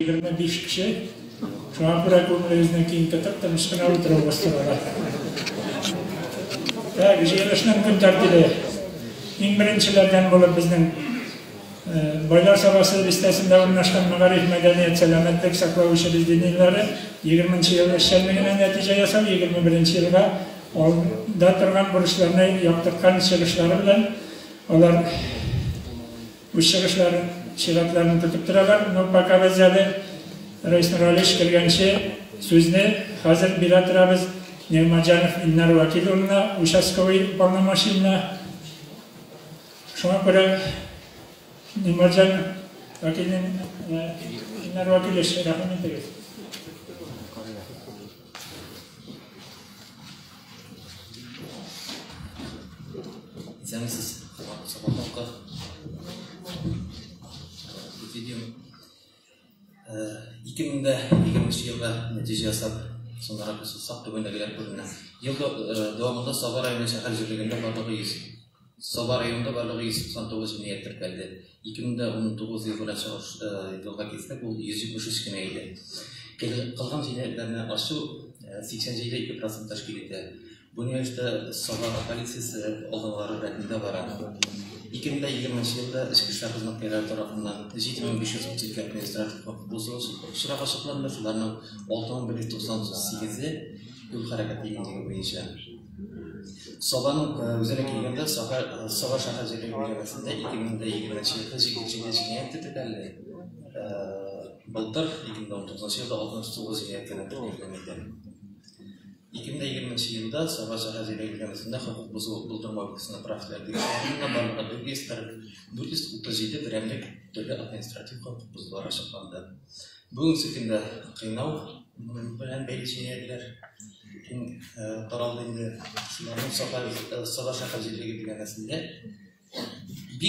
25 kişi şu an bırakımlarımızdan keyin katıp tanışkına oturup bastırıyorlar. Jeyleşnen gün tertili en birinchilerden bulup bizning Boylar Sabahı listesinde o'rnashgan Ma'arif madaniyat salomatlik saqlov ishimiz dinlari 20-yil ishlanmagan natija yasab 21-yilga oldinda turgan burishlarni yoqtirgan chiqishlari bilan ular bu shiratlarni tutib turalar. Pakavazali Rais Nuralish kirgancha so'zni hozir beratiramiz Nurmajanov Innar Vakilovna Ushaskovoy полномоченная. Shunga ko'ra Nurmajan vakilning Innar Vakilovich rahmat aytasiz. Замысел Сабаховка. Видео. 2020 yılda netice yasap sonlara kısılsak da bölgeler bölümüne. Yılda devamında Sabar ayının şehir zirveginde varlığı 100. Sabar ayında varlığı 199 niyettir geldi. 2019 yılga kestik bu 173 güneydi. Kalan şeylerine aşı 87% teşkil etti. Bu niyette Sabar Polisiyası olanları reddinde varan. 2020 yılda Ichki ishlar xizmatkorlari tarafından 7500 hududlik administrativ huquq buzilish ishlar oshirlandi. Shularning 6198i yo'l harakati erkinligi bo'yicha. Sabarning o'ziga kelganda Sabar shahar jarayonida 2020 yilda jinoyat tetiklandi. Былтыр 2019 yılda 69 jinoyatga tetiklandi. 2020 yılda Sabar shahar jarayonida huquq buzuq bildirma buyurusini profilaktika qilib 437 birimlik turli administrativ huquq buzuvlar aniqlandi. Bugungi kunda qiynoq bilan bog'liq jinoyatlar taraldi. Endi shularning Sabar shahar jarayonida 5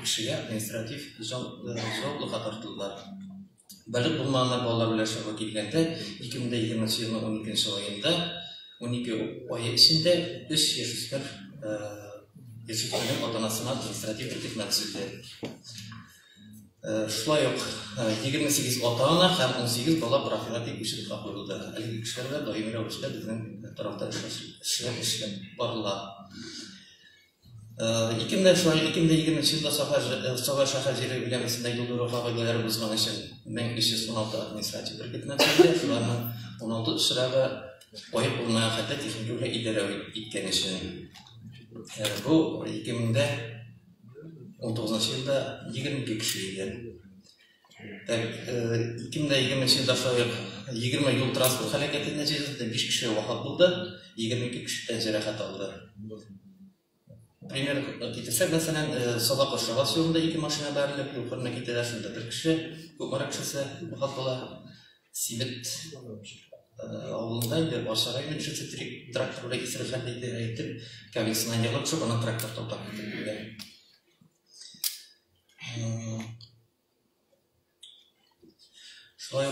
kishiga administrativ javobgarlikka tortildilar. Baliq bulmanlar bolalar birlashib kelganda 2020 yilning 12 oyida 12 oy ichida 3 yashirgan ota-onasini administrativ tartibga tushirdi. Shulay 28 ota-ona ham 18 bola profilaktik ishga qo'yildi. Haligi kishilar doimiy ravishda bizning tarafda ishlab borlar. 2020 yılda Sabar shahar jarayonida yo'l qoidalari buzgani uchun 1516 administrativ harakatlar qilindi. Shularning 16 ishlari qo'yib bo'lmagan hatto texnik va idoraviy etgan uchun. Bu 2019 yilda 22 kishi edi. 2020 yilda 20 yo'l transport harakati natijasida 5 kishi vafot bo'ldi, 22 kishi tan jarohati oldi. Пример kitirsek, mesela Sabar Qo'shrabot yo'lida 2 mashina berilib, yo'llarga ketadilar. Shunda bir kishi, Ko'kmara kishisi vafot bo'ldi. Sibit avlida boshqargan uchuvchi traktorda isrofatlikda aytib, kabinasini yig'ib tushib, uni traktor to'xtatib ketgan. Shunday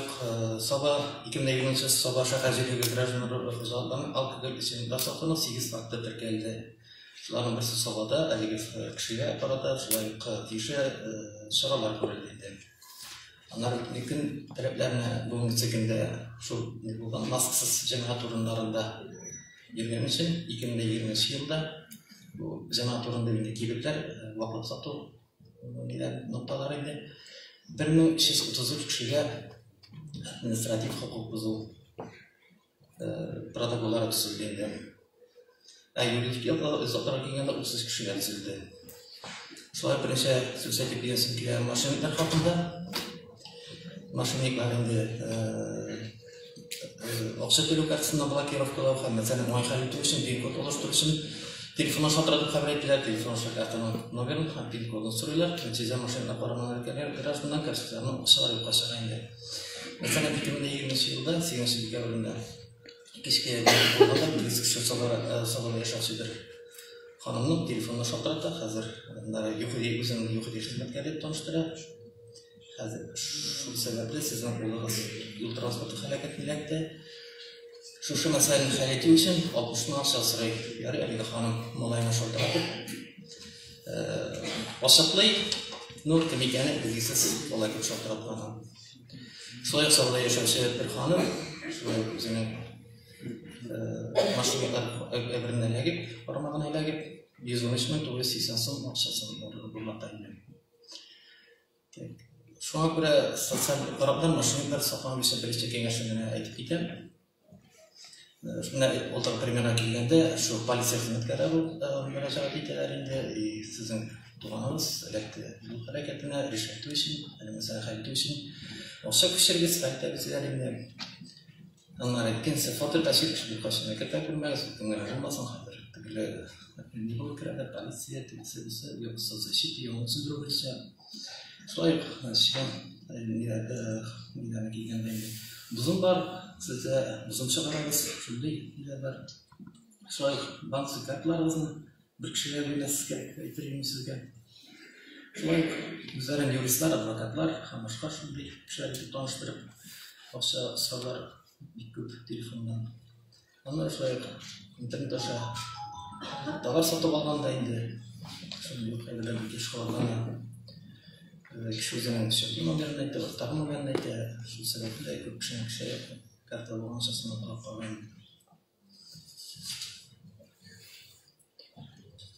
Sabar 2020 Sabar shahar jarayonida gражданlar alkogol ichimlik sotini 8 vaqtda tirkaldi. Shularning birisi Sabarda haligi kishiga apparata shular tegishli choralar ko'rildi. Lekin talablarni bugungi kunda shu bo'lgan masksiz jamoat o'rinlarida yurgani uchun 2020 yilda bu jamoat o'rinlarida keliblar vaqt sotuv nuqtalarida 1333 kishiga administrativ huquq buzuv protokollari tuzilgan. Yuridik izohlarga kelganda 30 kishiga tuzildi. Shular birinchi so'zlaydi kelgan mashinalar haqida. Mashinalar endi o'xshat to'lov kartasidan blokirovkalar ham masalan muayyanlik uchun pin-kod olishtirish uchun telefon shotirib xabar aytdilar. Telefon kartani nomerini ham pin-kodni so'raylar. Natija mashina qo'riqlanadigan garajdan kartalarni o'xshatib qo'shilgan. Masalan 2020 yilda 8-dekabrda kechga bo'lganda bir kishi Sabarda yashovchidir. Xonimning telefonini shotirdi. Hozir o'zini yo'qida xizmatga tanishtirib hozir shu sababli sizning o'g'lingiz yo'l transporti halokatlanadi. Shu masalani hal etish uchun 60 ming so'm yari xonim molayni shotirdi. Boshliqlik Ну, комедияны білгісіз, олай көп шақтырады ғана. Шылай қысалда ешімше бір ханым, шылай өзінің машиналар әбірін әләгіп, бармағын әләгіп, 113.980 ақшасын бұрлаттайын. Шуңа көрі социаль қарапдан машиналар сапан бесе біріште кеңешімені айтып кетем. Шuna oltaq примерға келгенде, şu полиция қызметкері мұражаға дейтелерінде, сіздің туғаныңыз әлекті бұл қарекетіне решету үшін, әлімізді қайту үшін, осы күшерге сәлті әбізлерінде onlar etkense foto taşıyıp bir kaşına kadar görmez. Bunlar olmasın haber. Böyle ne bu kadar polisiye tepkisi yoksa защиты yolunu durursa. Şöyle şey ne giyende bizim var size bizim şakarımız şöyle var. Şöyle bank kartlarınızı bir kişiye bile size getireyim size. Şöyle güzel juristler, advokatlar, başka şöyle kişilerle tanıştırıp başka sorular bir telefondan. Onlar şöyle internet aşağı davar satıp alganda indi. Şöyle yok evler bir kişi kalganda. Kişi özünün şöyle numaranı aytı, takım numaranı aytı. Şu sebeple köp kişi kartı boğan şasına bırak kalgan.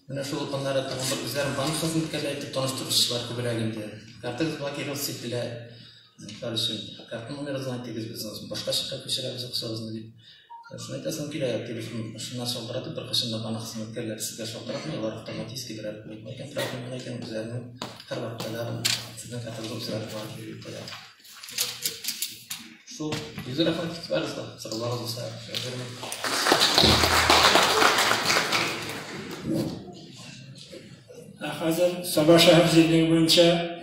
Buna şu konulara tamamlar üzerine bank hizmetleri aytı tanıştırıcılar köpüre geldi. Kartı bakiyeli sitile karışım. Kartı numarasını aytı gezbesiniz. Başka şıkka köşeler bize kısağızını deyip. Şunu aytasın ki telefon şundan şaltıratı bir kışında bana hizmetkerler sizler şaltıratmıyorlar. Otomatiski birer koymayken problemlerken üzerine her vaktilerin sizden katıldığı üzerine var ki yürütüyor. Şu yüzü refakit varız da sıralarız olsa Hazır Sabah şehirciliği boyunca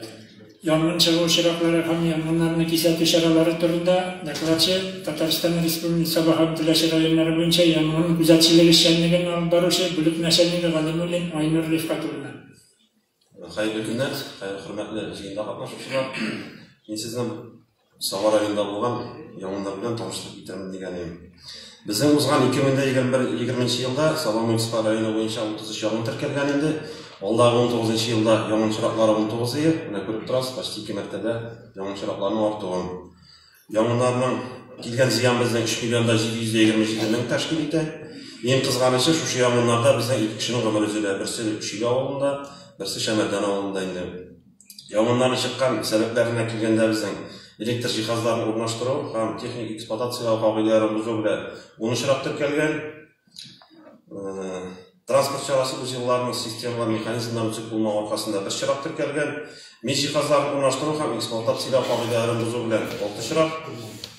yangın çıkığı şirakları hem yangınlarını kesiltiş araları turunda Deklaratçı Tataristan Respublikası Sabah Abdülaşı rayonları boyunca yangın güzelçileri şenliğinin alıp barışı Bülük Neşenliği Galimulin Aynur Rifkatulina. Hayırlı günler, hürmetli jeyinde katnaşmışlar. Men sizden Sabah rayonunda bolan yangınlar bilen tanıştırıp bitirmem deganim. Bizning o'zgan 2020 yılda Sabah munisipal rayonu boyunca 33 yangın tіркелген endi. Alдағы 19 yılda yangın çırakları 19 yıl, buna көріп тұрасыз, почти 2 мәртебе yangın çıraklarının артуын. Yangınlarның келген зиян біздің 3 миллионда 727 мың тәшкіл етті. Ең қызғанышы şu yangınlarda біздің 2 kişinin ömrü üzere, birisi Üçüylü ауылында, birisi Şemerden ауылында енді. Yangınların çıkkan sebeplerine келгенде біздің elektr cihazlarını ornaştırу, ham texnik eksploatasiялау қағидаларын бұзу bilan 10 çırak tіркелген. Transport çarası bu yılların sistemler mekanizmlerin açık bulma arkasında bir çırak tіркелген. Mes cihazlarını ornaştırу ham eksploatasiялау қағидаларын бұзу bilan 6 çırak.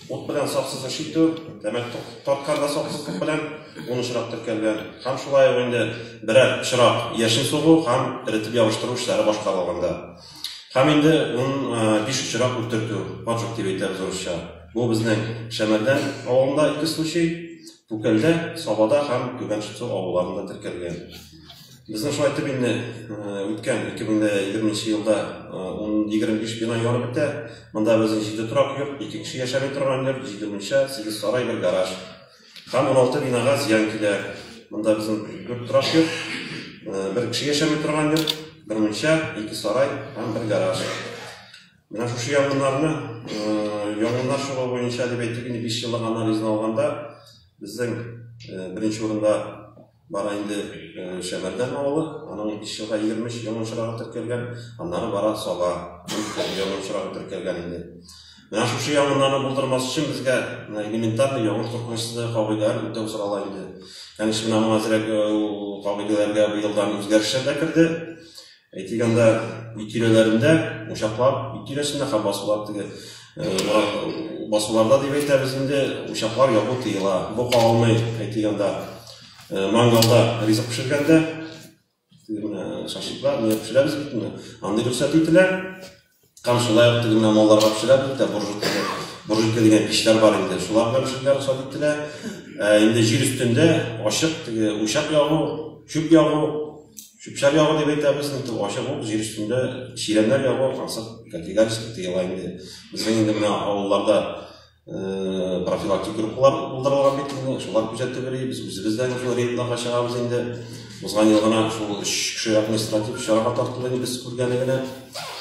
От bilan soqsiz işitу, demek tortkanda soqsizlik bilan 10 çırak tіркелген. Ham şulay endi birer çırak yashin soğu ham iritib yağıştırу işleri boshqarilganda. Ham endi 5 çırak o'tirtu, pochok deb aytamiz o'sha. Bu bizning Şemerden avulunda 2 случай. Bukelde, Sabahda ham Göbençitsu avullarında tіркелген. Bizning şu aytib endi o'tgan 2020 yılda 25 bina yonib bitdi. Bunda bizning 7 turak yo'q, 2 kishi yashamay turganlar, 7 8 saroy, bir garaj. Ham 16 binaga ziyon keladi. Bunda bizning 4 turak yo'q, 1 kishi yashamay turganlar, 1 muncha, 2 saroy, ham bir garaj. Mana şu yangınlar şoğı boyunca deb aytdik, 5 yillik analizini olganda bizning birinchi o'rinda bara endi Şemerden avuli, aning 5 yilga 20 yong'in chirog'i tіркелген, anlari bara Soba yong'in chirog'i tіркелген endi. Mana şu yong'inlarni bo'ldirmas uchun bizga elementarniy yong'in qo'rqinchsizligi qoidalari o'ta usal endi. Ya'ni shu bilan hozirgi qoidalarga bu yildan o'zgarishlar kirdi. Aytganda videolarimda o'shaqlar videolarida ham bosqilardi. Basılarda deb aytamiz endi uşaqlar yo'q tiyila. Bu qolmay aytganda mangalda rizq pishirganda shashliklar ne pishiramiz bitmi? Anda ruxsat etiladi. Ham shulay qilib mollarga pishiradi, burjutga degan pishlar bor endi. Shular bilan pishirgan ruxsat etiladi. Endi yer ustida oshiq o'shaq yog'i, chup yog'i, Şüpşar yağı deb aytamiz, o'sha bu yer ustida shirinlar yog'i qansa kategoriyasiga tiyiladi. Bizning endi mana avullarda profilaktik guruhlar bo'ldirilgan bitdi. Shular kuzatib beramiz. Biz o'zimizdan shu reydlarga chiqamiz endi. узган ел гана шул 3 кеше административ чарага тартылды без күргәнегенә.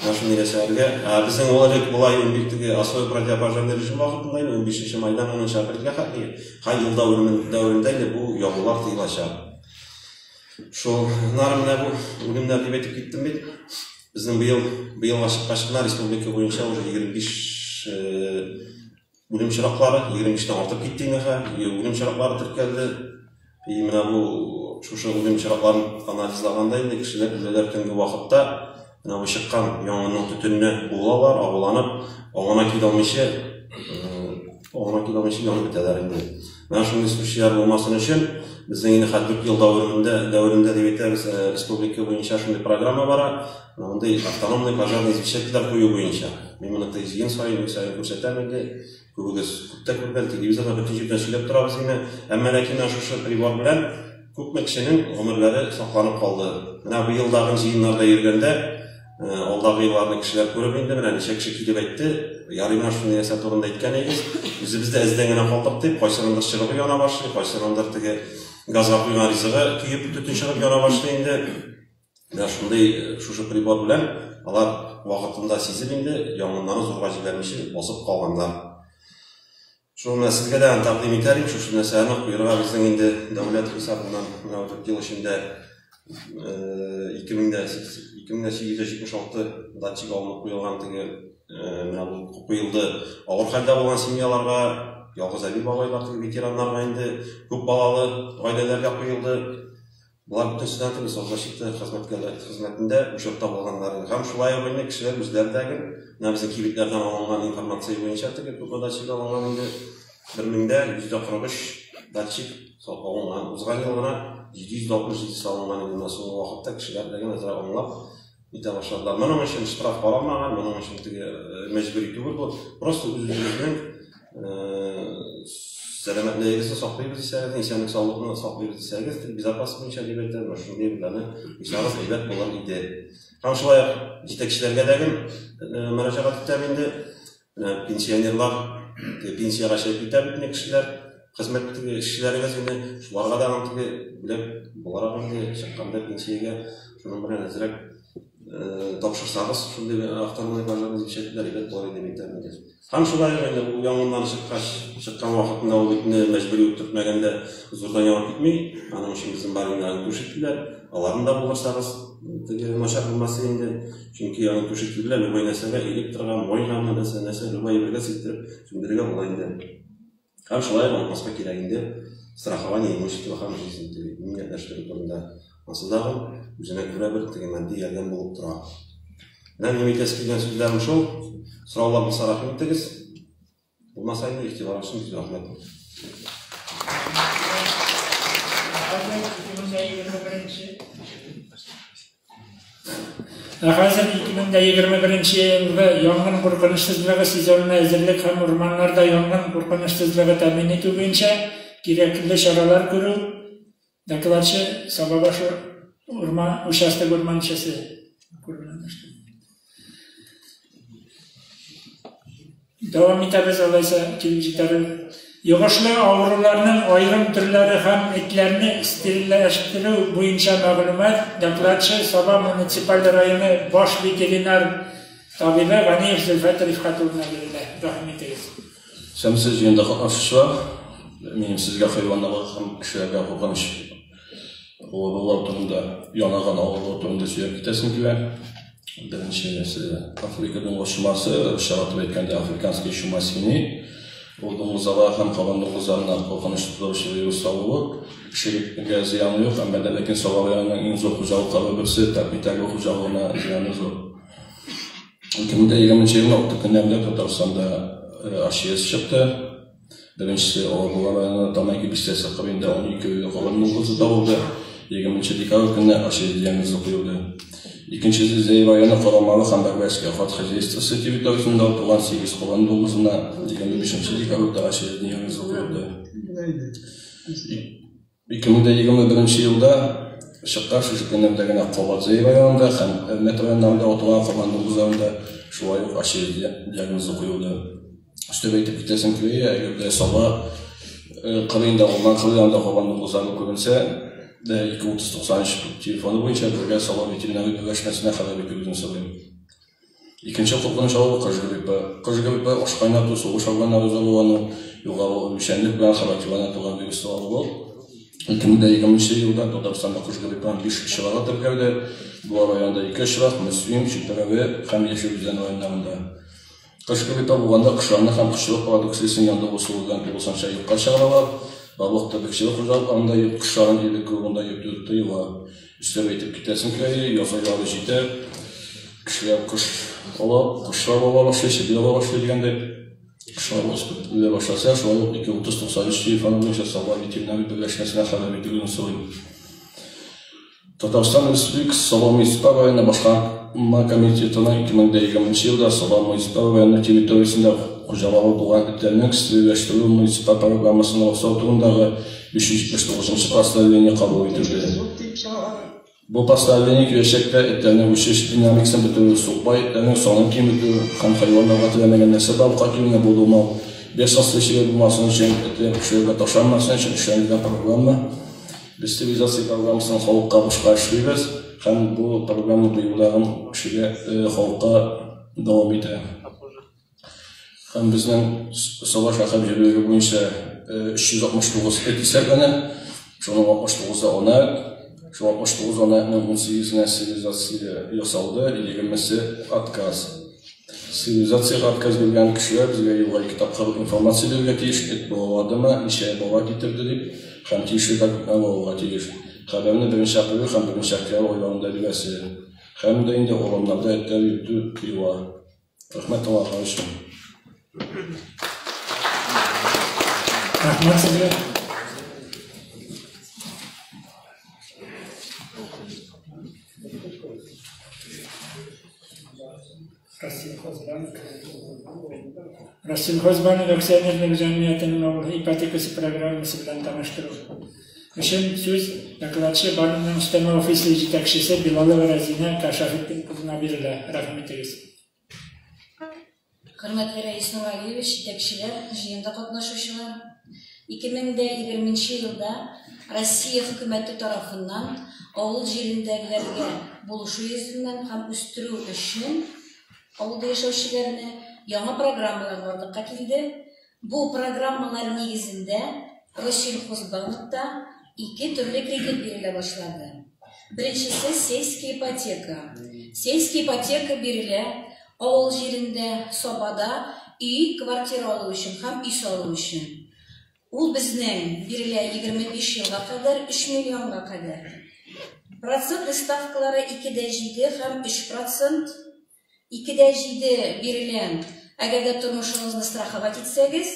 Нашы нерәсәләргә безнең оларык булай инбиктеге особый противопожарный режим вакытында 15 майдан 10 апрельгә һәр елда дәврендә бу ягулар тыелачак. Шул нармына бу үлемнәр дип әйтеп киттем бит. Безнең быел чыккан республика буенча уже 25 үлем чираклары 25-тән артып китте инде. Үлем чираклары теркәлде. Менә бу шушы үлем чиракларын анализлаганда инде кешеләр үзләре төнге вакытта менә бу чыккан янгынның төтенне булалар, авыланып, аңына килә алмыйча янып бетәләр инде. Менә шундый случайлар булмасын өчен безнең инде хәзер ел дәврендә дип әйтәбез, республика буенча шундый программа бара. Мондай автономный пожарный извещателлар кую буенча. Мин моны тәҗрибә сайын күрсәтәм инде. Күбегез күптә күргән телевизорда бөтен җирдә сөйләп торабыз инде. Әмма ләкин шушы прибор белән күпме кешенең гомерләре сакланып калды. Менә бу елдагы җыеннарда йөргәндә алдагы елларны кешеләр күреп инде, менә ничә кеше килеп әйтте, ярый менә шундый ясап турында әйткән идегез. Үзебездә эздән генә калдык дип, кайсырындыр чыгып яна башлый, кайсырындыр теге газга куйган ризыгы күйеп төтен чыгып яна башлый инде. Менә шундый шушы прибор белән алар вакытында сизеп инде янгыннарны зурга җибәрмичә басып калганнар. Шул мәсьәләгә дә тәкъдим итәрим, шушы нәрсәне куярга безнең инде дәүләт хисабыннан менә ел эчендә 2876 датчик алынып куелган теге менә бу куелды. Авыр хәлдә булган семьяларга, ялгыз әби бабайлар теге ветераннарга инде күп балалы гаиләләргә куелды. Булар бүтән студентлар созашыкты хезмәтендә учетта булганнар. Һәм шулай ук инде кешеләр үзләрдәге менә безнең кибетләрдән алынган информация буенча теге күп датчик алынган инде 1143 датчик алынган. Узган елда 767 салынган инде соңгы вакытта кешеләр дәген азрак аңлап итә башладылар. Моның өчен штраф каралмаган, моның өчен теге мәҗбүри түгел бу. Просто үзебезнең сәламәтлегебезне саклыйбыз дисәгез, инсанлык саулыгын саклыйбыз дисәгез, безопасность буенча дип әйтәм, шундый биләне исәгез әйбәт булган иде. Һәм шулай җитәкчеләргә дә мөрәҗәгать итәм инде. Пенсионерлар пенсияга чыгып китә бит кешеләр, хезмәт эшчеләрегез инде шуларга да аңтыгы беләп буларак инде чыкканда пенсиягә шуның белән әзрәк тапшырсагыз, шундый автономный пожарный извещателләр әйбәт булыр дип әйтәм инде. Һәм шулай инде бу янгыннан чыккан вакытында ул битне мәҗбүри үтертмәгәндә зурдан янып китми, аның өчен безнең барыннан күрсәтүләр, аларны да булырсагыз, теге начар булмаса инде, чөнки аның күрсәтүләр любой нәрсәгә электрга, мойнага нәрсә любой бергә сыйдырып сүндерергә була инде. Һәм шулай булмаска кирәк инде. Страхование имущества һәм жизнь иминиятләштерү турында асылдагы үзенә күрә бер теге матди ярдәм булып тора. Менә мин әйткән сүзләрем шул. Сораулар булса рәхмәт итегез. Булмаса инде игътибар өчен бик рәхмәт. Хәзер 2021 елда янгын куркынычсызлыгы сезонына әзерлек һәм урманнарда янгын куркынычсызлыгы тәэмин итү буенча кирәкле чаралар күрү докладчы Сабабаш урман участок урманчысы күрүлмәштә. Дәвам итәбез алайса килҗитәре. Йогышлы авыруларның айрым төрләре һәм этләрне стерильләштерү буенча мәгълүмат докладчы Саба муниципаль районы баш ветеринар табибы Ганиев Зөлфәт Рифкатуллина бирелә. Рәхмәт итегез. Шәмсез җыенда катнашучылар, минем сезгә хайваннарга һәм кешеләргә куркыныч авырулар турында, янаган авырулар турында сөйләп китәсем килә. Беренчесе Африканың чумасы, шаратып әйткәндә африканский чума свиньи. Ул домузларга һәм калган домузларга куркыныч тудыручы вирус салуы, кешегә зыяны юк, әмма ләкин Сабарайның иң зур хуҗалыклары берсе Тәпитәге хуҗалыгына зыяны зур. 2020 елда Октябрьдә Татарстанда АШС чыкты. Беренчесе Орал Тамаки бистәсе кабинда 12 калган домузлар табылды. 20 декабрь көнне АШС диагнозы куелды. İkincisi Zey rayonu Korumalı Xandarbəski Xat Xəzəstəsi territoriyasında tutulan 8 qolan domuzuna 25 dekabrda aşırı yanızı qoyuldu. 2021 yılda Şıqqar Şuşukəndəgənə Qobat Zey rayonunda həm metroyonlarında oturan qolan domuzlarında şuay yox aşırı yanızı qoyuldu. Üstəbə etib kitəsin köyə, əgərdə sabah qırıyında olan qırıyanda qolan domuzlarını görünsə, 293 телефоны бойынша бірге сала ветеринария birleşmesine haber bekliyoruz sanırım. İkinci korkunç hava Kırgıbipa Oşkaynatı soğuş organları zalıvanı yukarı ölüşenlik ben habercilerine tuğan bir istiharı var. 2020 yılda Tatarsanda Kırgıbipa'nın 5 kişi var Türkiye'de. Bu rayonda 2 kişi var. Müslüm, Şüphere ve hem Yeşil Düzen oyunlarında. Kırgıbipa bu anda kışlarında hem kışlık produksiyasının yanında usulüden 90 yıl kaçağı var. Babakta bir kişilik uzak kışların iyilik grubunda yaptığı var. Üstüne etip gitmesin ki yazıcıları ciddi. Kışlar ola başlıyor, şekil ola başlıyor degende kışlar öyle başlasa şu an 293 telefonu boyunca sabah ветеринария birleşmesine haber bekliyoruz sorayım. Tatarstan Respublikası Sabah Municipal Rayonu Başkanlığı Komitetinin 2020 yılda Sabah Municipal Rayonu territoriyasında hocaları doğan etlerinin kısırlaştırıldığı municipal programmasının ortaokulundağı 579. pastalyeni kabul edildi. Bu pastalyeni güreşekte etlerine uçuş dinamiksin bütünü soğukbay etlerinin sonun kimlikleri hem hayvanlarına tilemegen nesebe avukat kimliğine bulunma 5 asılışıya bulmasının için etlerin kuşlarına taşanmasının için işlendiğinden programı biz sterilizasyon programısının halkka başka işliyoruz. Hem bu programı duyguların halkka devam ediyor. Hem bizden savaş akabiyeli boyunca 369 et iserlenen, şunun 69'da ona, şu 69 onayının 18'ine sterilizasyon yasaldı, ilgilenmesi atkaz. Sterilizasyon atkaz bilgen kişiler bizge yılga kitapları informasyon bilgetiyiş, et bu adama işe baba getirdik, hem tişi kakıkna baba tiyir. Haberini birinci akıllı, hem birinci akıllı oylarında bilgesi. Hem de indi olanlarda etler yüktü yuva. Rahmet Allah kardeşim. Rahmet sizlere. Rasimxozbanı Aksionerlik Cemiyeti'nin ipotekası programması bilen tanıştırıyor. Işın söz naklatçı Barın'ın üsteme ofisi yetakçısı Bilalova Razina Kaşafettin kızına biriyle rahmet ederiz. Hürmetli Reis Nuralievich, yetakçılar, jiyanda katnaşuşular. 2020 yılda Rossiya hükümeti tarafından avul jerindegilerge buluşu yüzünden hem üstürü üçün avulda yaşauşilerine yana programmalar orduqa keldi. Bu programmalar negizinde Rossiyalxozbanlıkta 2 türlü kredit berile başladı. Birincisi seyski ipoteka. Seyski ipoteka berile avul jerinde sobada iyi kvartira alу üçün hem iş alу üçün. Ул bizden berile 25 yılga kadar 3 milyonga kadar. Процент ставкалары 2,7 hem 3%. 2,7 birilen eğer turmuşunuzni страховать etseniz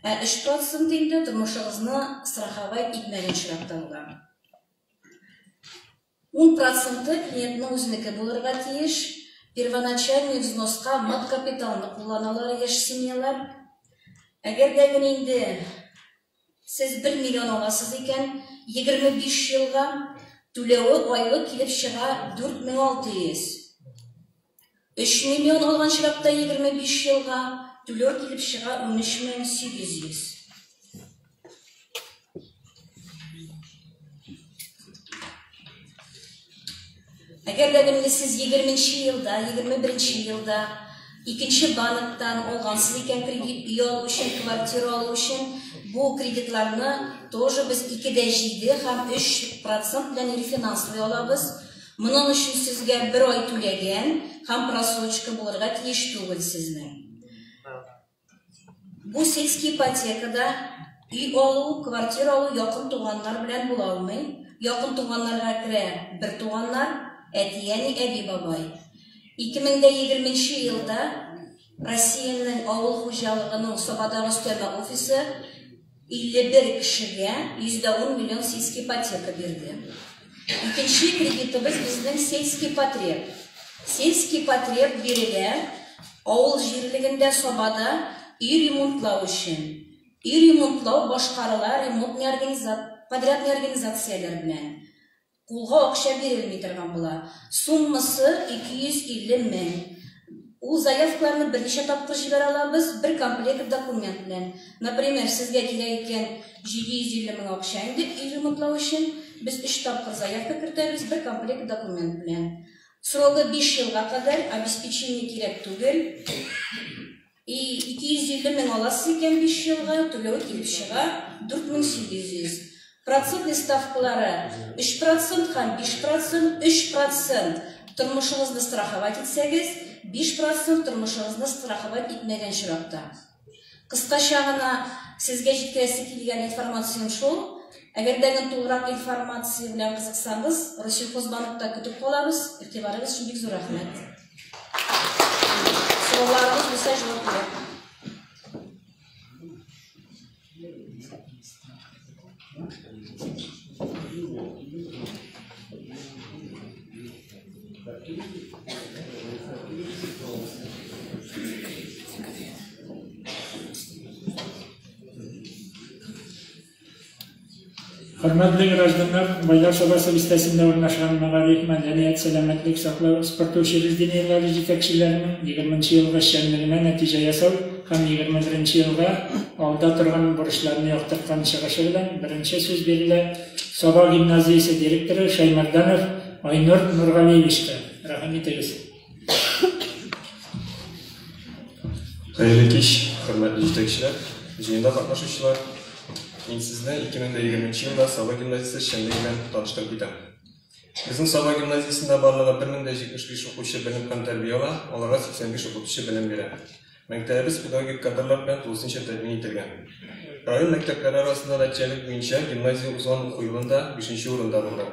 3% inde turmuşunuzni страховать etmegen şartlarda. 10% klientning o'ziniki bo'lirga tegish. Первоначальный взноска мат капиталны kullanalар yaş семьялар. Eğer indi siz 1 milyon alasız iken 25 yılga tölevi aylık kelip çığa 4600. 3 milyon algan şarapta 25 yılga tölevi kelip çığa 13800. Eğer de siz 20. yılda, 21. yılda ikinci banktan olgansız iken kredit alу üçün, kvartira alу üçün bu kreditlarını тоже biz 2,7 hem 3% bilen refinanslay alabız. Bunun üçün sizge bir ay төлеген hem просрочка bulurga tegiş түгел sizning. Bu seyski ipotekada uy alу, kvartira alу yakın tuğanlar bilen bula almay. Yakın tuğanlarga kire bir tuğanlar, yani ebi babay. 2020 yılda Rossiyanın avul hocaliginin Sobadağı üsteme ofisi 51 kişiye %10 milyon seyski ipoteka berdi. İkinci kreditimiz bizden seyski potreb. Seyski potreb berile avul jerliginde Sobada uy remontlaw üçün. Uy remontlaw boshqarilar remont podrad organizatsiyalar bilen kulga akşa verilmey turgan bular. Summasi 250 ming. U zayavkalarni bir necha tapqir jibara alamiz, bir komplekt dokument bilan. Например, sizga kerak ekan 750 ming akşa indi uy remontlaw üçün, biz 3 тапкыр заявка кертәбез, bir комплект документ белән. Срогы 5 елга кадәр обеспечение кирәк түгел. 250 мең аласыз икән 5 елга, түләү килеп чыга 4800. Процентный ставкалары 3% һәм 5%, 3% тормышыгызны страховать итсәгез, 5% тормышыгызны страховать итмәгән чиракта. Кыскача гына сезгә җиткәсе килгән информациям шул. Әгәр дә тулырак информация белән кызыксагыз, Россельхозбанкта көтеп калабыз. Игътибарыгыз өчен бик зур рәхмәт. Сорауларыгыз булса җавап бирәм. Hörmətli гражданlar, Baylar Sobası listəsində urnaşan Məğarif Mədəniyyət, Sələmətlik, Saqlıq, Sport Şirizdinerləri жетекçilərinin 20-ci yılğa şənliyinə nəticə yasal һәм 21-ci yılğa alda turğan burçlarını yoxtırqan çıxışı bilən birinci söz verilən Soba Gimnaziyası direktoru Şaymardanov Aynur Nurғалиевичке. Рәхмәт итегез. Hayırlı kеш, hörmətli жетекçiler, жиында катнашучылар. Мен сізді 2020 жылда Соба гимназиясы шәмлігімен таныштырып кетем. Біздің Соба гимназиясында барлығы 1075 оқушы білім һәм тәрбие ала, оларға 85 оқытушы білім береді. Мектебіміз педагогик кадрлар белән тулысынча тәэмин ителгән. Район мәктәпләре арасында нәтиҗәлек буенча гимназия узган уку елында 5-нче урында булды.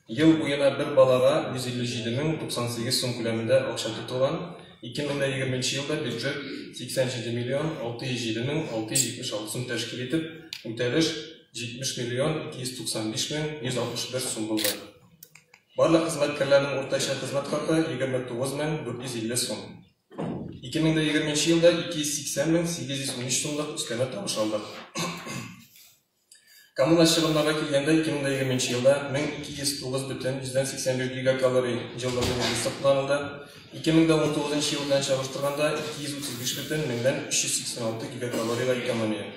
Ел буена бер балага 157,098 сум күләмендә акча тотылган. 2020 елда бюджет 87 миллион 607,676 сум тәшкил итеп, үтәлеш 70 миллион 295 мең 161 сум булды. Барлык хезмәткәрләрнең уртача хезмәт хакы 29 мең 450 сум. 2020 елда 280 мең 813 сумлык өстәмә табыш алдык. Коммуналь чыгымнарга килгәндә 2020 елда 1209,81 гигакалорий җылы энергия сакланылды. 2019 ел белән чагыштырганда 235,386 гигакалорийга экономия.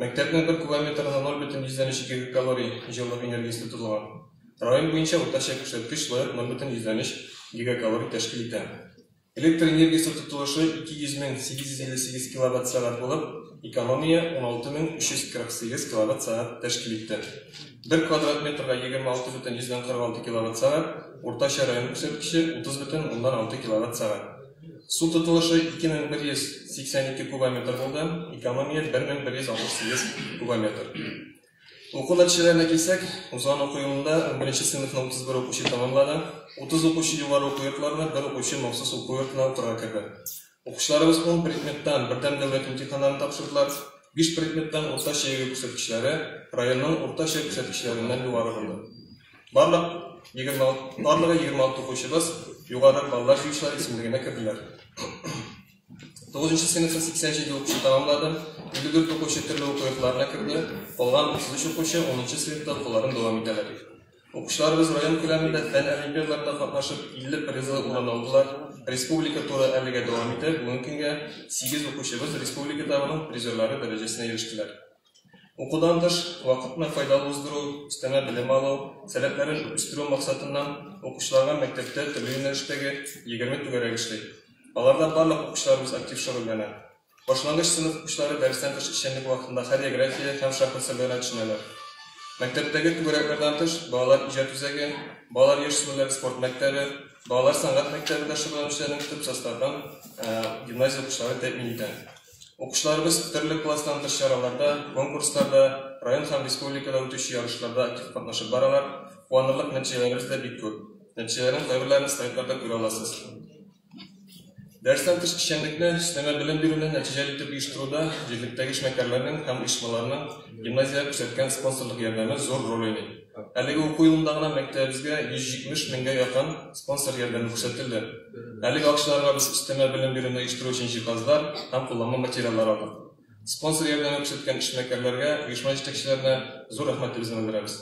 Мәктәпнең 1 кубометрына 0,102 гигакалорий җылы энергиясе тотылган. Район буенча уртача күрсәткеч 0,103 гигакалорий тәшкил итә. Электр энергиясе тотылышы 200,858 киловатт-сәгать булып, экономия 16,348 киловатт-сәгать тәшкил итте. 1 квадрат метрга 26,46 киловатт-сәгать, уртача район күрсәткече 30,6 киловатт-сәгать. Су тотылышы 2182 кубометр булды, экономия 1168 кубометр. Окул нәтиҗәләренә килсәк, узган уку елында 1-нче сыйныфны 31 укучы тамамлады. 30 укучы югары уку йортларына, 1 укучы махсус уку йортына укырга керде. Укучыларыбыз 10 предметтан бердәм дәүләт имтиханнарын тапшырдылар. 5 предметтан уртача күрсәткечләре районның уртача күрсәткечләреннән югары булды. Барлыгы 26 укучыбыз югары баллар җыючылар исемлегенә керделәр. 9-нчы сыйныфны 87 укучы тамамлады. 54 укучы төрле уку йортларына керде. Калган 33 укучы 10-нчы сыйныфта укуларын дәвам итәләр. Укучыларыбыз район күләмендә фән олимпиадаларында катнашып 50 призлы урын алдылар. Республика туры әлегә дәвам итә. Бүгенге көнгә 8 укучыбыз республика этабының призерлары дәрәҗәсенә ирештеләр. Укудан тыш вакытны файдалы уздыру, өстәмә белем алу, сәләтләрен үстерү максатыннан укучыларга мәктәптә төрле юнәлештәге 20 түгәрәк эшләй. Аларда барлык укучыларыбыз актив шөгыльләнә. Башлангыч сыйныф укучылары дәресләр тыш эшчәнлек вакытында хореография һәм шахмат сәләтләрен төшенәләр. Мәктәптәге түгәрәкләрдән тыш балалар иҗат үзәге, балалар яшьсезләр спорт мәктәбе, балалар сәнгать мәктәбендә шөгыльләнүчеләрнең төп составдан гимназия укучылары тәэмин итә. Укучыларыбыз төрле класстан тыш чараларда, конкурсларда, район һәм республикада үтүче ярышларда актив катнашып баралар. Куанырлык нәтиҗәләребез дә бик күп. Нәтиҗәләрнең кайберләрен слайдларда күрә аласыз. Дәрестән тыш эшчәнлекне өстәмә белем бирүне нәтиҗәле итеп оештыруда җирлектәге эшмәкәрләрнең һәм оешмаларның гимназия күрсәткән спонсорлык ярдәме зур роль уйный. Әлеге уку елында гына мәктәбебезгә 170 меңгә якын спонсор ярдәме күрсәтелде. Әлеге акчаларга без өстәмә белем бирүне оештыру өчен җиһазлар һәм кулланма материаллар алдык. Спонсор ярдәме күрсәткән эшмәкәрләргә, оешма җитәкчеләренә зур рәхмәтебезне белдерәбез.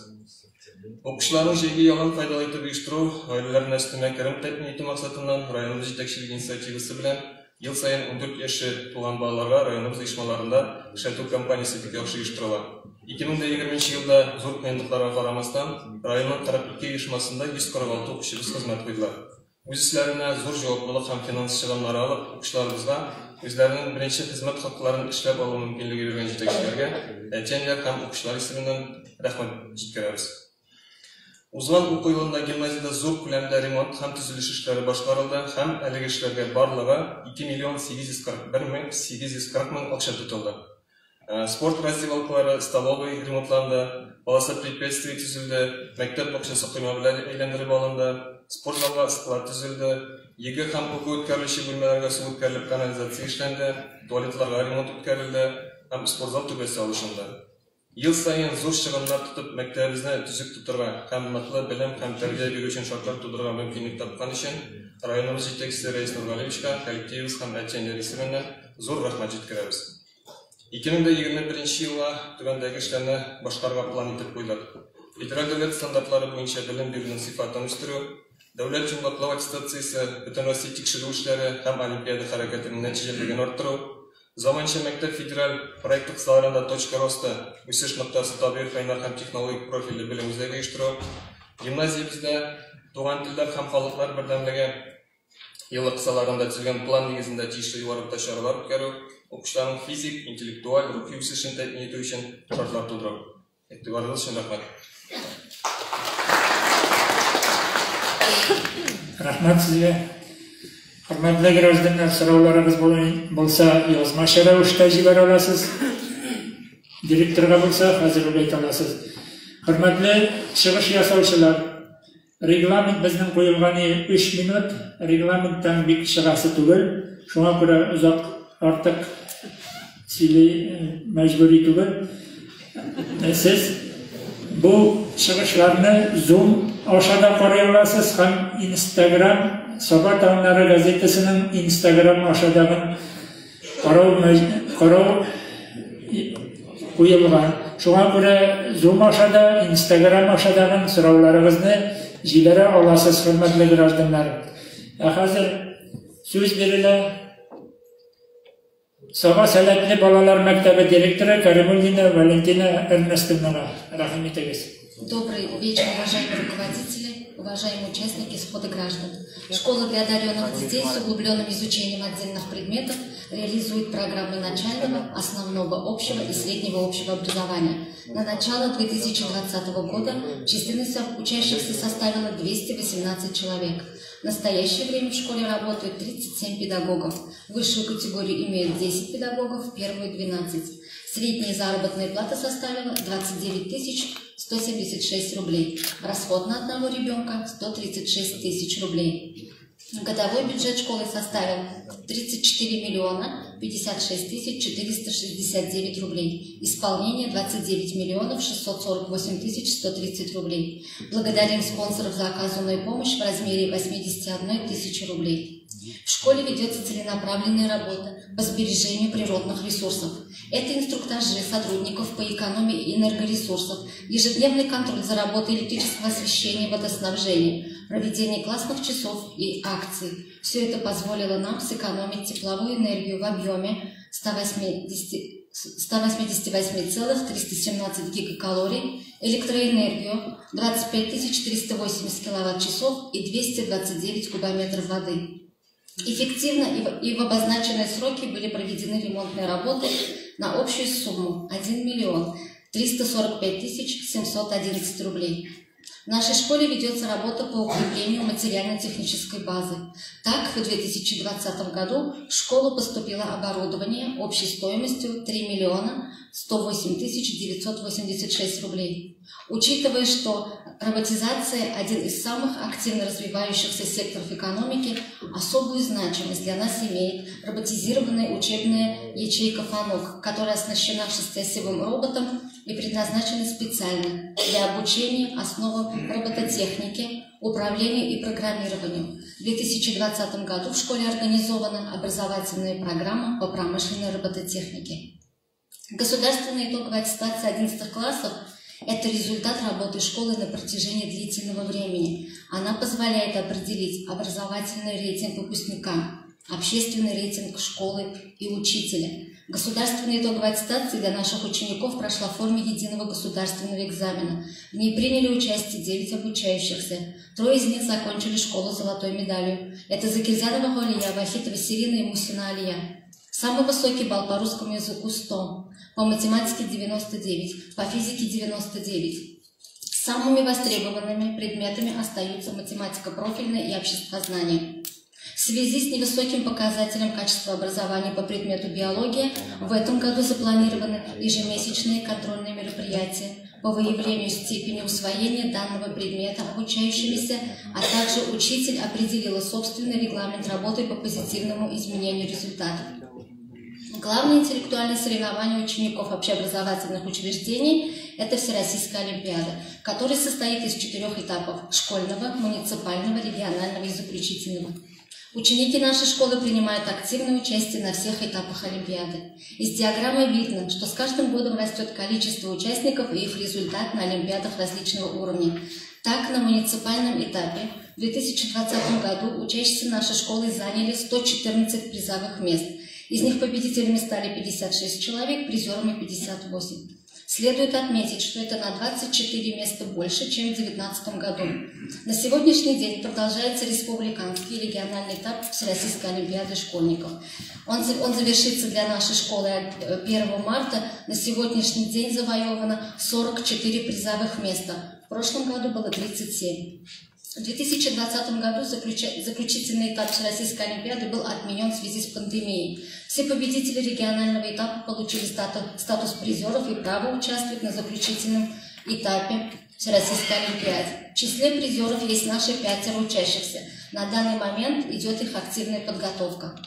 Укучыларның җәйге ялын файдалы итеп оештыру, гаиләләренә өстәмә керем тәэмин итү максатыннан район җитәкчелеге инициативасы белән Ел сайын 14 яшы туған балаларға районымыз ұйышмаларында эшелтүү компаниясы бик яхшы уюштурулат. 2020 жылда зор кыйынлыктарга карамастан районнун 42 уюшмасында 146 окуучубуз кызмат кылдылар. Өз исләренә зор жауаплылык һәм финанс чыгымнары алып, укучыларыбызга үзләренең беренче хезмәт хаккларын эшләп алу мөмкинлеге биргән җитәкчеләргә, әтиәннәр һәм укучылар исеменнән рәхмәт җиткерәбез. Узган уку елында гимназиядә зур күләмдә ремонт һәм төзелеш эшләре башкарылды һәм әлеге эшләргә барлыгы 2 841 840 мең акча тотылды. Спорт раздевалкалары, столовый ремонтланды, полоса препятствий төзелде, мәктәп бакчасы койма белән әйләндереп алынды, спорт залга склад төзелде, еге һәм уку үткәрүче бүлмәләргә су үткәрелеп канализация эшләнде, туалетларга ремонт үткәрелде һәм спорт зал түбәсе алышынды. Ел сайын зур чыгымнар тотып, мәктәбебезне төзек тутырга һәм ныклы белем һәм тәрбия бирү өчен шартлар тудырырга мөмкинлек тапкан өчен районыбыз җитәкчесе Рәис Нургалиевичка, коллективыбыз һәм әтиәннәр исеменнән зур рәхмәт җиткерәбез. 2021 елга түбәндәге эшләрне башкарырга план итеп куйдык. Федераль дәүләт стандартлары буенча белем бирүнең сыйфатын үстерү, дәүләт җумлаклау аттестациясе, бөтенроссия тикшерү эшләре һәм олимпиада хәрәкәтенең нәтиҗәлелеген арттыру, заманча мәктәп федераль проект кысаларында точка роста, үсеш ноктасы табигый фәннәр һәм технологик профильле белем үзәге оештыру, гимназиябездә туган телләр һәм халыклар бердәмлеге елы кысаларында төзелгән план нигезендә тиешле югары чаралар үткәрү, укучыларның физик, интеллектуаль, рухи үсешен тәэмин итү өчен шартлар тудыру. Игътибарыгыз өчен рәхмәт. Рәхмәт сезгә. Хөрмәтле гражданнар, сорауларыгыз булса, язмача рәвештә җибәрә аласыз. Директорга булса, хәзер үк әйтә аласыз. Хөрмәтле чыгыш ясаучылар, регламент безнең куелган 3 минут, регламенттан бик чыгасы түгел. Шуңа күрә узак артык сөйли мәҗбүри түгел. Сез бу чыгышларны Zoom ашада карый аласыз һәм Instagram Саба таңнары газетасының Instagram ашадагын карау куелган. Шуңа күрә Zoom ашада, Instagram ашадагын сорауларыгызны җибәрә аласыз, хөрмәтле гражданнар. Хәзер сүз бирелә Саба сәләтле балалар мәктәбе директоры Каримуллина Валентина Эрнестовнаға. Рәхим итегез. Добрый вечер, уважаемые руководители, уважаемые участники схода граждан. Школа для одаренных детей с углубленным изучением отдельных предметов реализует программы начального, основного общего и среднего общего образования. На начало 2020 года численность учащихся составила 218 человек. В настоящее время в школе работают 37 педагогов. Высшую категорию имеют 10 педагогов, первую 12. Средняя заработная плата составила 29 176 рублей. Расход на одного ребенка 136 тысяч рублей. Годовой бюджет школы составил 34 миллиона 56 тысяч 469 рублей. Исполнение 29 миллионов 648 тысяч 130 рублей. Благодарим спонсоров за оказанную помощь в размере 81 тысячи рублей. В школе ведется целенаправленная работа по сбережению природных ресурсов. Это инструктажи сотрудников по экономии энергоресурсов, ежедневный контроль за работой электрического освещения и водоснабжения, проведение классных часов и акций. Все это позволило нам сэкономить тепловую энергию в объеме 188,317 гигакалорий, электроэнергию 25 380 киловатт-часов и 229 кубометров воды. Эффективно и в обозначенные сроки были проведены ремонтные работы на общую сумму 1 миллион 345 тысяч 711 рублей. В нашей школе ведется работа по укреплению материально-технической базы. Так, в 2020 году в школу поступило оборудование общей стоимостью 3 миллиона 108 тысяч 986 рублей. Учитывая, что роботизация – один из самых активно развивающихся секторов экономики, особую значимость для нас имеет роботизированная учебная ячейка «Фанок», которая оснащена 6-осевым роботом и предназначена специально для обучения основам робототехники, управлению и программированию. В 2020 году в школе организована образовательная программа по промышленной робототехнике. Государственная итоговая аттестация 11 классов – это результат работы школы на протяжении длительного времени. Она позволяет определить образовательный рейтинг выпускника. общественный рейтинг школы и учителя. Государственная итоговая аттестация для наших учеников прошла в форме единого государственного экзамена. В ней приняли участие 9 обучающихся. 3 из них закончили школу с золотой медалью. Это Закирзянова Галия, Вахитова Сирина и Мусина Алия. Самый высокий балл по русскому языку 100, по математике 99, по физике 99. Самыми востребованными предметами остаются математика профильная и обществознание. В связи с невысоким показателем качества образования по предмету биология в этом году запланированы ежемесячные контрольные мероприятия по выявлению степени усвоения данного предмета обучающимися, а также учитель определила собственный регламент работы по позитивному изменению результатов. Главное интеллектуальное соревнование учеников общеобразовательных учреждений – это Всероссийская Олимпиада, которая состоит из 4 этапов – школьного, муниципального, регионального и заключительного. Ученики нашей школы принимают активное участие на всех этапах Олимпиады. Из диаграммы видно, что с каждым годом растет количество участников и их результат на Олимпиадах различного уровня. Так, на муниципальном этапе в 2020 году учащиеся нашей школы заняли 114 призовых мест. Из них победителями стали 56 человек, призерами 58. Следует отметить, что это на 24 места больше, чем в 2019 году. На сегодняшний день продолжается республиканский и региональный этап Всероссийской Олимпиады школьников. Он завершится для нашей школы 1 марта. На сегодняшний день завоевано 44 призовых места. В прошлом году было 37. В 2020 году заключительный этап Всероссийской Олимпиады был отменен в связи с пандемией. Все победители регионального этапа получили статус призеров и право участвовать на заключительном этапе Всероссийской Олимпиады. В числе призеров есть наши 5 учащихся. На данный момент идет их активная подготовка.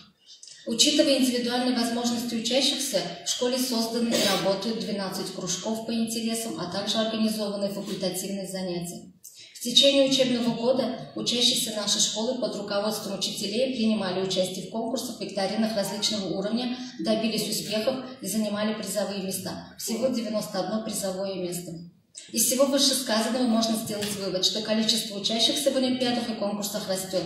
Учитывая индивидуальные возможности учащихся, в школе созданы и работают 12 кружков по интересам, а также организованы факультативные занятия. В течение учебного года учащиеся нашей школы под руководством учителей принимали участие в конкурсах, викторинах различного уровня, добились успехов и занимали призовые места. Всего 91 призовое место. Из всего вышесказанного можно сделать вывод, что количество учащихся в олимпиадах и конкурсах растет.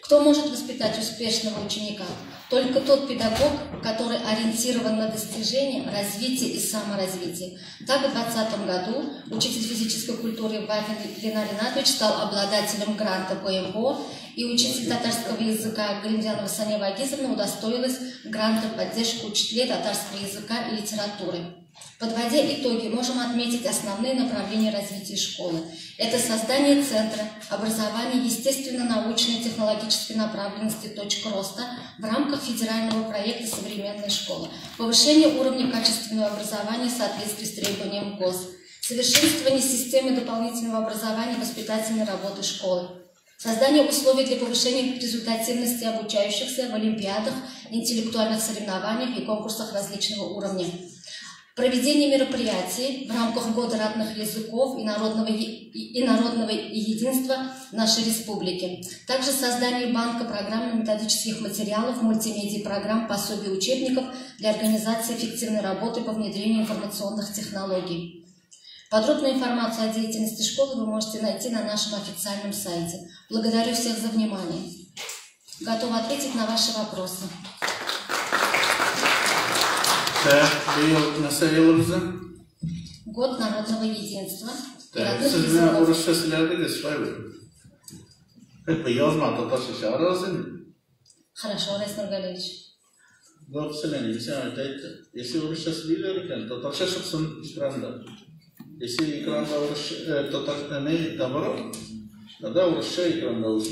Кто может воспитать успешного ученика? Только тот педагог, который ориентирован на достижение, развитие и саморазвитие. Так, в 2020 году учитель физической культуры Вафин Ленар Ринатович стал обладателем гранта по МПО, и учитель татарского языка Галимзянова Сания Вагизовна удостоилась гранта в поддержку учителей татарского языка и литературы. Подводя итоги, можем отметить основные направления развития школы. Это создание центра образования естественно-научной и технологической направленности «Точка роста» в рамках федерального проекта «Современная школа», повышение уровня качественного образования в соответствии с требованием ГОС, совершенствование системы дополнительного образования и воспитательной работы школы, создание условий для повышения результативности обучающихся в олимпиадах, интеллектуальных соревнованиях и конкурсах различного уровня, проведение мероприятий в рамках Года родных языков и народного единства нашей республики. Также создание банка программно-методических материалов, мультимедиа-программ, пособий, учебников для организации эффективной работы по внедрению информационных технологий. Подробную информацию о деятельности школы вы можете найти на нашем официальном сайте. Благодарю всех за внимание. Готова ответить на ваши вопросы. Год народного единства. Хорошо, Райс Нургалевич. Если экран наоборот, тогда экран.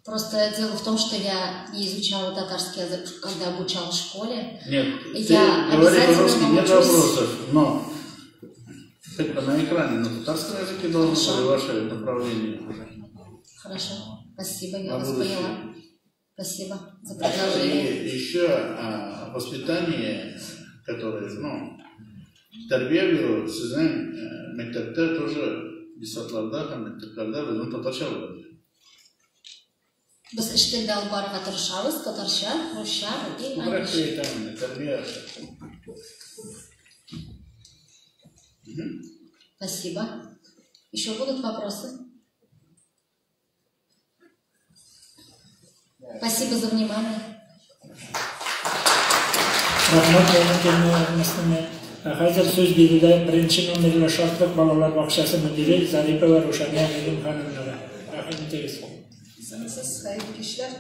Просто дело в том, что я не изучала татарский язык, когда обучала в школе. Нет, я ты говори по-русски, нет научусь... вопросов, но хоть на экране на татарском языке должно быть ваше направление. Хорошо, спасибо, я вас поняла. Спасибо за предложение. И еще воспитание, которое, тәрбие сезнең мәктәптә тоже дисатларда һәм мәктәпләрдә безнең татарча булды. Без эш телдә алып барырга тырышабыз, татарча, русча, тәрбие. Спасибо. Еще будут вопросы? Спасибо за внимание. Hozir so'z berdi birinchi nomerli Shodlik bolalar bog'chasi mudiri Zarifa va Ro'shaniya Begim xonimlari. Rahmat. Siz xayrli kişiler.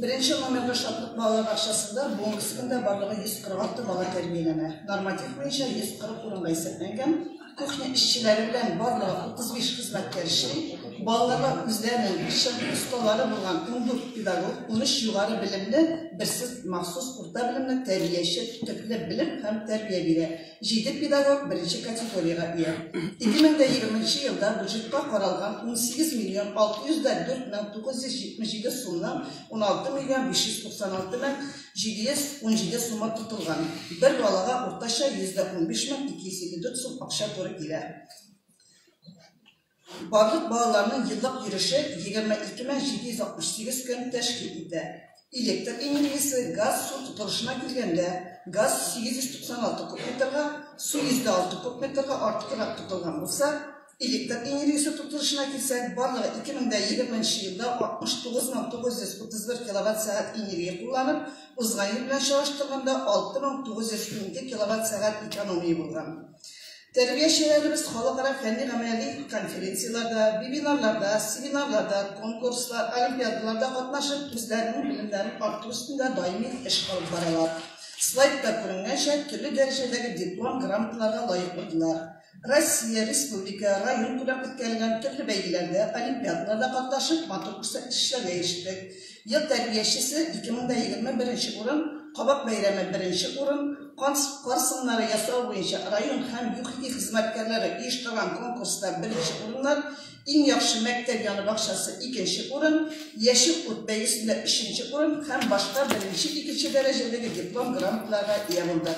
Birinchi nomerli Shodlik bolalar bog'chasida bugungi kunda barlig'i 146 bola tarbiyalana. Normativ bo'yicha 140 o'ringa hisoblangan. Kuchni ishchilari bilan barlig'i 35 xizmatkor ishlaydi. Bolalarga o'zlarining ish ustalari bo'lgan 14 pedagog, 13 yuqori bilimli, birsiz maxsus o'rta bilimli tarbiyachi, tüplü bilim ham tarbiya beradi. 7 pedagog birinchi kategoriyaga ega. 2020-yilda budjetga qaralgan 18 milyon 604.977 so'mdan 16 milyon 596.717 so'mga tutilgan. Bir bolaga o'rtacha %15.254 so'm akşa to'g'ri keladi. Barlık bağlarının yıllık yürüyüşü 22.768 gün teşkil etti. Elektrik enerjisi gaz su tutuluşuna girgende gaz 896 kubmetrga, su 106 kubmetrga artırarak tutulgan olsa, elektrik enerjisi tutuluşuna girsek barlığı 2020-yılda 69.931 kWh enerji kullanıp, uzgan yıl bilen çalıştırganda 6.912 kWh ekonomiyi bulgan. Terbiyeçilerimiz halkara fenli ameli konferansiyalarda, webinarlarda, seminarlarda, konkurslar, olimpiyatlarda katlaşıp bizlerinin bilimlerini arttırı üstünde daimi iş alıp baralar. Slaytta görüngençe türlü derecedeki diplom grantlarına layık oldular. Rossiya, Respublika, rayon kulak etkileyen türlü beygilerde, olimpiyatlarda katlaşıp matematik işlerle eriştik. Yıl terbiyeçisi 2021 orun, Qabaq bayrami 1 o'rin, Qarsınları yasağı boyunca rayon hem yuqori xizmatkorlari uyushtirgan konkursda 1 o'rinlar, eng yaxshi maktab yoni bog'chasi 2 o'rin, Yashil o't bayrami 3 o'rin ham boshqa 1-2 darajadagi diplom grantlarga ega bo'ldi.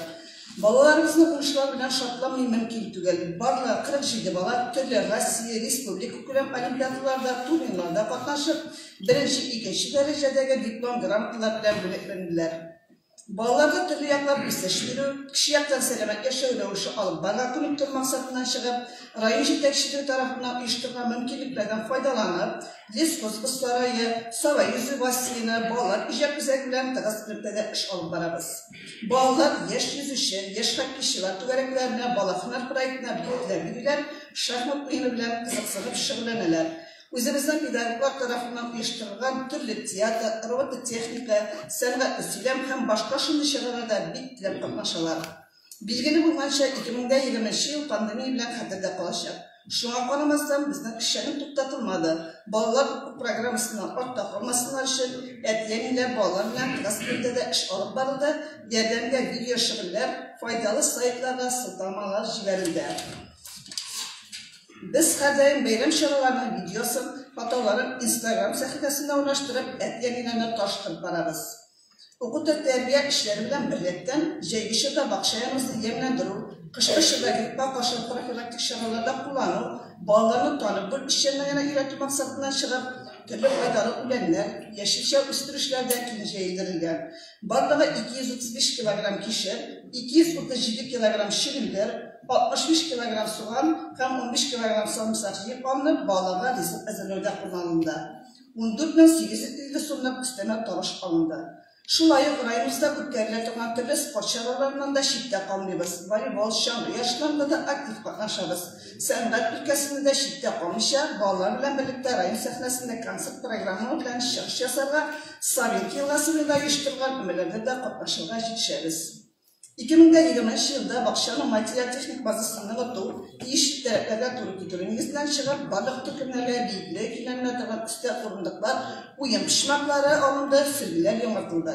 Bolalarimizni o'qishlar bilan shodlanmay mumkin tugul. Barliq 47 bola turli Rossiya Respublika ko'lam olimpiadalarida, turnirlarda qatnashib, 1-2 darajadagi diplom grantlar bilan bo'laklandilar. Bolalarga türlü yaklar bizleştiriyor, kişi yaktan selamet yaşa ülevuşu alıp barga konüktür maksatından çıkıp, rayon yetekçileri tarafından uyuşturulan mümkünlüklerden faydalanıp, Leskos Sarayı, Sava Yüzü Vasiyini, bolalar icap güzel bilen tığız ülkede iş alıp barabız. Bolalar yaş yüzüşü, yaş hak kişiler tüvereklerine, balafınar proyektine bilgiler, şahmat oyunu bilen kızıksınıp şıgılaneler. Özümüzden pedagoglar tarafından uyuşturulan türlü tiyatr, robot texnika, sanat üsülem hem başka şunlu şaralarda bitlep katlaşalar. Bilgili bulmanca 2020 yıl pandemiya bilen hatırda kalacak. Şuna kanımazdan bizden işlerin tutlatılmadı. Bolalar okul programısından orta olmasınlar için etiyeniler bolalar bilen gazetede de iş alıp barıldı. Yerlerinde video şıgıller, faydalı sayıtlarla sıltamalar jiverildi. Biz her daim bayram şaralarının videosunu, fotoğraflarını Instagram sayfasında ulaştırıp etiyenilerine taşıtırıp bararız. Okul terbiye işleri bilen birlikten Ceygişir'de bakşayamızı yemlendirip, kışkı şırda grippa karşı profilaktik şaralarda kullanıp, bağlarını tanıp, bu işlerine yana üretim maksatından çıkıp, türlü faydalı ülenler, yeşilçe üstürüşlerde ikinci eğdirilgen. Bardağı 235 kilogram kişi, 237 kilogram şirindir, 65 kilogram soğan, hem 15 kilogram sarımsak yiyip alınıp bağlarına resim hazırlığında kullanıldı. 14.850 so'mlab isteme tarış alındı. Şulayıp rayonumuzda ötkerilen türlü spor şaralarından da şiddet kalmayız. Voleybol, şamrı yarışlarında da aktif katlaşırız. Sanat ülkesinde de şiddet kalmışa, bağlarla birlikte rayon sahnesinde konsert programı bilen şarkı yazarlar, Sovet yıllasını da uyuşturulan ömürlerde de katlaşırlar yetişiriz. 2020 yılda Bakşan'ın materyal teknik bazısını oturup, değişik taraflarda doğru gidiyorlar. Çıkıp balık tükümlerle bilgiler, ikilemler taban üstte kurumluklar, uyum pişmakları alındı, sürgüler yönetildi.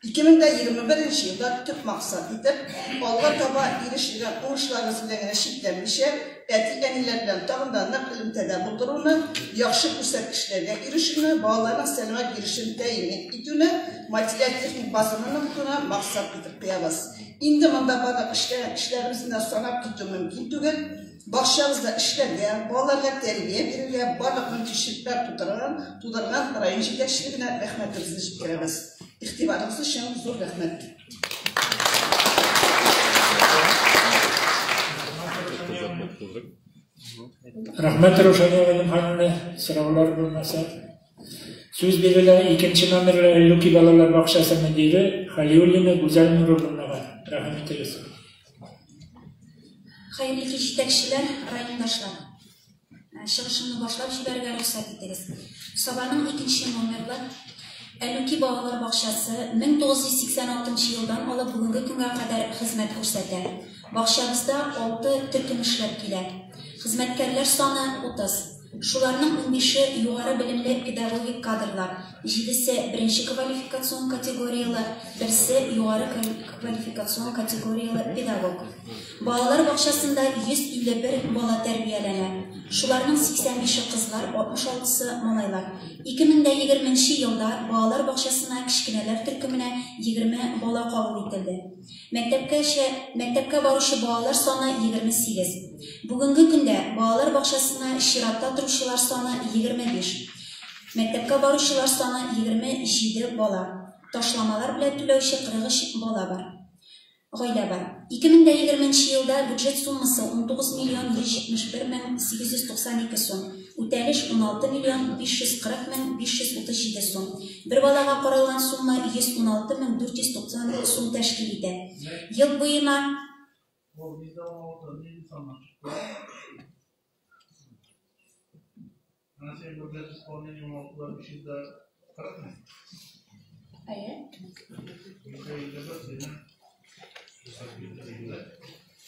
2021 yılda tüp maksat edip, Olga taba ilişkilen uğuşları zilengine şiddenmişe, etik enilerle tağındanlık ilimtede bulduğunu, yakşı gösterişlerine girişini, bağlarına selime girişini teyin ettiğini, materyal teknik bazının buna maksat edip koyarız. İndi manda bana işlerimizden sanap tuttuğu mümkün değil, Bakşamızda işlerge, bağlarla terbiye verirge, barlıkın kişilikler tutarılan rayon yetekçilerine rahmetimizi çıkarırız. İhtibarınız için zor rahmet. Rahmet Ro'shaniya Begim xonimni so'rovlar bo'lmasa Söz berilen ikinci номерлі Әллүки балалар бақшасы müdiri Халиуллина Гүзәл Нурулловнаға рахмет eylesin. Hayırlı жетекшілер, райондашлар. Шығышымны башлап жіберге рұқсат етіңіз. Сабаның ikinci номерлі Әллүки балалар бақшасы 1986 жылдан алып бүгінгі күнге қадар қызмет көрсетті. Бақшамызда 6 төркем эшләп килә. Хезмәткәрләр саны 30. Шуларның 15-е югары белемле педагогик кадрлар, 7-се беренче квалификацион категориялы, 1-се югары квалификацион категориялы педагог. Балалар бакчасында 151 бала тәрбияләнә. Шуларның 85-е кызлар, 66-сы малайлар. 2020 елда балалар бакчасына кичкенәләр төркеменә 20 бала кабул ителде. Мәктәпкә баручы балалар саны 28. Бүгінгі күндә балалар бакчасына чиратта торучылар саны 25. Мәктәпкә баручылар саны 27 бала. Ташламалар белән түләүче 43 бала бар. Гаилә бар. 2020 елда бюджет суммасы 19 миллион 171 мең 892 сум. Үтәлеш 16 миллион 540 мең 537 сум. Бер балага каралган сумма 116 мең 490 сум тәшкил итә. Ел буена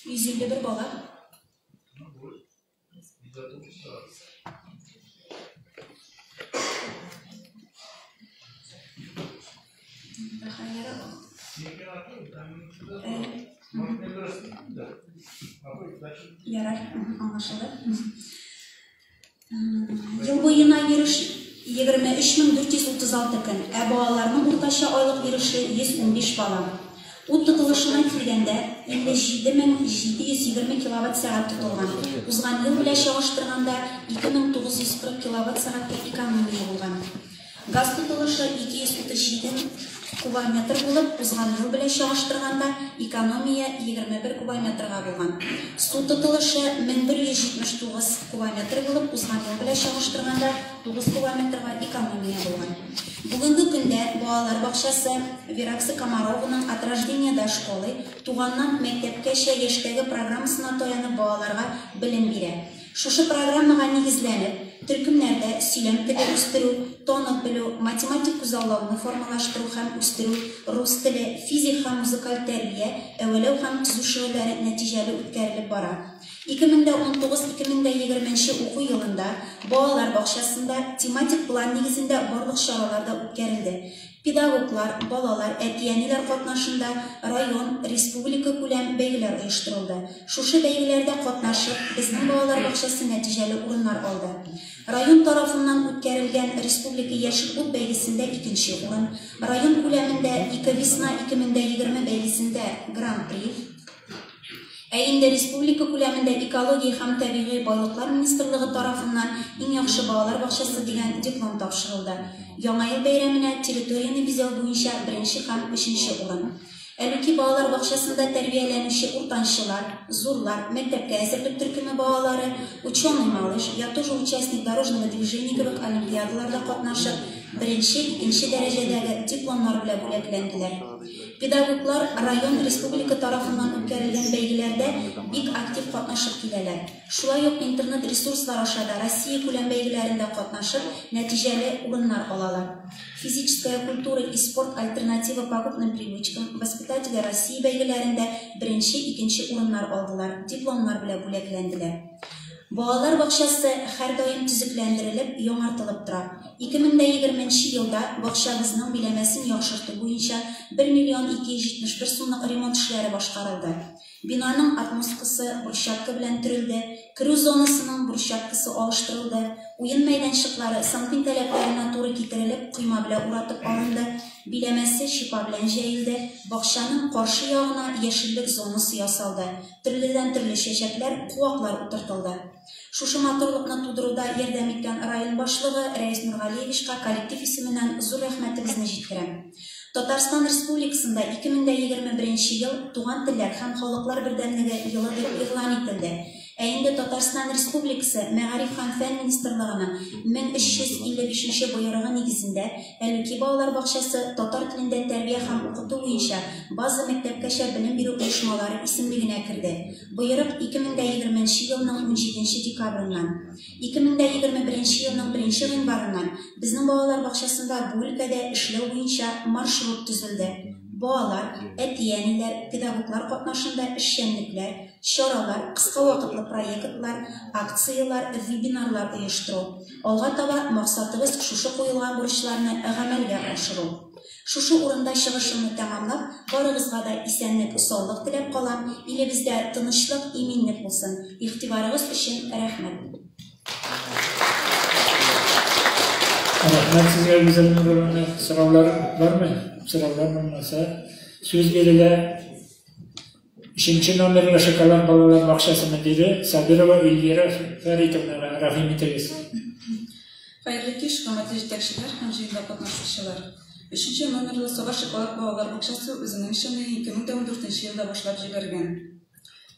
Yüzünde bir bala. Yarar, anlaşıldı. Yıl boyuna yürüş 23.436 gün. Balalarının ortaşa aylık yürüyüşü 115 bala. Ут тотылышына килгәндә 57.720 киловатт-сәгать тотылган. Узган ел белән чагыштырганда 2.940 киловатт-сәгатькә экономия булган. Газ тотылышы 237 кубометр булып, узган ел белән чагыштырганда экономия 21 кубометрга булган. Су тотылышы 1179 кубометр булып, узган ел белән чагыштырганда 9 кубометрга экономия булган. Бүгінгі күндә балалар бакчасы Вераксы Комарованың «От рождения до школы» туганнан мәктәпкәчә яшьтәге программасына таянып балаларга белем бирә. Шушы программага нигезләнеп, төркемнәрдә сөйләм теле үстерү, танып белү, математик күзаллауны формалаштыру һәм үстерү, рус теле, физик һәм музыкаль тәрбия, әвәләү һәм төзү шөгыльләре нәтиҗәле үткәрелеп бара. 2019-2020 уку елында балалар бакчасында тематик план нигезендә барлык чараларда үткәрелде. Педагоглар, балалар, әтиәниләр катнашында район, республика күләм бәйгеләр оештырылды. Шушы бәйгеләрдә катнашып, безнең балалар бакчасы нәтиҗәле урыннар алды. Район тарафыннан үткәрелгән республика яшел ут бәйгесендә 2нче урын, район күләмендә 2 весна 2020 бәйгесендә гран-при. Инде республика күләмендә экология һәм табигый байлыклар министрлыгы тарафыннан иң яхшы балалар бакчасы дигән диплом тапшырылды. Яңа ел бәйрәменә территорияны бизәү буенча 1нче һәм 3нче урын. Әллүки балалар бакчасында тәрбияләнүче уртанчылар, зурлар, мәктәпкә әзерлек төркеме балалары, ученый малыш, я тоже участник дорожного движения кебек олимпиадаларда катнашып, 1-2 дәрәҗәдәге дипломнар белән бүләкләнделәр. Педагоглар район республика тарафыннан үткәрелгән бәйгеләрдә бик актив катнашып киләләр. Шулай ук интернет ресурслар аша да Россия күләм бәйгеләрендә катнашып, нәтиҗәле урыннар алалар. Физическая культура и спорт альтернатива покупным привычкам воспитатели России бәйгеләрендә 1-2 урыннар алдылар, дипломнар белән бүләкләнделәр. Балалар бакчасы һәр даим төзекләндерелеп, яңартылып тора. 2020 елда бакчабызның биләмәсен яхшырту буенча 1 миллион 271 сумлык ремонт эшләре башкарылды. Бинаның атмосферасы брусчатка белән төрелде, кирү зонасының брусчаткасы алыштырылды, уен мәйданчыклары санитар таләпләренә туры китерелеп, койма белән уратып алынды, биләмәсе шипа белән җәелде, бакчаның каршы ягына яшеллек зонасы ясалды, төрледән-төрле чәчәкләр, куаклар утыртылды. Шушы матурлыкны тудыруда ярдәм иткән район башлыгы Рәис Нургалиевичка коллектив исеменнән зур рәхмәтебезне җиткерәм. Татарстан Республикасында 2021 ел Туган телләр һәм халыклар бердәмлеге елы дип игълан ителде. Әйінді Татарстан Республикасы Мәғариф һәм фән министрлыгының 1355 бұйрығы негізінде Әлүки балалар бақшасы татар тілінде тәрбие һәм оқыту буенча база мәктәпкәчә белем бирү оешмалары исемлегенә керде. Бұйрық 2020 елның 17 декабрыннан 2021 елның 1 январыннан безнең балалар бакчасында бу өлкәдә эшләү буенча маршрут төзелде. Балалар, әти-әниләр, педагоглар катнашында эшчәнлекләр, чаралар, кыска вакытлы проектлар, акциялар, вебинарлар оештыру. Алга таба максатыбыз шушы куелган бурычларны гамәлгә ашыру. Шушы урында чыгышымны тәмамлап, барыгызга да исәнлек, саулык теләп калам. Илебездә тынычлык, иминлек булсын. Игътибарыгыз өчен рәхмәт. Рәхмәт сезгә, Гүзәл Нуруллина. Сораулар бармы? Сораулар булмаса, сүз бирелә 3 номерлы Шоколад балалар бакчасы мөдире Сабирова Эльвира Фәритовнаға рәхим итегез. Хәерле кич, хөрмәтле җитәкчеләр һәм җыенда катнашучылар. 3 номерлы Сабар Шоколад балалар бакчасы үзенең эшен 2014 елда башлап җибәргән.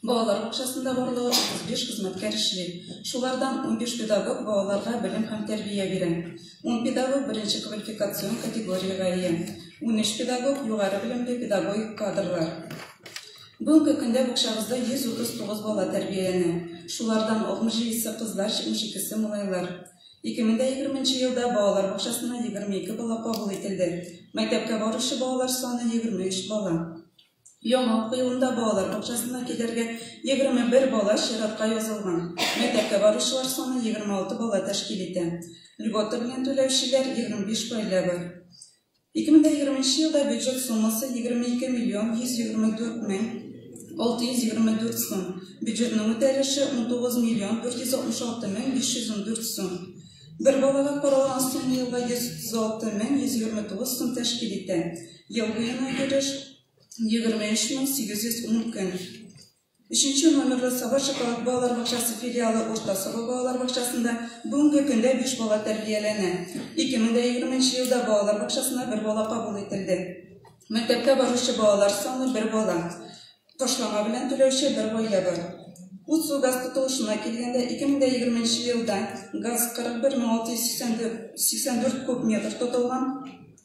Балалар бакчасында барлыгы 35 хезмәткәр эшли. Шулардан 15 педагог балаларга белем һәм тәрбия бирә. 10 педагог беренче квалификацион категориягә ия. 13 педагог югары белемле педагогик кадрлар. Бүгенге көндә бакчабызда 139 бала тәрбияләнә. Шулардан 67 кызлар, 72 малайлар. 2020 елда балалар бакчасына 22 бала кабул ителде. Мәктәпкә баручы балалар саны 23 бала. Яңа елында балалар бакчасына килергә 21 бала чиратка язылган. Мәктәпкә баручылар саны 26 бала тәшкил итә. Льгота белән түләүчеләр 25 гаилә бар. 2020 елда бюджет суммасы 22 миллион 124 мең 624 сум. Бюджетның үтәлеше 19 миллион 466 мең 514 сум. Бер балага каралган сумма елга 136 мең 129 сум тәшкил итә. Ел буена көреш 23.810 көн. 3 номерлы Сабар Шоколад балалар бакчасы филиалы Урта Саба балалар бакчасында бүгенге көндә 5 бала тәрбияләнә. 2020 елда балалар бакчасына 1 бала кабул ителде. Мәктәпкә баручы балалар саны 1 бала. Ташлама белән түләүче 1 гаилә бар. Утсу газ тотылышына килгәндә 2020 елда газ 41,684 куб метр тотылган.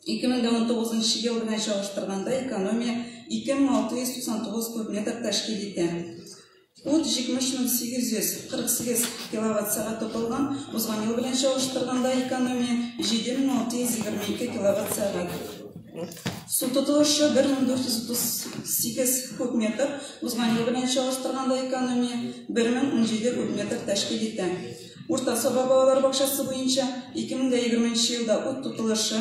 2019 ел белән чагыштырганда экономия 2699 куб метр тәшкил итә. Ут 70,848 киловатт-сәгать тотылган, узган ел белән чагыштырганда экономия 7622 киловатт-сәгать. Су тотылышы 1438 куб метр, узган ел белән чагыштырганда экономия 1017 куб метр тәшкил итә. Урта Саба балалар бакчасы буенча 2020 елда ут тотылышы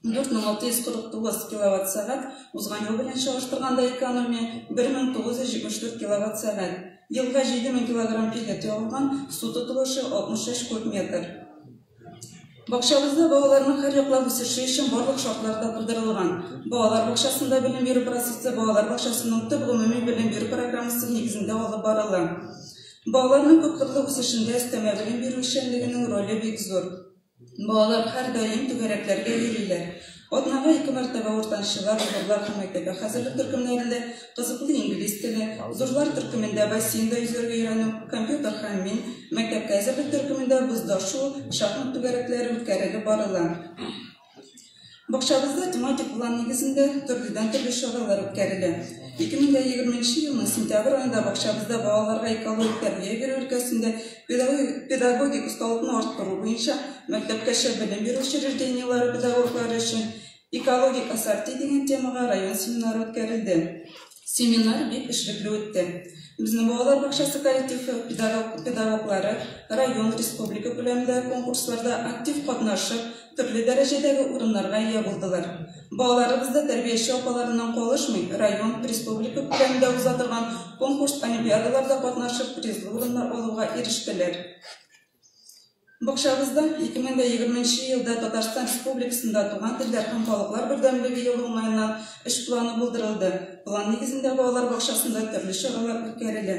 4649 киловатт-сәгать, узган ел белән чагыштырганда экономия 1974 киловатт-сәгать. Елга 7000 килограмм пилет ялган, су тотылышы 63 куб метр. Бакчабызда балаларның һәр яклап үсеше өчен барлык шартлар тудырылган. Балалар бакчасында белем бирү процессы балалар бакчасының төп гомуми белем бирү программасы нигезендә алып барыла. Балаларның күпкырлы үсешендә өстәмә белем бирү эшчәнлегенең роле бик зур. Балалар һәр даим түгәрәкләргә йөриләр. Атнага 2 мәртәбә уртанчылар, зурлар һәм мәктәпкә хәзерлек төркемнәрендә кызыклы инглиз теле, зурлар төркемендә бассейнда йөзәргә өйрәнү, компьютер һәм мин, мәктәпкә хәзерлек төркемендә буздашу, шахмат түгәрәкләре үткәрелеп барыла. Бакчабызда тематик план нигезендә төрле чаралар үткәрелә. 2020 елның сентябрь аенда бакчабызда балаларга экологик тәрбия бирү өлкәсендә педагогик осталыкны арттыру буенча мәктәпкәчә белем бирү учреждениеләре педагоглары өчен экологик ассорти дигән темага район семинары үткәрелде. Семинар бик эшлекле үтте. Безнең балалар бакчасы коллективы педагоглары район, республика күләмендә конкурсларда актив катнашып, төрле дәрәҗәдәге урыннарга ия булдылар. Балаларыбызда тәрбияче апаларыннан калышмый, район, республика күләмендә узатылган конкурс олимпиадаларда катнашып, призлы урыннар алуга ирештеләр. Бакчабызда 2020 елда Татарстан Республикасында туган телләр һәм халыклар бердәмлеге елы уңаеннан эш планы булдырылды. План нигезендә балалар бакчасында төрле чаралар үткәрелә.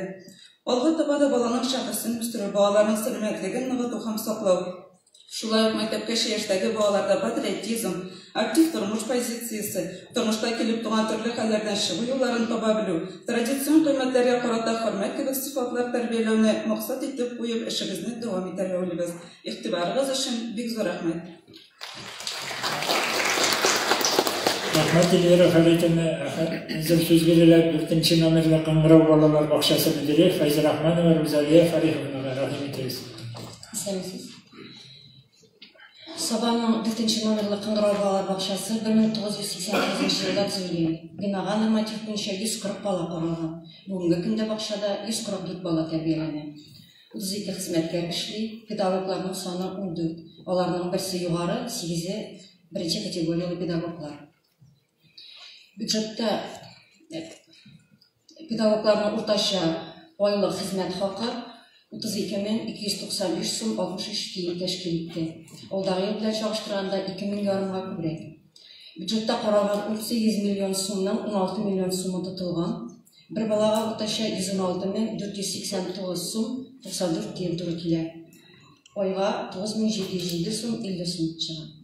Алга таба да баланың шәхесен үстерү, балаларның сәламәтлеген ныгыту һәм саклау, Шулай ук мәктәпкәчә яшьтәге балаларда патриотизм, актив тормыш позициясе, тормышта килеп туган төрле хәлләрдән чыгу юлларын таба белү, традицион кыйммәтләргә карата хөрмәт кебек сыйфатлар тәрбияләүне максат итеп куеп эшебезне дәвам итәргә уйлыйбыз. Игътибарыгыз өчен бик зур рәхмәт. Рәхмәт Эльвира Хәлитовна, әзер сүз бирәләр 4-нче номерлы Кыңгырау балалар бакчасы мөдире Файза Рахманова Рузалия Фариховнага рәхим итәбез. Сабаның 4-нче номерлы Кыңгырау балалар бакчасы 1989 елда төзелгән. Бинага норматив буенча 140 бала каралган. Бүгенге көндә бакчада 144 бала тәрбияләнә. 32 хезмәткәр эшли, педагогларның саны 14. Аларның берсе югары, 8-е беренче категориялы педагоглар. Бюджетта педагогларның уртача айлык хезмәт хакы 32,295 сум 63 тиен тәшкил итте. Алдагы ел белән чагыштырганда 2,5 меңгә күбрәк. Бюджетта каралган 38 миллион сумның 16 миллион сумы тотылган. Бер балага уртача 116,489 сум 94 тиен туры килә. Айга 9707 сум 50 сум чыга.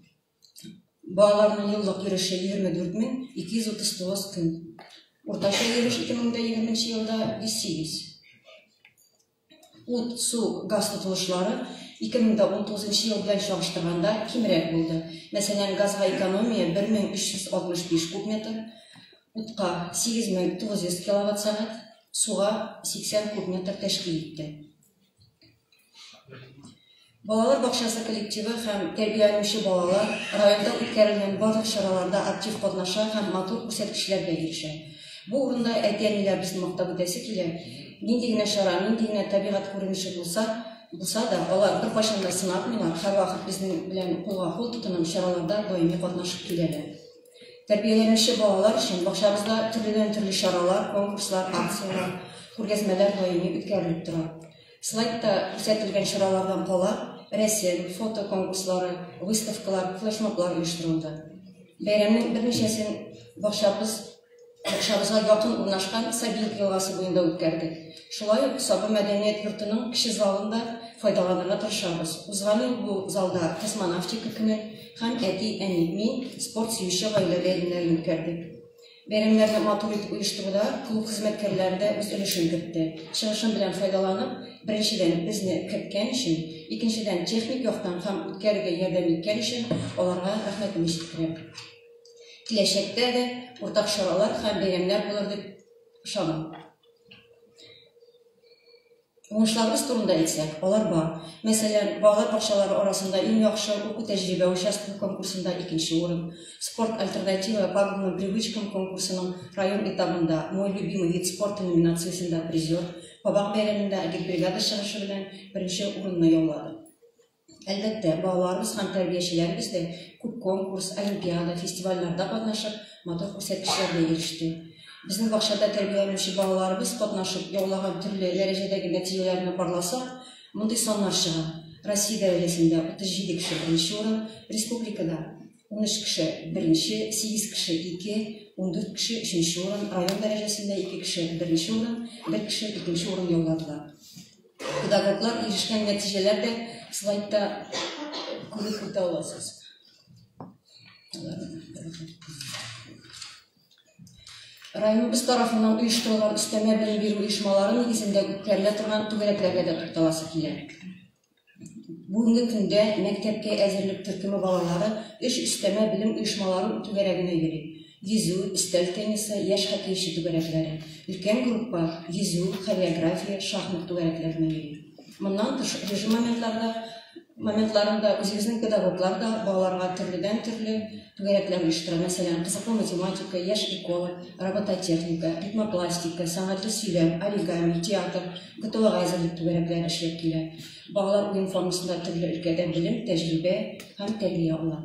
Балаларның еллык йөреше 24239 көн. Уртача йөреш 2020 елда 108. Ут, су, газ тотылышлары 2019 ел белән чагыштырганда кимрәк булды. Мәсәлән, газга экономия 1365 куб метр, утка 8900 киловатт сәгать, суга 80 куб метр тәшкил итте. Балалар бакчасы коллективы һәм тәрбияләнүче балалар районда үткәрелгән барлык чараларда актив катнаша һәм матур күрсәткечләргә ирешә. Бу урында әтиәниләр безне мактап үтәсе килә. Нинди генә чара, нинди генә табигать күренеше булса да, алар бер кайчан да сынатмыйлар, һәрвакыт безнең белән кулга-кул тотынып чараларда даими катнашып киләләр. Тәрбияләнүче балалар өчен бакчабызда төрле чаралар, конкурслар, акциялар, күргәзмәләр даими үткәрелеп тора. Слайдта күрсәтелгән чаралардан кала рәсем, фото конкурслары, выставкалар, флешмоблар оештырылды. Бәйрәмнең берничәсен бакчабызга якын урнашкан Сабилов елгасы буенда үткәрдек. Шулай ук Сабы мәдәният йортының кече залында файдаланырга тырышабыз. Узган ел бу залда космонавтика көне һәм әти-әни, мин спорт сөюче гаилә бәйрәмнәрен үткәрдек. Бәйрәмнәрне матур итеп оештыруда клуб хезмәткәрләре дә үз өлешен кертте. Чыгышым белән файдаланып, беренчедән безне керткән өчен, икенчедән техник яктан һәм үткәрергә ярдәм иткән өчен аларга рәхмәтемне җиткерәм. Киләчәктә дә уртак чаралар һәм бәйрәмнәр булыр дип ышанам. Уңышларыбыз турында әйтсәк, алар бар. Мәсәлән, балалар бакчалары арасында иң яхшы уку тәҗрибә участогы конкурсында 2нче урын, спорт альтернатива пагубным привычкам конкурсының район этабында мой любимый вид спорта номинациясендә призер, Пабак бәйрәмендә агитбригада чыгышы белән 1нче урынны яулады. Әлбәттә, балаларыбыз һәм тәрбиячеләребез дә күп конкурс, олимпиада, фестивальләрдә катнашып, матур күрсәткечләргә иреште. Безнең бакчада тәрбияләнүче балаларыбыз катнашып яулаган төрле дәрәҗәдәге нәтиҗәләрне барласа, мондый саннар чыга. Россия дәрәҗәсендә 37 кеше 1нче урын, республикада 13 кеше 1нче, 8 кеше 2, 14 кеше 3нче урын, район дәрәҗәсендә 2 кеше 1нче урын, 1 кеше 2нче урын яуладылар. Педагоглар ирешкән нәтиҗәләр дә слайдта күреп үтә аласыз. Районыбыз тарафыннан оештырылган өстәмә белем бирү оешмалары нигезендә үткәрелә торган түгәрәкләргә дә тукталасы килә. Бүгенге көндә мәктәпкә әзерлек төркеме балалары 3 өстәмә белем оешмалары түгәрәгенә йөри. Йөзү, өстәл теннисы, яшь хоккейчы түгәрәкләре. Өлкән группа йөзү, хореография, шахмат түгәрәкләренә йөри. Моннан тыш режим моментларында үзебезнең педагоглар да балаларга төрледән төрле түгәрәкләр оештыра. Мәсәлән, кызыклы математика, яшь эколог, робототехника, ритмопластика, сәнгатьле сөйләм, оригами, театр, ГТОга әзерлек түгәрәкләре эшләп килә. Балалар уен формасында төрле өлкәдә белем, тәҗрибә һәм тәрбия ала.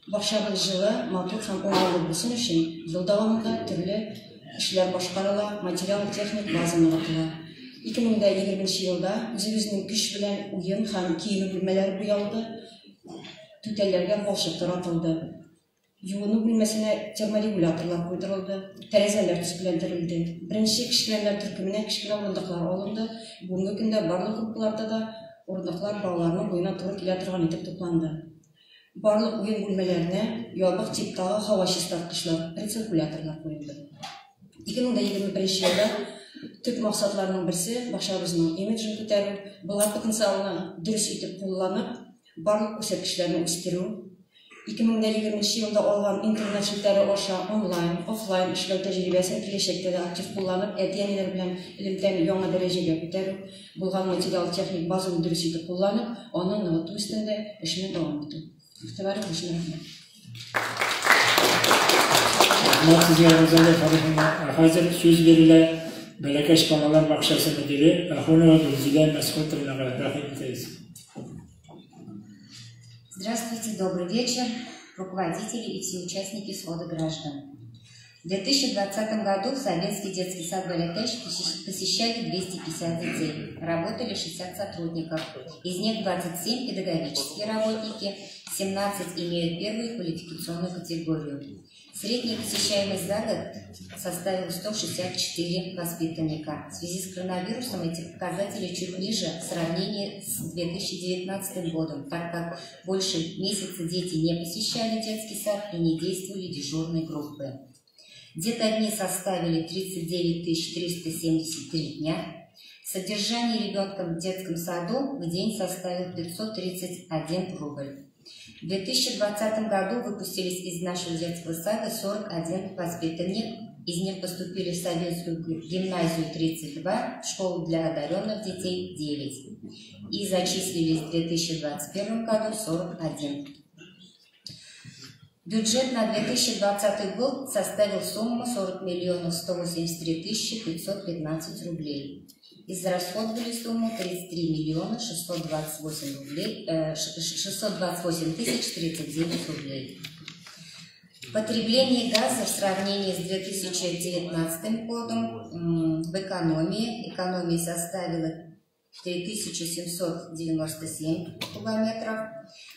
Бакчабыз җылы, матур һәм уңайлы булсын өчен ел дәвамында төрле эшләр башкарыла, материал техник база яратыла. 2020 елда үзебезнең көч белән уен һәм кием бүлмәләре буялды, түтәлләргә балчык таратылды. Юыну бүлмәсенә терморегуляторлар куйдырылды, тәрәзәләр төзекләндерелде. Беренче кешеләр төркеменә кечкенә урындыклар алынды. Бүгенге көндә барлык группаларда да орындыклар балаларның буена туры килә торган итеп тупланды. Барлык уен бүлмәләренә ябык типтагы һава чистарткычлар, рециркуляторлар куелды. 2021 елда төп максатларның берсе башабызның имиджын күтәрү, булган потенциалны дөрес итеп кулланып, барлык күрсәткечләрне үстерү. 2020 елда алган интернет челтәре аша онлайн, офлайн эшләү тәҗрибәсен киләчәктә дә актив кулланып, әти-әниләр белән элемтәне яңа дәрәҗәгә күтәрү, булган материал техник базаны дөрес итеп кулланып, аны ныгыту өстендә эшне дәвам итү. Игътибар өчен рәхмәт. Hazır söz verile Bələkəş Balalar Bağçası müdiri Axunova Gülzilən Məsxutovnaға рахмет етеміз. Здравствуйте, добрый вечер, руководители и все участники свода граждан. В 2020 году Советский детский сад Бәләкәш посещали 250 детей, работали 60 сотрудников, из них 27 педагогические работники, 17 имеют первую квалификационную категорию. Средняя посещаемость за год составила 164 воспитанника. В связи с коронавирусом эти показатели чуть ниже в сравнении с 2019 годом, так как больше месяца дети не посещали детский сад и не действовали дежурные группы. Детодни составили 39 373 дня. Содержание ребенка в детском саду в день составил 531 рубль. В 2020 году выпустились из нашего детского сада 41 воспитанник. Из них поступили в Советскую гимназию 32, в школу для одаренных детей 9. И зачислились в 2021 году 41. Бюджет на 2020 год составил сумму 40 183 515 рублей. Израсходовали сумму 33 628 039 рублей. Потребление газа в сравнении с 2019 годом в экономии составило 3797 кубометров.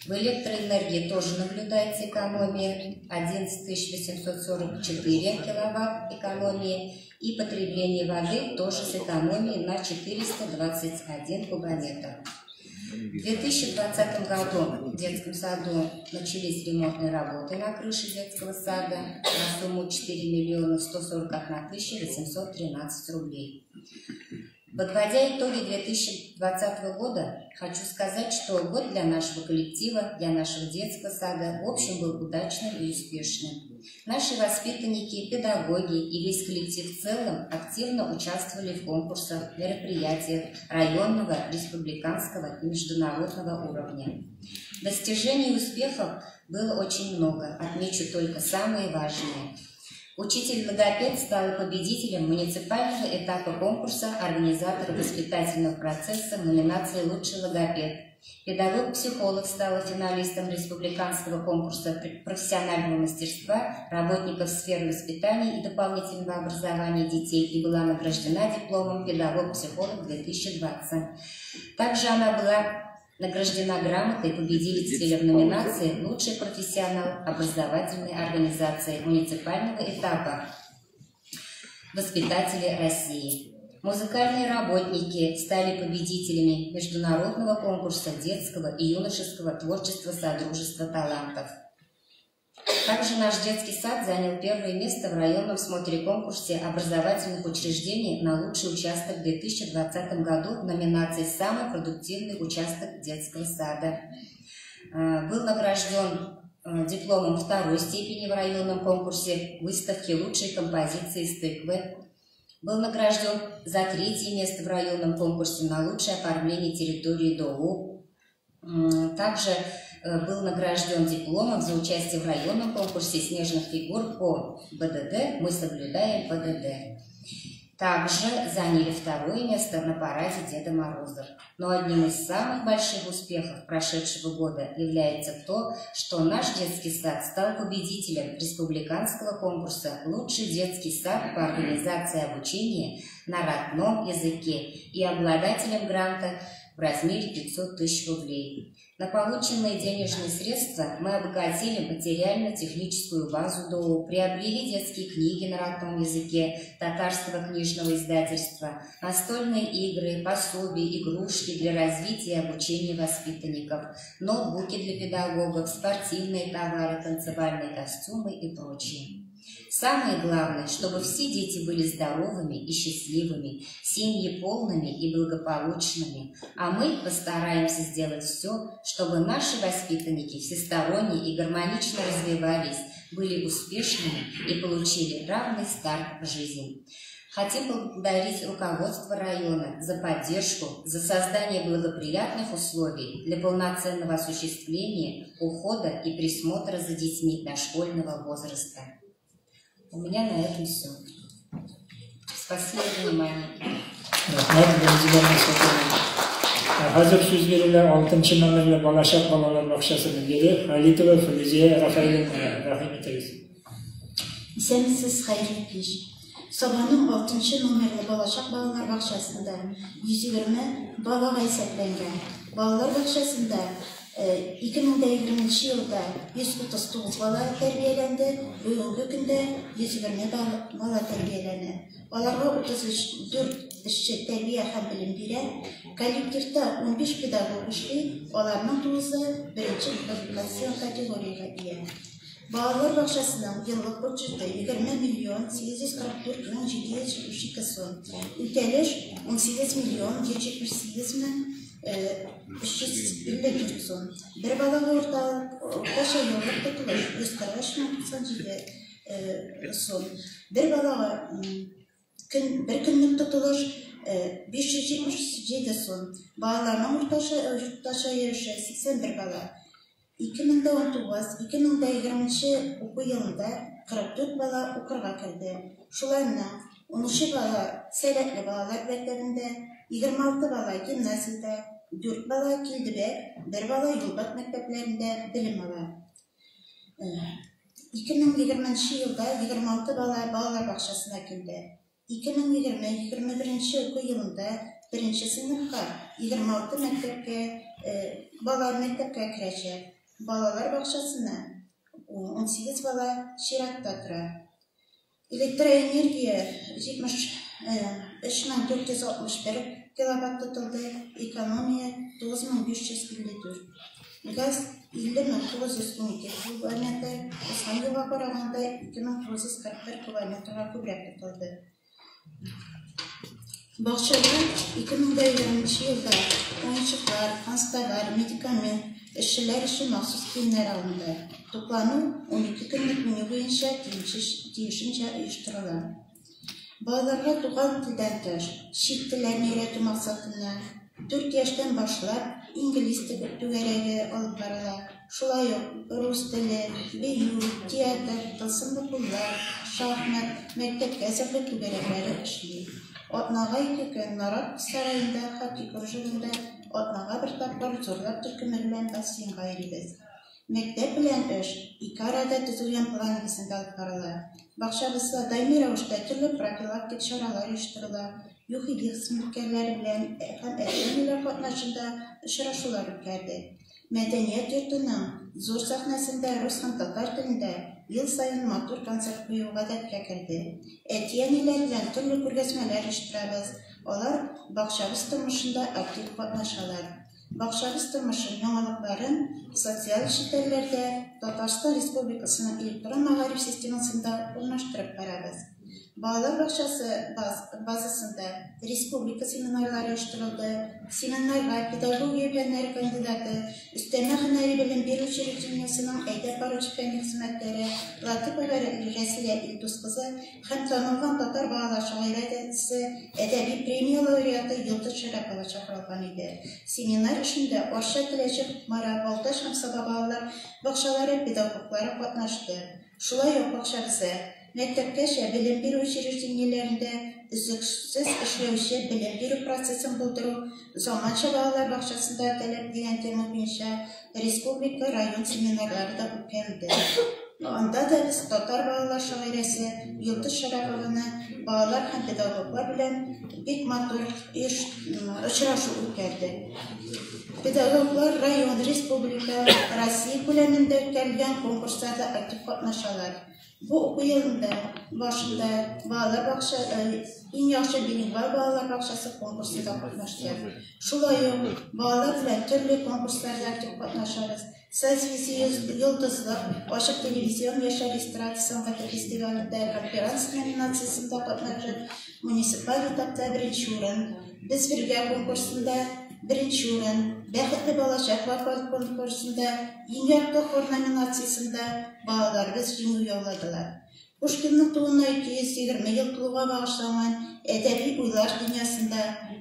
В электроэнергии тоже наблюдается экономия 11 844 киловатт экономии. И потребление воды тоже с экономией на 421 кубометр. В 2020 году в детском саду начались ремонтные работы на крыше детского сада на сумму 4 141 813 рублей. Подводя итоги 2020 года, хочу сказать, что год для нашего коллектива, для нашего детского сада в общем был удачным и успешным. Наши воспитанники, педагоги и весь коллектив в целом активно участвовали в конкурсах, мероприятиях районного, республиканского и международного уровня. Достижений и успехов было очень много, отмечу только самые важные. Учитель-логопед стал победителем муниципального этапа конкурса организатора воспитательного процесса в номинации «Лучший логопед». Педагог-психолог стала финалистом республиканского конкурса профессионального мастерства работников сферы воспитания и дополнительного образования детей и была награждена дипломом «Педагог-психолог 2020». Также она была награждена грамотой победителя в номинации «Лучший профессионал образовательной организации муниципального этапа «Воспитатели России». Музыкальные работники стали победителями международного конкурса детского и юношеского творчества Содружества талантов. Также наш детский сад занял первое место в районном смотре-конкурсе образовательных учреждений на лучший участок в 2020 году в номинации «Самый продуктивный участок детского сада». Был награжден дипломом второй степени в районном конкурсе выставки «Лучшие композиции из тыквы». Был награжден за третье место в районном конкурсе на лучшее оформление территории ДОУ. Также был награжден дипломом за участие в районном конкурсе снежных фигур по БДД «Мы соблюдаем БДД». Также заняли второе место на параде Деда Мороза. Но одним из самых больших успехов прошедшего года является то, что наш детский сад стал победителем республиканского конкурса «Лучший детский сад по организации обучения на родном языке» и обладателем гранта в в размере 500 тысяч рублей. На полученные денежные средства мы обогатили материально-техническую базу ДОУ, приобрели детские книги на родном языке татарского книжного издательства, настольные игры, пособия, игрушки для развития и обучения воспитанников, ноутбуки для педагогов, спортивные товары, танцевальные костюмы и прочее. Самое главное, чтобы все дети были здоровыми и счастливыми, семьи полными и благополучными, а мы постараемся сделать все, чтобы наши воспитанники всесторонне и гармонично развивались, были успешными и получили равный старт в жизни. Хотим поблагодарить руководство района за поддержку, за создание благоприятных условий для полноценного осуществления ухода и присмотра за детьми дошкольного возраста. У меня на этом все. Спасибо за внимание. Hazır söz verirler 6. номерлі Балашақ балалар бақшасының бері Халитова Филизия Рафаилин рахим етіңіз. Исәнмесез, хайырлы кеш. Сабаның 6 номерлі Балашақ балалар бақшасында 120 балаға есептелген. Балалар бақшасында 2020 елда 139 бала тәрбиеленді, бүгінгі күнде 120 бала тәрбиеленді. Баларға 34 ішші тәрбие һәм білім бирә, коллективта 15 педагог эшли, аларның 9-ы беренче квалификация категорияга ия. Балалар бақшасының еллык бюджеты 20 миллион 844 мың 772 сум. Үтәлеш 18 миллион 778 мың 354 сум. Бір балаға орташа еллык тотылыш 143 мың 97 сум. Бір балаға бір күнлік тотылыш 577 сум. Балаларның орташа еріші 81 бала. 2019-2020 оқу елында 44 бала оқырға кірді. Шуларына 13 бала сәләтлі балалар мектебінде, 26 бала гимназияда, 4 бала Келдібек, 1 бала Юлбат мектеплерінде білім ала. 2020 елда 26 бала балалар бақшасына келді. 2020-2021 оқу елында 1-ші сыныпқа 26 мектепке балалар мектепке кірəcек. Балалар бақшасына 18 бала ширатта тұра. Электроэнергия 73,461 киловатт тұтылды, экономия 9554. Газ 50,912 километр, осыған жылға қарағанда 2941 километрға көбірек тұтылды. Бақшада 2020 жылда ойыншықтар, хасталар, медикамент, ішшілер үшін мақсус киімдер алынды. Топлану 12 күндік меню бойынша тиішінше ұйыштырылды. Балаларға туған тілден тыш, шет тілдерін үйрету мақсатында 4 яштан башлап инглиз тілі түгәрәге алып барыла. Шулай рус тілі, бейю, театр, тылсымды пуллар, шахмат, мектепке әзірлік түгәрәкләре эшли. Атнаға 2 көн Нарат сарайында хоккей кружогында атнаға бір тапкыр зорлап төркемелгән бассейнга йөрибез. Мектеп белән эш 2 арада төзелгән план нигезендә алып барыла. Бакчабызда даими рәвештә төрле профилактик чаралар оештырыла. Юхиди хезмәткәрләре белән һәм әһелләр катнашында очрашулар үткәрде. Мәдәният йортының зур сәхнәсендә рус һәм татар телендә ел сайын матур концерт куюга гадәткә керде. Әти-әниләр белән төрле күргәзмәләр оештырабыз. Алар бакчабыз тормышында актив катнашалар. Бакчабыз тормышының яңалыкларын социаль челтәрләрдә Татарстан Республикасының электрон мәгариф системасында урнаштырып барабыз. Балалар бакчасы базасында республика семинарлары оештырылды. Семинарга педагогия фәннәре кандидаты, өстәмә һөнәри белем бирү учреждениесенең әйдәп баручы фән хезмәткәре Латыпова Рәсилә Илдус кызы һәм танылган татар балалар шагыйрәсе, әдәби премия лауреаты Йолдыз Шәрәпова чакырылган иде. Семинар эшендә Арча Теләчек, Мара, Балташ һәм Саба балалар бакчалары педагоглары катнашты. Шулай ук бакчабызда мәктәпкәчә белем бирү учреждениеләрендә үзлексез эшләүче белем бирү процессын булдыру, заманча балалар бакчасында таләп дигән тема буенча республика район семинарлары да үткәрелде. Анда да без татар балалар шагыйрәсе Йолдыз Шәрәпованы балалар һәм педагоглар белән бик матур очрашу үткәрде. Педагоглар район, республика, Россия күләмендә үткәрелгән конкурсларда актив катнашалар. Бу уку елында башында балалар бакчасы, иң яхшы билингвал балалар бакчасы конкурсында катнаштык. Шулай ук балалар белән төрле конкурсларда актив катнашабыз. Созвездие йолдызлы ачык телевизион яшәр эстрада сәнгате фестивалендә конференция номинациясында катнашып, муниципаль этапта беренче урын, без бергә конкурсында беренче урын, бәхетле балачак вакыт конкурсында иң яркы хор номинациясында балаларыбыз җиңү яуладылар. Пушкинның тууына 220 ел тулуга багышланган әдәби уйлар дөньясында,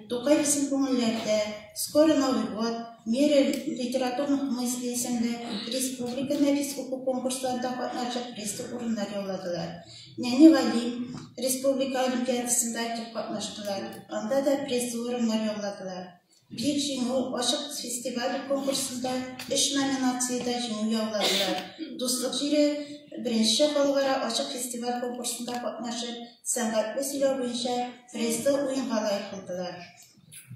Тукай безнең күңелләрдә, Скоро Новый год, Мир литературных мыслей исемле республика нәфис уку конкурсларында катнашып призлы урыннар яуладылар. Нәни Вали республика олимпиадасында актив катнаштылар. Анда да призлы урыннар яуладылар. Бик җиңү ачык фестиваль конкурсында 3 номинациядә җиңү яуладылар. Дуслык җире беренче халыкара ачык фестиваль конкурсында катнашып, сәнгатьле сөйләү буенча призлы уенга лаек булдылар.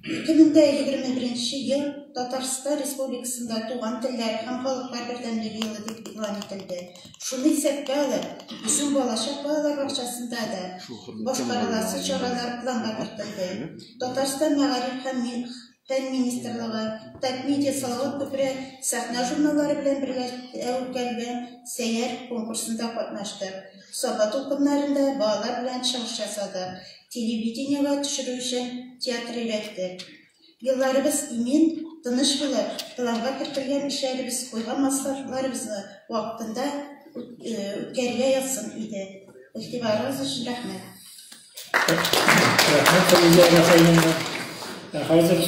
2021 ел Татарстан Республикасында туган телләр һәм халыклар бердәмлеге елы дип игълан ителде. Шуны исәпкә алып, безнең балачак балалар бакчасында да башкарыласы чаралар планга кертелде. Татарстан Мәгариф һәм Фән министрлыгы, Татмедиа Салават күпре сәхнә журналлары белән бергә үткәрелгән сәйяр конкурсында катнаштык. Сабат укымнарында балалар белән чыгыш ясадык. Телевидениега төшерү өчен театр өйрәттек. Елларыбыз имен, тыныч булып, планга кертелгән эшләребез, куйган маслакларыбызны вакытында үткәрергә язсын иде. Игътибарыгыз өчен рәхмәт. Hozir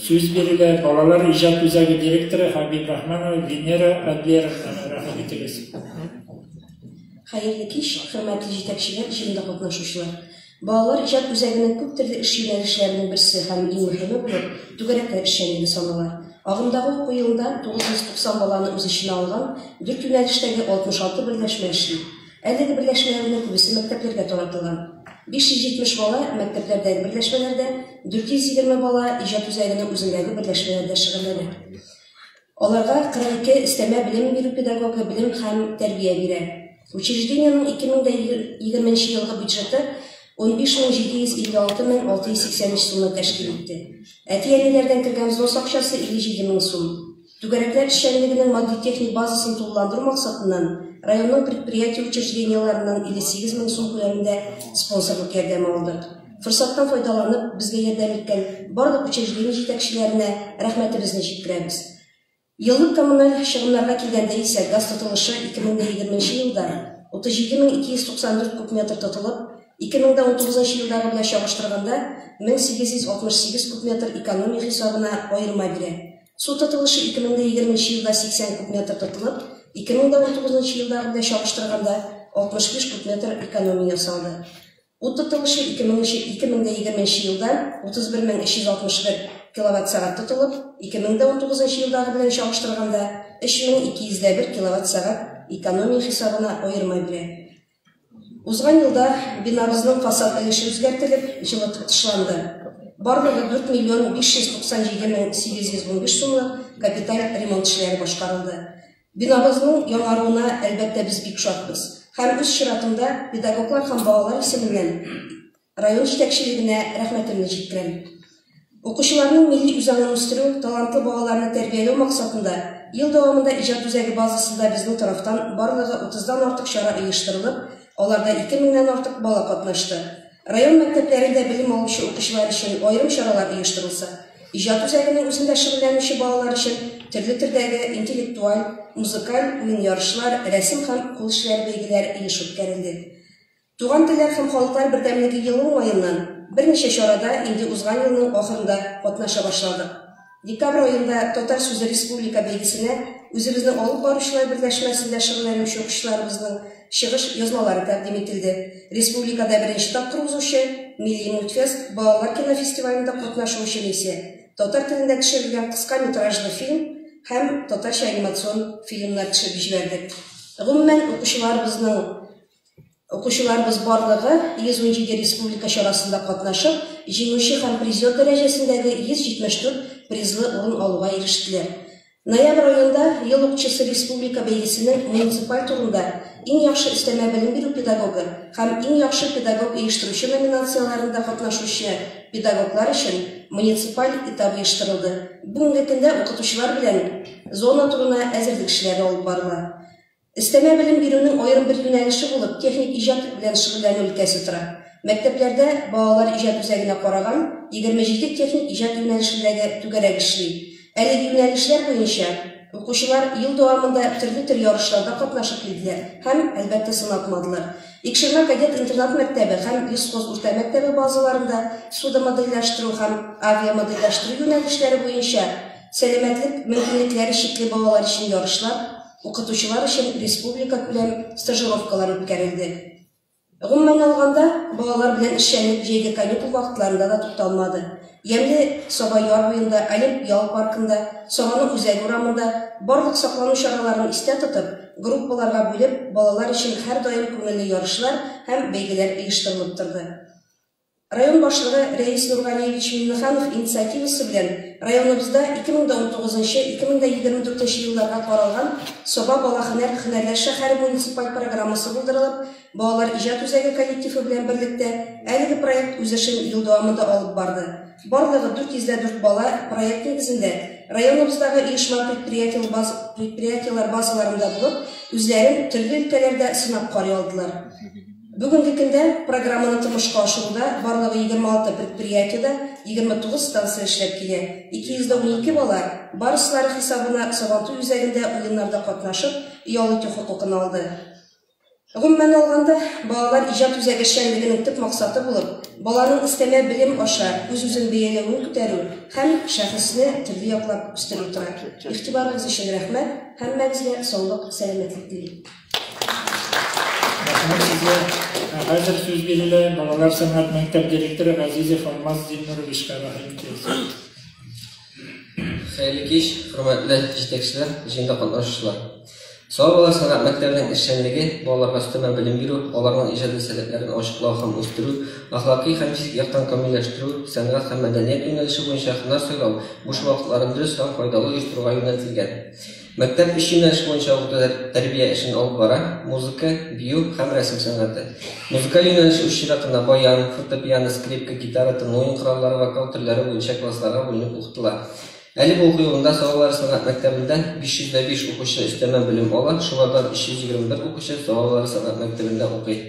so'z beriladi bolalar ijod o'zagi direktori Habib Rahmanova Venera Adlerovna rahmat etamiz. Xayrli kech, hurmatli yetakchilar, jilda qatnashuvchilar. Bolalar ijod o'zagining ko'p turli ish yo'nalishlarining birisi ham eng muhimi bo'lib, to'garaklar ishchiligi sanalar. Ag'imdagi o'quv yilida 990 bolani o'z ishini olgan 4 yo'nalishdagi 66 birlashma ishli. 50 birlashmalarning ko'pisi maktablarga taratilgan. 570 bola maktablardagi birlashmalarda, 420 bola ijod o'zagining o'zidagi birlashmalarda shug'ullanadi. Ularga 42 istama bilim berib pedagogik bilim ham tarbiya beradi. Учреждениенең 2020 елгы бюджеты 15,756,683 сумны тәшкил итте. Әти-әниләрдән кергән взнос акчасы 57,000 сум. Түгәрәкләр эшчәнлегенең матди-техник базасын тулыландыру максатыннан районның предприятие учреждениеләреннән 58,000 сум күләмендә спонсорлык ярдәме алдык. Форсаттан файдаланып, безгә ярдәм иткән барлык учреждение җитәкчеләренә рәхмәтебезне җиткерәбез. Еллык коммуналь чыгымнарга килгәндә исә газ тотылышы 2020 елда 37,294 куб метр тотылып, 2019 елдагы белән чагыштырганда 1868 куб метр экономия хисабына аерма бирә. Су тотылышы 2020 елда 80 куб метр тотылып, 2019 елдагы белән чагыштырганда 65 куб метр экономия ясалды. Ут тотылышы 2020 елда 31361 киловатт-сағат тотылып, 2019 елдагы белән чагыштырганда 3201 киловатт-сағат экономия хисабына аерма бирә. Узган елда бинабызның фасад өлеше үзгәртелеп, җылытып тышланды. Барлыгы 4,597,815 сумлык капиталь ремонт эшләре башкарылды. Бинабызның яңаруына әлбәттә без бик шатбыз. Һәм үз чиратында педагоглар һәм балалар исеменнән район җитәкчелегенә рәхмәтемне җиткерәм. Укучыларның милли үзаңын үстерү, талантлы балаларны тәрбияләү максатында ел дәвамында иҗат үзәге базасында безнең тарафтан барлыгы 30дан артык чара оештырылып, аларда 2000-дән артык бала катнашты. Район мәктәпләрендә белем алучы укучылар өчен аерым чаралар оештырылса, иҗат үзәгенең үзендә шөгыльләнүче балалар өчен төрле төрдәге интеллектуаль, музыкаль уен ярышлар, рәсем һәм кул эшләре бәйгеләре оештырылды. Туган телләр һәм халыклар бердәмлеге елы уңаеннан берничә чарада инде узган елның ахырында катнаша башладык. Декабрь айында Татар сүзе республика бәйгесенә үзебезнең алып баручылар берләшмәсендә шөгыльләнүче укучыларыбызның чыгыш язмалары тәкъдим ителде. Республикада беренче тапкыр узучы Милли мультфест балалар кинофестивалендә катнашу өчен исә татар телендә төшерелгән кыска метражлы фильм һәм татарча анимацион фильмнар төшереп җибәрдек. Гомумән укучыларыбызның Укучыларыбыз барлыгы 117 республика чарасында катнашып, җиңүче һәм призер дәрәҗәсендәге 174 призлы урын алуга ирештеләр. Ноябрь аенда ел укчысы республика бәйгесенең муниципаль турында иң яхшы өстәмә белем бирү педагогы һәм иң яхшы педагог оештыручы номинацияларында катнашучы педагоглар өчен муниципаль этап оештырылды. Бүгенге көндә укытучылар белән зона турына әзерлек эшләре алып барыла. Өстәмә белем бирүнең аерым бер юнәлеше булып техник иҗат белән шөгыльләнү өлкәсе тора. Мәктәпләрдә балалар иҗат үзәгенә караган 27 техник иҗат юнәлешендәге түгәрәк эшли. Әлеге юнәлешләр буенча укучылар ел дәвамында төрле ярышларда катнашып килделәр һәм әлбәттә сынатмадылар. Икшермә кадет интернат мәктәбе һәм Лесхоз урта мәктәбе базаларында суда модельләштерү һәм авиа модельләштерү юнәлешләре буенча сәламәтлек мөмкинлекләре чикле балалар өчен ярышлар, укытучылар өчен республика күләм стажировкалар үткәрелде. Гомумән алганда, балалар белән эшчәнлек җәйге каникул вакытларында да тукталмады. Ямле Саба яр буенда, Олимп ял паркында, Сабаның үзәге урамында барлык саклану чараларын истә тотып, группаларга бүлеп, балалар өчен һәр даим күңелле ярышлар һәм бәйгеләр оештырылып торды. Район башлыгы Рәис Нургалиевич Миннеханов инициативасы белән районыбызда 2019-2024 елларга каралган Саба балаханәр һөнәрләр шәһәре муниципаль программасы булдырылып, балалар иҗат үзәге коллективы белән берлектә әлеге проект үз эшен ел дәвамында алып барды. Барлыгы 404 бала проект нигезендә районыбыздагы оешма предприятиелар базаларында булып, үзләрен төрле өлкәләрдә сынап карый алдылар. Бүгенге көндә программаны тормышка ашыруда барлыгы 26 предприятиедә 29 станция эшләп килә. 212 бала барыслары хисабына Сабантуй үзәгендә уеннарда катнашып, ял итү хокукын алды. Гомумән алганда, балалар иҗат үзәге эшчәнлегенең төп максаты булып, баланың өстәмә белем аша үз-үзен бәяләвен күтәрү һәм шәхесне төрле яклап үстерү тора. Игътибарыгыз өчен рәхмәт, һәммәгезгә саулык, сәламәтлек телим. Hozir so'z beriladi Bolalar san'at maktab direktori Azizov Almaz Dilnurovich rahimahulloh. Xayrli kech, hurmatli yetakchilar, jenda qatnashuvchilar. Bolalar san'at maktabining ishchanligi bolalarga üstəmə bilim berүү, onların ijod masalalarini oshkor ham o'stirүү, axloqiy ham fizik yaxtan komillashtirүү, san'at ham madaniyat yo'nalishi bo'yicha hunar so'ylov, bo'sh vaqtlarini durust ham foydali uyushtirishga yo'naltirilgan. Maktab ish yo'nalishi bo'yicha tarbiya ishini olib boradi, muzika, biyu ham rasm san'ati. Muzika yo'nalishi 3 raqamda bayon, fortepiano, skripka, gitara, o'yin qurollari, vokal turlari bo'yicha klasslarga bo'linib o'qitiladi. Әлі бұл yılında Bolalar san'at maktabida 505 o'quvchi üstəmə bilim oladi, shulardan 221 o'quvchi Bolalar san'at maktabida o'qiydi.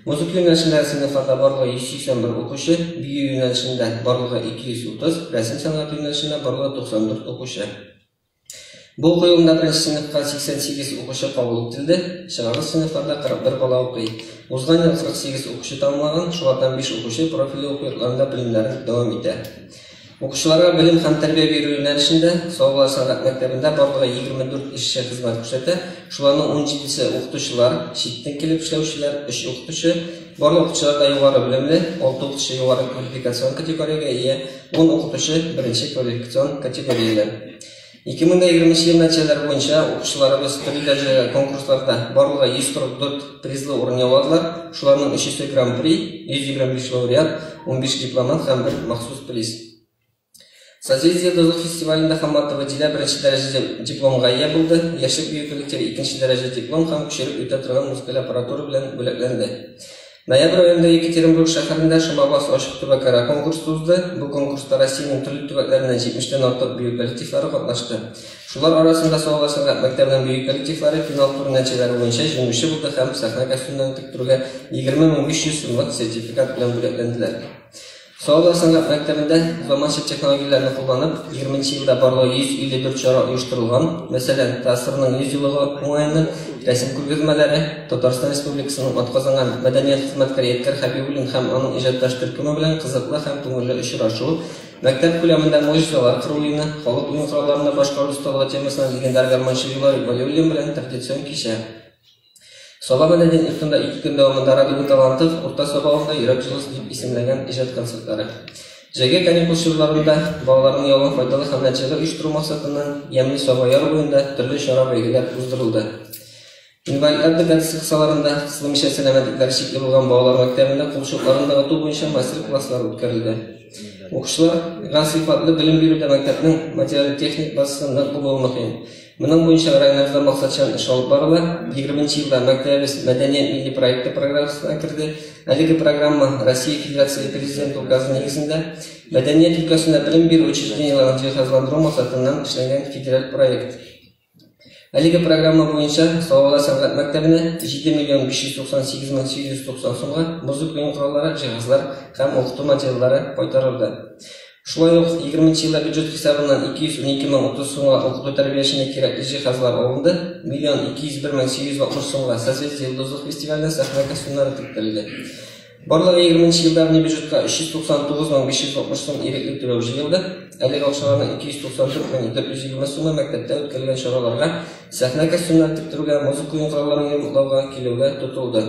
Muzika yo'nalishida sinflarda barlig'i 181 o'quvchi, biyu yo'nalishida barlig'i 230, rasm san'at yo'nalishida barlig'i 94 o'quvchi. Bu yılında birinchi sinfga 88 o'quvchi qabul etildi, shag'ir sinflarda 41 bola o'qiydi. O'zgan yil 48 o'quvchi tamomlagan, shulardan 5 o'quvchi profilli o'quv yurtlarida bilimlarini davom etadi. O'quvchilarga bilim ham tarbiya berүү yo'nalishida Bolalar san'at maktabida barlig'i 24 ishchi xizmat ko'rsatadi. Shularning 17si o'qituvchilar, chetdan kelib ishlovchilar, 3 o'qituvchi, barliq o'quvchilarda yuqori bilimli, 6 o'qituvchi yuqori kvalifikatsion kategoriyaga ega, 10 o'qituvchi birinchi kvalifikatsion kategoriyalar. 2020 yil natijalari bo'yicha o'quvchilarimiz turli darajadagi konkurslarda barlig'i 144 prizli o'rin oldilar. Shularning 300 Grand Prix, 125 laureat, 15 diplomat ham bir maxsus priz. Созвездие Дозук фестивалында Хамматов Вадиля birinchi darajada diplomga ega bo'ldi. Yoshlik buyukliklari ikkinchi darajada diplom ham ko'chirib o'ta turgan muzikal apparatura bilan bo'laklandi. Noyabr oyida Yekaterinburg shahrida Shumabas oshiq tubakara konkursi o'tdi. Bu konkursda Rossiyaning turli tubaklaridan 70 dan ortiq buyuk kollektivlar qatnashdi. Shular orasida Bolalar san'at maktabining buyuk kollektivlari final tur natijalari bo'yicha jinoiy bo'ldi ham sahna kostyumdan tik turgan 20.500 so'mlik sertifikat bilan bo'laklandilar. Bolalar san'at maktabida zamonaviy texnologiyalarni qo'llanib, 20-yilda barlig'i 154 chora uyushtirilgan. Masalan, ta'sirning 100 yiliga o'yini, rasm ko'rgazmalari, Tatariston Respublikasining o'tkazilgan madaniyat xizmatkari Edgar Habibulin ham uning ijodlash turkumi bilan qiziqli ham ko'ngilli uchrashuv, maktab ko'lamida mo'jizalar quruqligini, xalq o'yin qurollarini boshqaruv ustalar jamoasining legendar garmonchi Yulari Valiyulin bilan traditsion kecha. Soba madaniyat yurtida 2 kun davomida Radul Talantov o'rta sabog'ida yurak jilisi deb isimlangan ijod konsertlari. Jayga kanikul yillarida bolalarning yo'lini foydali ham natijalar uyushtiruv maqsadidan Yamli Soba yor bo'yida turli chora belgilab uzdirildi. 2020 yil 2 kun davomida Radul Talantov o'rta sabog'ida yurak jilisi deb isimlangan ijod konsertlari. Jayga kanikul yillarida bolalarning yo'lini foydali ham natijalar uyushtiruv maqsadidan Yamli Soba yor bo'yida turli chora belgilab uzdirildi. Инвалид категориясында кысылмыша сәламәтлек шикле булган балалар мәктәбендә кулчыкларын ныгыту буенча мастер-класслар үткәрелде. Укучылар гасыйфатлы билим бирүдә мәктәпнең материаль-техник базасын нык булуы мөһим. Моның буенча районнарда максатчан эш алып барыла. 20 елда мәктәбебез мәдәният милли проекты программасына кирде. Әлеге программа Россия Федерация президенты указы негезендә мәдәният өлкәсендә билим бирү учреждениеләрен җиһазландыру максатыннан эшләнгән федераль проект. Әлеге программа буенча Салават сәнгать мәктәбенә 7,598,890 сумга музыка кораллары, җиһазлар һәм укыту материаллары кайтарылды. Шулай ук 20 елда бюджет хисабыннан 212,030 сумга укыту тәрбиясенә кирәкле җиһазлар алынды, 1,201,860 сумга Созвездие Йолдызлык фестиваленә сәхнә костюмнары тиктерелде. Барлыгы 20 елда бюджетка 399,560 сум иреклек түләү җыелды. Әлеге акчаларның 294,420 сумы мәктәптә үткәрелгән чараларга, сәхнә костюмнары тиктерүгә, музыка коралларын йомгаклауга, килүгә тотылды.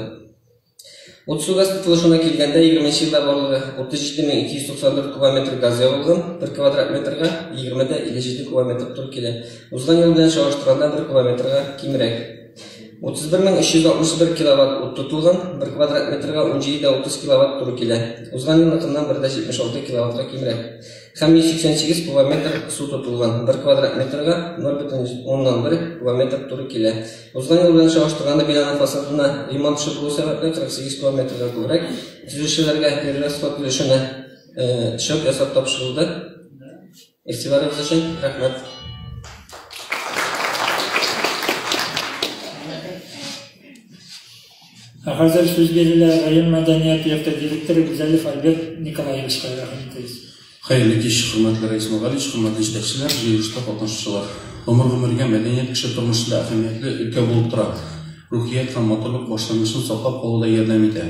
30 газ тотылышына килгәндә 20 елда барлыгы 37,294 кубометр газ ягылган, 1 квадрат метрга 20,57 кубометр туры килә. Узган ел белән чагыштырганда 1 кубометрга кимрәк. 31,361 киловатт ут тотылган, 1 квадрат метрга 17,30 киловатт туры килә. Узган елныкыннан 1,76 киловаттка кимрәк. Һәм 188 кубометр су тотылган, 1 квадрат метрга 0,1 кубометр туры килә. Узган ел белән чагыштырганда бинаның фасадына ремонт эше булу сәбәпле 48 кубометрга күбрәк. Төзүчеләргә перерасход өлешенә чөп ясап тапшырылды. Игътибарыгыз өчен рәхмәт. Хәзер сүз бирелә район мәдәният йорты директоры Гүзәлев Альберт Николаевичка рәхмәт итәбез. Хәерле кич, хөрмәтле Рәис Мәгалич, хөрмәтле җитәкчеләр, җыелышта катнашучылар. Гомер-гомергә мәдәният кеше тормышында әһәмиятле өлкә булып тора. Рухият һәм матурлык башлангычын саклап калуда ярдәм итә.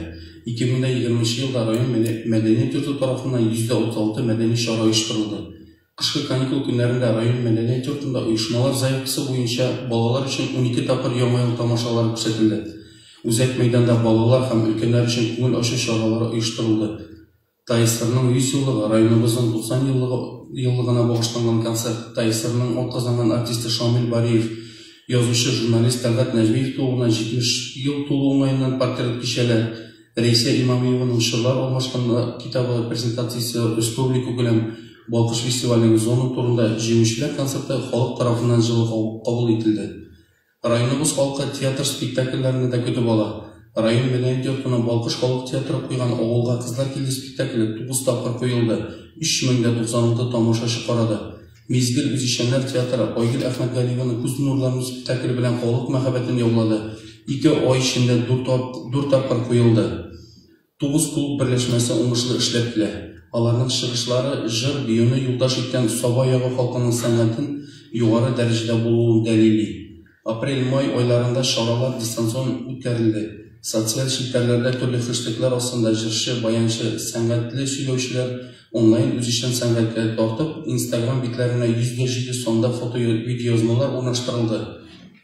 2020 елда район мәдәният йорты тарафыннан 136 мәдәни чара оештырылды. Кышкы каникул көннәрендә район мәдәният йортында оешмалар заявкасы буенча балалар өчен 12 тапкыр яңа ел тамашалары күрсәтелде. Үзәк мәйданда балалар һәм өлкәннәр өчен күңел ачу чаралары оештырылды. Таисырның 100 еллыгы, районыбызның 90 еллыгына багышланган концерт, Таисырның атказанган артисты Шамил Бариев, язучы журналист Тәлгат Нәҗмиев тууына 70 ел тулу уңаеннан портрет кичәләр, Рәйсә Имамиеваның «Шырлар алмашканда» китабы презентациясе, республика күләм Балкыш фестиваленең зона турында җиңүчеләр концерты халык тарафыннан җылы кабул ителде. Районыбыз халкы театр спектакльләренә дә көтеп ала. Район мәдәният йортына Балкыш халык театры куйган «Авылга кызлар килде» спектакле 9 тапкыр куелды. 3096 тамашачы карады. Мизгел үзешчәннәр театры Айгөл Әхмәтгалиеваның «Күз нурлары» спектакле белән халык мәхәббәтен яулады. 2 ай эчендә 4 тапкыр куелды. 9 клуб берләшмәсе уңышлы эшләп килә. Аларның чыгышлары җыр, биюне юлдаш иткән Саба ягы халкының сәнгатен югары дәрәҗәдә булуын дәлили. Апрель-май айларында чаралар дистанцион үткәрелде. Социаль челтәрләрдә төрле хэштеглар астында җырчы, баянчы, сәнгатьле сөйләүчеләр онлайн үзешчән сәнгатькә тартып, Instagram битләренә 107 сонда фото-видеоязмалар урнаштырылды.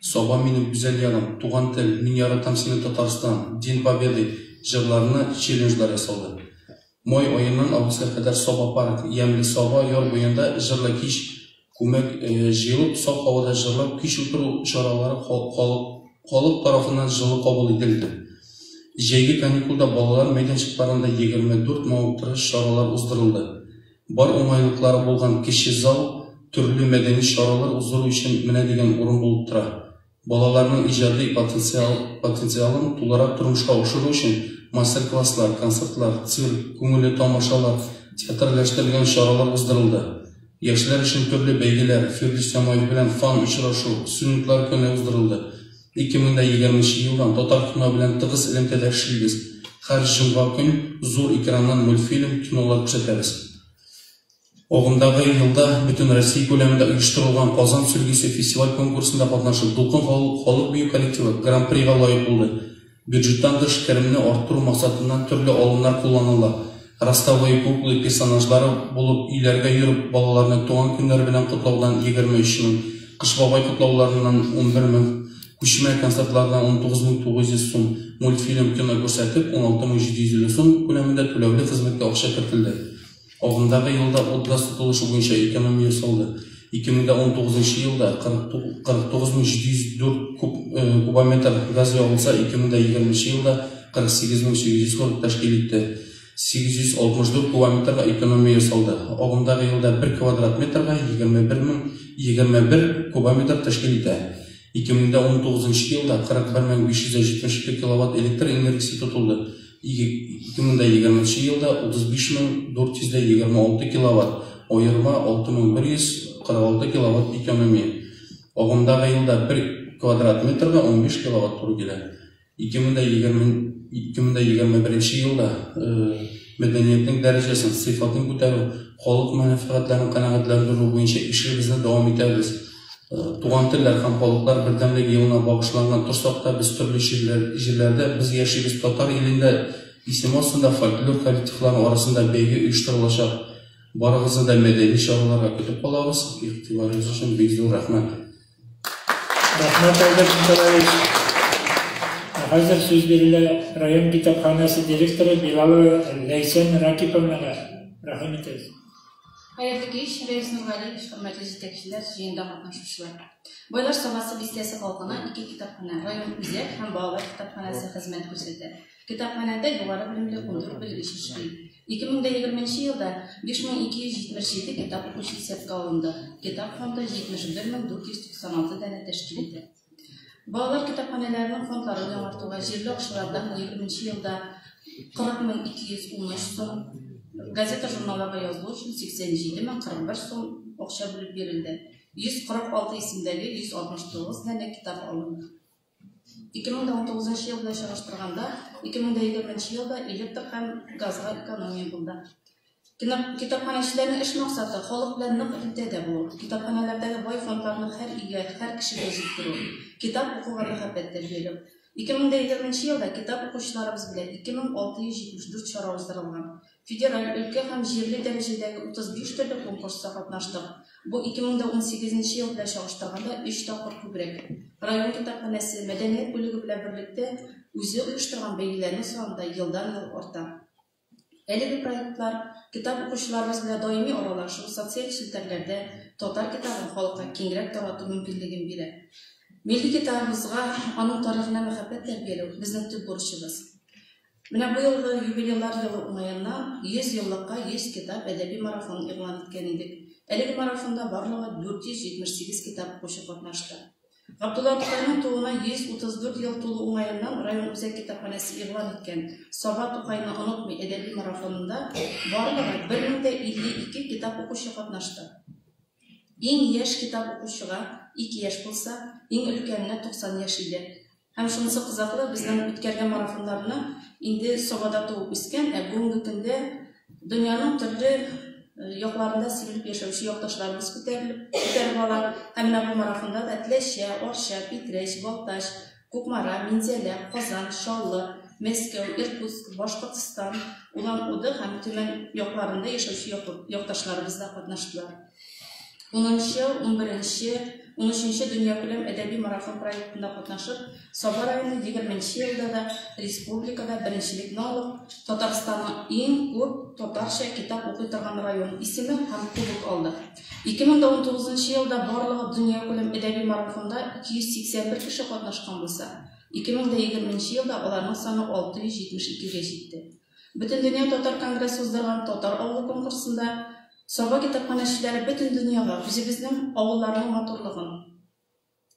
Саба минем гүзәл ягым, туган тел, мин яратам сине Татарстан, День Победы җырларына челленджлар ясалды. Май аеннан августка кадәр Саба парк, Ямли Саба яр буенда җырлы кич күмәк җыелып, саф һавада җырлап кич утыру чаралары халык тарафыннан җылы кабул ителде. Җәйге каникулда балалар мәйданчыкларында 24 мавыктырыш чаралар уздырылды. Бар уңайлыклары булган кече зал төрле мәдәни чаралар уздыру өчен менә дигән урын булып тора. Балаларның иҗади потенциалын тулырак тормышка ашыру өчен мастер-класслар, концертлар, цирк, күңелле тамашалар, театрлаштырылган чаралар уздырылды. Яшьләр өчен төрле бәйгеләр, Фирдус Самаев белән фан очрашу, студентлар көне уздырылды. 2020 елдан татар кино белән тыгыз элемтәдә эшлибез. Һәр җомга көн зур экраннан мультфильм, кинолар күрсәтәбез. Агымдагы елда бөтен Россия күләмендә оештырылган Казан сөлгесе фестиваль конкурсында катнашып, Дулкын халык бию коллективы гран-прига лаек булды. Бюджеттан тыш киремне арттыру максатыннан төрле алымнар кулланыла. Ростовой куклы персонажлары булып, өйләргә йөреп, балаларны туган көннәре белән котлаудан 23 мең, кыш бабай котлауларыннан 11 мең, күчмә концертлардан 19900 сум, мультфильм кино күрсәтеп 16750 сум күләмендә түләүле хезмәткә акча кертелде. Агымдагы елда отгаз тотылышы буенча экономия ясалды. 2019 жылда 49.704 кубометр газ жағылса, 2020 жылда 48.840 тәшкил етті. 864 кубометрға экономия жасалды. Ағымдағы жылда 1 квадрат метрға 21 кубометр тәшкил етті. 2019 жылда 41.572 киловатт электр энергиясы тұтылды. 2020 жылда 35.426 киловатт, ойырма 6.146 киловатт экономия. Ағымдағы жылда 1 квадрат метрға 15 киловатт тұру келі. 2021 жылда мәдениеттің дәрежесін, сипатын көтеру, халық мәнфағатларын қанағатландыру бойынша ішімізді давам етеміз. Туған тілдер һәм халыклар бердәмлек елына багышланган турсакта без төрле җирләрдә без яшибез татар илендә исем астында фольклор коллективлары арасында бәйге оештырылачак. Барыгызны да мәдәни чараларга көтеп калабыз. Игътибарыгыз өчен бик зур рәхмәт. Рәхмәт Айдар Николаевич. Хәзер сүз бирелә район китапханасы директоры Билалова Ләйсән Ракиповнаға. Рәхмәт итәбез. Hayırlı iş, Reis Nurgaliyev, hürmetli жетекçiler, жиында катнашучылар. Бойлар Собасы бистесі халқына 2 китапхана, район үзәк һәм балалар китапханасы хезмәт күрсәтә. Китапханада югары белемле 14 белгеч эшли. 2020 елда 5277 китап укучы исәпкә алынды. Китап фонды 71496 дәнә тәшкил итә. Балалар китапханаларының фондларын яңартуга җирле акчалардан 20 елда 40213 сум, газета журналларга язылу өчен 87,41 сум акча бүлеп бирелде. 146 исемдәге 169 дәнә китап алынды. 2019 елда чагыштырганда 2020 елда электр һәм газга экономия булды. Китапханәчеләрнең эш максаты халык белән нык элемтәдә булу. Китапханалардагы бай фондларны һәр өйгә, һәр кешегә җиткерү. Китап укуга мәхәббәт тәрбияләү. 2020 елда китап укучыларыбыз белән 2674 чара уздырылган. Федераль, өлкә һәм җирле дәрәҗәдәге 35 төрле конкурста катнаштык. Бу 2018 ел белән чагыштырганда 3 тапкыр күбрәк. Район китапханәсе мәдәният бүлеге белән берлектә үзе оештырган бәйгеләрнең санында елдан-ел арта. Әлеге проектлар китап укучыларыбыз белән даими аралашу, социаль челтәрләрдә татар китабын халыкка киңрәк тарату мөмкинлеген бирә. Милли китабыбызга, аның тарихына мәхәббәт тәрбияләү безнең төп бурычыбыз. Менә бу елгы юбилейлар елы уңаеннан 100 еллыкка 100 китап әдәби марафон игълан иткән идек. Әлеге марафонда барлыгы 478 китап укучы катнашты. Габдулла Тукайның тууына 134 ел тулу уңаеннан район үзәк китапханәсе игълан иткән Саба Тукайны онытмый әдәби марафонында барлыгы 1052 китап укучы катнашты. Иң яшь китап укучыга 2 яшь булса, иң өлкәненә 90 яшь иде. Һәм шунысы кызыклы, безнең үткәргән марафоннарны инде Сабада туып үскән, бүгенге көндә дөньяның төрле якларында сибелеп яшәүче якташларыбыз күтәреп ала. Һәм менә бу марафонда да Теләче, Арча, Питрәч, Балтач, Кукмара, Минзәлә, Казан, Шаллы, Мәскәү, Иркутск, Башкортстан, Улан-Удэ һәм Төмән якларында яшәүче якташларыбыз да катнаштылар. 13-13 дөнья күләм әдәби марафон проектында катнашып, Саба районы 20 елда да республикада беренчелекне алып, Татарстанның иң күп татарча китап укый торган район исеме һәм кубок алды. 2019 елда барлыгы дөнья күләм әдәби марафонда 281 кеше катнашкан булса, 2020 елда аларның саны 672-гә җитте. Бөтен дөнья татар конгрессы уздырган татар авылы конкурсында Саба китапханәчеләре бөтен дөньяга үзебезнең авылларның матурлыгын,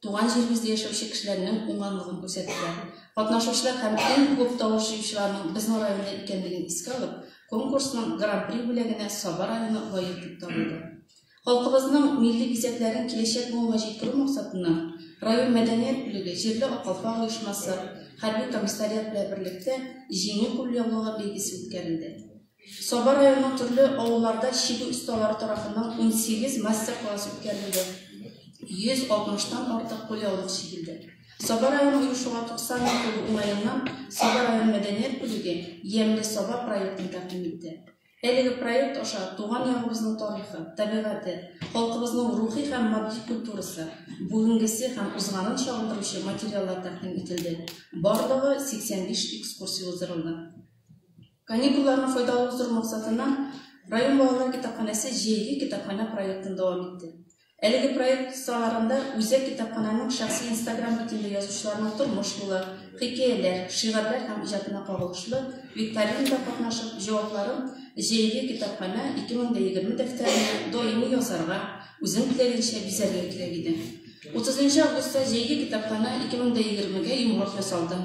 туган җиребездә яшәүче кешеләрнең уңганлыгын күрсәттеләр. Катнашучылар һәм иң күп тавыш җыючыларның безнең районда икәнлеген искә алып, конкурсның гран-при бүләгенә Саба районы лаек дип табылды. Халкыбызның милли бизәкләрен киләчәк буынга җиткерү максатыннан район мәдәният бүлеге, җирле Акалпак оешмасы, хәрби комиссариат белән берлектә җиңү кулъяулыгы бәйгесе үткәрелде. Саба районының төрле авылларда чигү осталары тарафыннан 18 мастер-класс үткәрелде. 160-тан артык кулъяулык чигелде. Саба районы оешуга 90 ел тулу уңаеннан Саба район мәдәният бүлеге Ямле Саба проектын тәкъдим итте. Әлеге проект аша туган ягыбызның тарихы, табигате, халкыбызның рухи һәм матди культурасы, бүгенгесе һәм узганын чагылдыручы материаллар тәкъдим ителде. Барлыгы 85 экскурсия уздырылды. Каникулларны файдалы уздыру максатыннан район балалар китапханәсе җәйге китапхана проектын дәвам итте. Әлеге проект саларында Үзәк китапхананың шәхси Instagram битендә язучыларның тормыш юлы, хикәяләр, шигырьләр һәм иҗатына кагылышлы викторинада катнашып, җавапларын Җәйге китапхана 2020 дәфтәренә даими язарга, үзен теләгәнчә бизәргә кирәк иде. 30 августта Җәйге китапхана 2020-гә йомгак ясалды.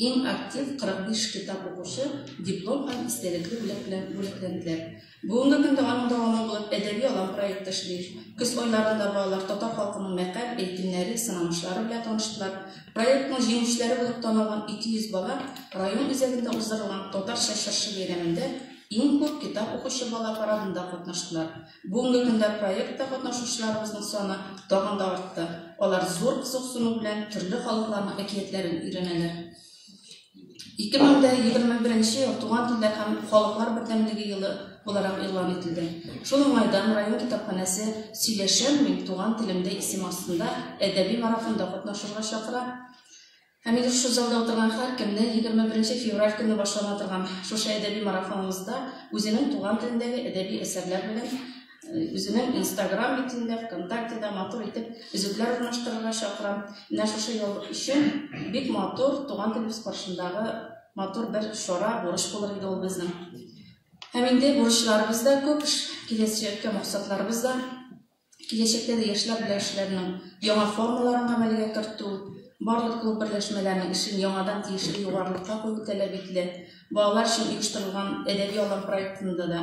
Иң актив 45 китап укучы диплом һәм истәлекле бүләкләнделәр. Бүгенге көндә аның дәвамы булып әдәби алан проекты эшли. Көз айларында балалар татар халкының мәкаль, әйтемнәре, сынамышлары белән таныштылар. Проектның җиңүчеләре булып танылган 200 бала район үзәгендә уздырылган татарча чыршы бәйрәмендә иң күп китап укучы бала парадында катнаштылар. Бүгенге көндә проектта катнашучыларыбызның саны тагын да артты. Алар зур кызыксыну белән төрле халыкларның әкиятләрен өйрәнәләр. 2021 ел туган телләр һәм халыклар бердәмлеге елы буларак игълан ителде. Шул уңайдан район китапханәсе сөйләшәм мин туган телемдә исем астында әдәби марафонда катнашырга чакыра. Һәм инде шу залда утырган һәркемне 21 февраль көнне башлана торган шушы әдәби марафоныбызда үзенең туган телендәге әдәби әсәрләр белән үзенең Instagram битендә, ВКонтактеда матур итеп өзекләр урнаштырырга чакырам. Менә шушы ел өчен бик матур туган телебез каршындагы матур бер шара бурыч булыр иде ул безнең. Һәм инде бурычларыбыз да күп, киләчәккә максатларыбыз да, киләчәктә дә яшьләр белән эшләрнең яңа формаларын гамәлгә кертү, барлык клуб берләшмәләренең эшен яңадан тиешле югарлыкка кую таләп ителә. Балалар өчен оештырылган әдәби алан проектында да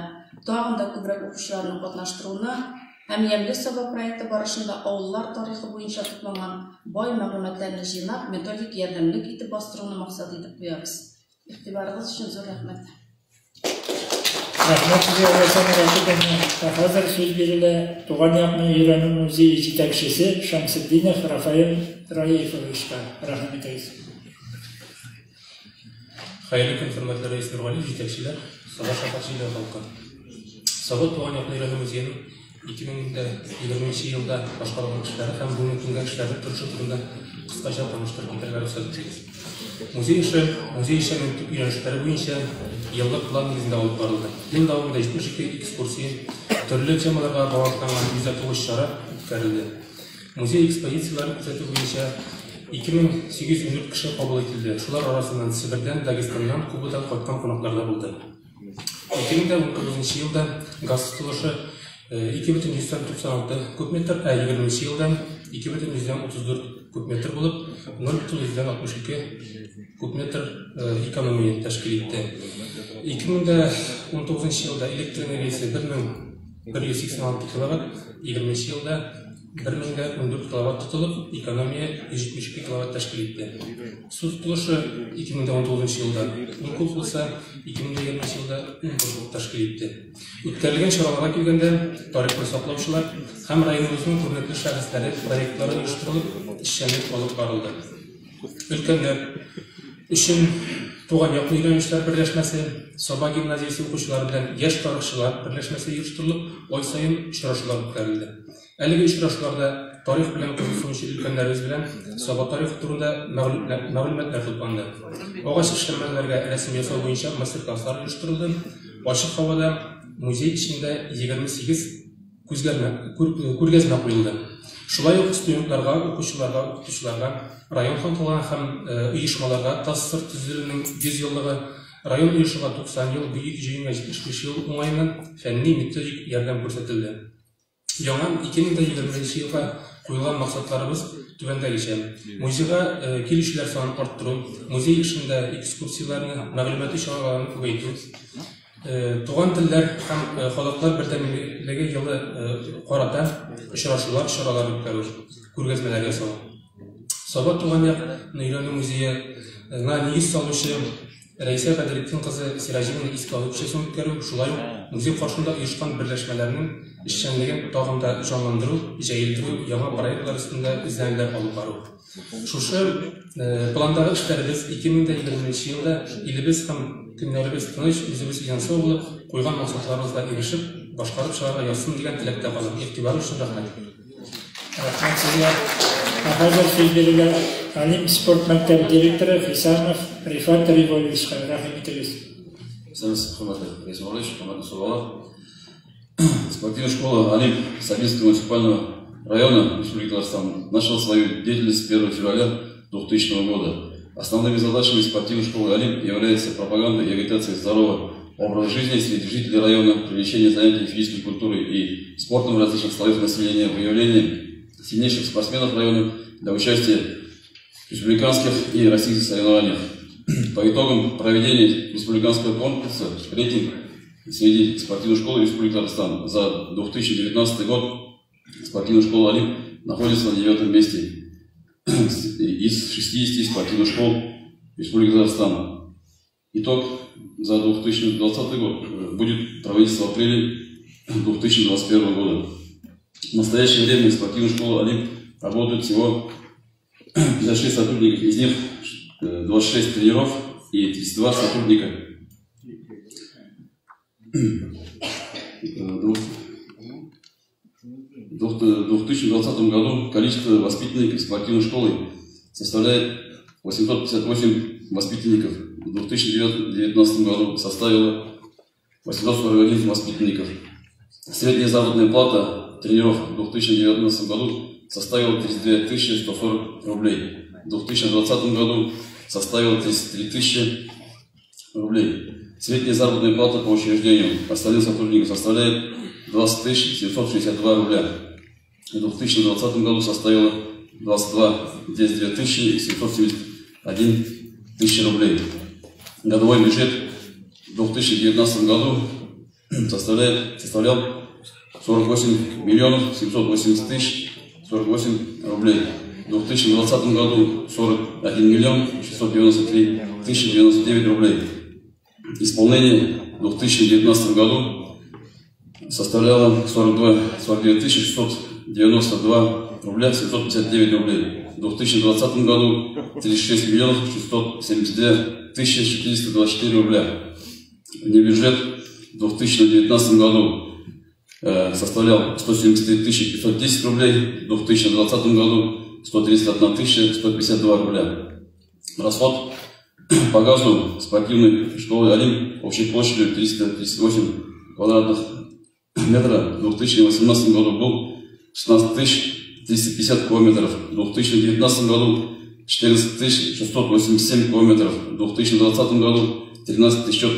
тагын да күбрәк укучыларның катнаштыруына һәм Ямьле Саба проекты барышында авыллар тарихы буенча тупланган бай мәгълүматларны җыйнап, методик ярдәмлек итеп бастыруны максат итеп куябыз. Игътибарыгыз өчен зур рәхмәт. Рәхмәт сезгә, Ләйсән Рашидовна. Хәзер сүз бирелә туган якны өйрәнү музее җитәкчесе Шәмсетдинов Рафаэль Раифовичка. Рәхмәт итәбез. Хәерле көн, хөрмәтле Рәис Нургали, җитәкчеләр, Саба шәһәр халкы. Саба туган якны өйрәнү музееның 2020 елда башкарылган эшләре һәм бүгенге көнгә эшләре турында кыскача таныштырып китәргә рөхсәт итегез. Музей эшенең өйрәнешләре буенча еллык план нигезендә алып барылды. Ел дәвамында 72 экскурсия, төрле темаларга багышланган 109 чара үткәрелде. Музей экспозицияләрен күзәтү буенча 2814 кеше кабул ителде. Шулар арасыннан Себердән, Дагестаннан, Кубадан кайткан кунаклар да булды. 2019 елда газ тотылышы 2,196 куб метр, 20 елда 2,134 куб метр булып, 0,62 куб метр экономия тәшкил итте. 2019 елда электр энергиясе 1186 киловатт, 20 елда 1014 киловатт тотылып, экономия 172 киловатт тәшкил итте. Су тотылышы 2019 елда 10 куб булса, 2020 елда 10 куб тәшкил итте. Үткәрелгән чараларга килгәндә, тарихны саклаучылар һәм районыбызның күренекле шәхесләре проектлары оештырылып, эшчәнлек алып барылды. Өлкәннәр өчен туган якны өйрәнүчләр берләшмәсе, Саба гимназиясе укучылары белән яшь тарихчылар берләшмәсе оештырылып, ай саен очрашулар үткәрелде. Әлеге очрашуларда тарих белән кызыксынучы өлкәннәребез белән Саба тарихы турында мәгълүматлар тупланды. Агач эшләнмәләргә рәсем ясау буенча мастер-класслар оештырылды. Ачык һавада музей içində 28 күргәзмә куелды. Шулай ук студентларга, укучыларга, район халкына һәм оешмаларга Тассыр төзелүнең 100 еллыгы, район оешуга 90 ел, бөек җыенга 75 ел уңайыннан фәнни методик ярдәм күрсәтелде. Яңа 2020 елга куелган максатларыбыз түбәндәгечә: музейга килүчеләр санын арттыру, музей эшендә экскурсияларны, мәгълүмати чараларны күбәйтү, туган телләр һәм халыклар бердәмлеге елы карата очрашулар, чаралар үткәрү, күргәзмәләр ясау. Саба туган якны өйрәнү музеена нигез салучы Рәйсә Кадретдин кызы Сиражеваны искә алып чәчен үткәрү, шулай ук музей каршында оешкан берләшмәләрнең эшчәнлеген тагын да җанландыру, җәелдерү, яңа проектлар өстендә эзләнүләр алып бару. Шушы пландагы эшләребез 2020 елда илебез һәм көннәребез тыныч, үзебез янсау булып, куйган максатларыбызга ирешеп, башкарып чыгарга язсын дигән теләктә калам. Игътибар өчен рәхмәт. Рәхмәт сезгә. Хәзер сүз бирелә Алим спорт мәктәбе директоры Хисамов Рифат Рибовичка. Рәхмәт итегез. Хурмәтле Рәис Нургалиевич, хурмәтле Сабалар. Спортивная школа Алим Сабинского муниципального района Республики Татарстан начал свою деятельность с 1 февраля 2000 года. Основными задачами спортивной школы «Олимп» является пропаганда и агитация здорового образа жизни среди жителей района, привлечение занятий физической культурой и спортом различных слоев населения, выявление сильнейших спортсменов района для участия в республиканских и российских соревнованиях. По итогам проведения республиканского конкурса рейтинг среди спортивной школы Республики Татарстан за 2019 год спортивная школа «Олимп» находится на 9-м месте из 60 спортивных школ Республики Татарстан. Итог за 2020 год будет проводиться в апреле 2021 года. В настоящее время спортивная школа «Олимп» работает всего 56 сотрудников, из них 26 тренеров и 32 сотрудника. В 2020 году количество воспитанников спортивной школы составляет 858 воспитанников. В 2019 году составило 841 воспитанников. Средняя заработная плата тренеров в 2019 году составила 32 140 рублей. В 2020 году составила 33 тысячи рублей. Средняя заработная плата по учреждению остальных сотрудников составляет 20 762 рубля. В 2020 году составила 22 771 тысячи рублей. Годовой бюджет в 2019 году составлял 48 миллионов 780 тысяч 48 рублей. В 2020 году 41 миллион 693 тысячи 99 рублей. Исполнение в 2019 году составляло 49 692 рубля 759 рублей. В 2020 году 36 миллионов 672 тысячи 424 рубля. Бюджет в 2019 году составлял 173 510 рублей, в 2020 году 131 152 рубля. Расход по газу спортивной школы «Олимп» общей площадью 338 квадратных метра в 2018 году был 16 350 километров, в 2019 году 14 687 километров, в 2020 году 13 500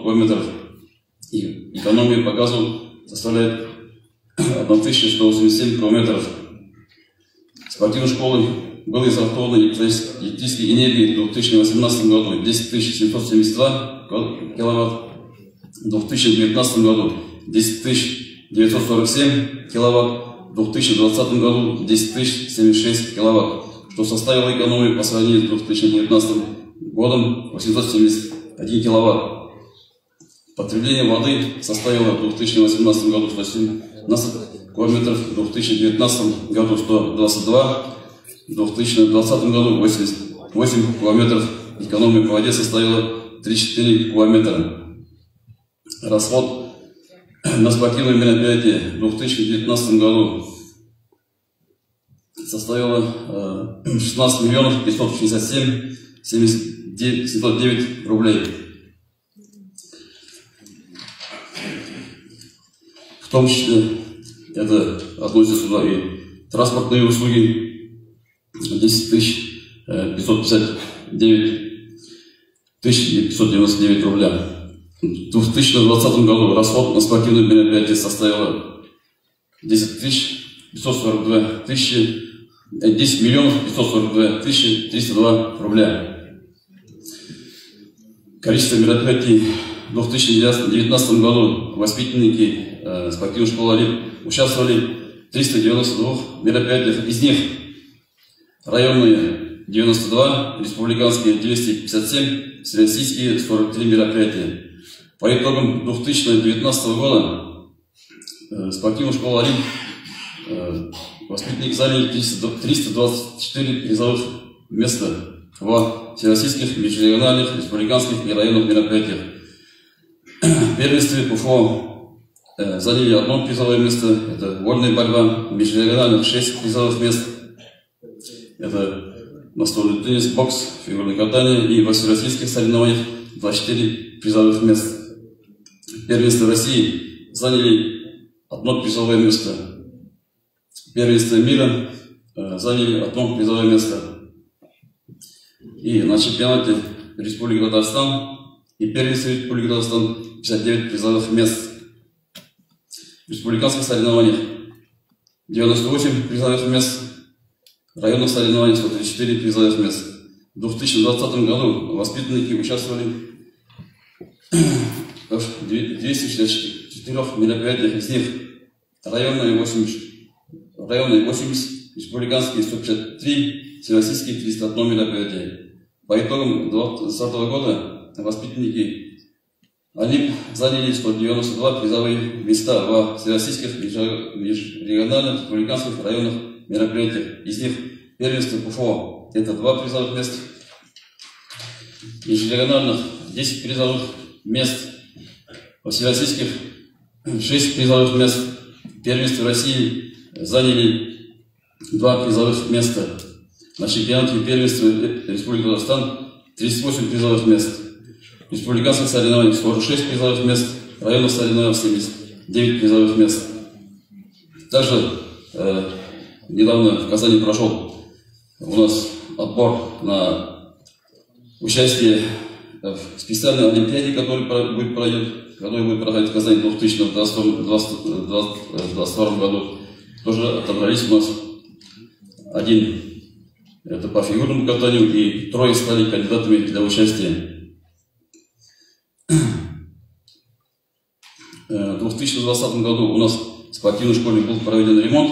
километров. И экономия по газу составляет 1187 километров. Спортивной школы было израсходовано электрической энергии в 2018 году 10 772 киловатт, в 2019 году 10 947 киловатт, в 2020 году 10 076 киловатт, что составило экономию по сравнению с 2019 годом 871 киловатт. Потребление воды составило в 2018 году 117 километров, в 2019 году 122, в 2020 году 88 километров. Экономия по воде составила 34 километра. Расход на спортивные мероприятия в 2019 году составило 16 миллионов 567 709 рублей. В том числе это относится сюда и транспортные услуги 10 559 599 рубля. В 2020 году расход на спортивные мероприятия составил 10 миллионов 542 тысячи 302 рубля. Количество мероприятий в 2019 году воспитанники спортивной школы «Олимп» участвовали в 392 мероприятиях, из них районные 92, республиканские 257, всероссийские 43 мероприятия. По итогам 2019 года спортивная школа «Олимп» воспитанники заняли 324 призовых места во всероссийских, межрегиональных, республиканских и районных мероприятиях. В первенстве ПФО заняли одно призовое место, это вольная борьба, межрегиональных 6 призовых мест, это настольный теннис, бокс, фигурное катание, и во всероссийских соревнованиях 24 призовых мест. В первенстве России заняли одно призовое место, первенстве мира заняли одно призовое место. И на чемпионате Республики Татарстан и первенстве Республики Татарстан 59 призовых мест. В республиканских соревнованиях 98 призовых мест, в районных соревнованиях 134 призовых мест. В 2020 году воспитанники участвовали в 264 мероприятиях, из них районные 80, республиканские 153, всероссийские 301 мероприятия. По итогам 2020 года воспитанники они заняли 192 призовые места во всероссийских, межрегиональных, республиканских, районных мероприятиях. Из них первенство ПФО – это 2 призовых мест, межрегиональных 10 призовых мест, во всероссийских 6 призовых мест. В первенстве России заняли 2 призовых места. На чемпионате и первенстве Республики Татарстан 38 призовых мест. В республиканских соревнованиях 46 призовых мест, в районных соревнованиях 79 призовых мест. Также недавно в Казани прошел у нас отбор на участие в специальной олимпиаде, которая будет проходить в Казани в 2022 году. Тоже отобрались у нас 1 это по фигурному катанию, и 3 стали кандидатами для участия. В 2020 году у нас в спортивной школе был проведен ремонт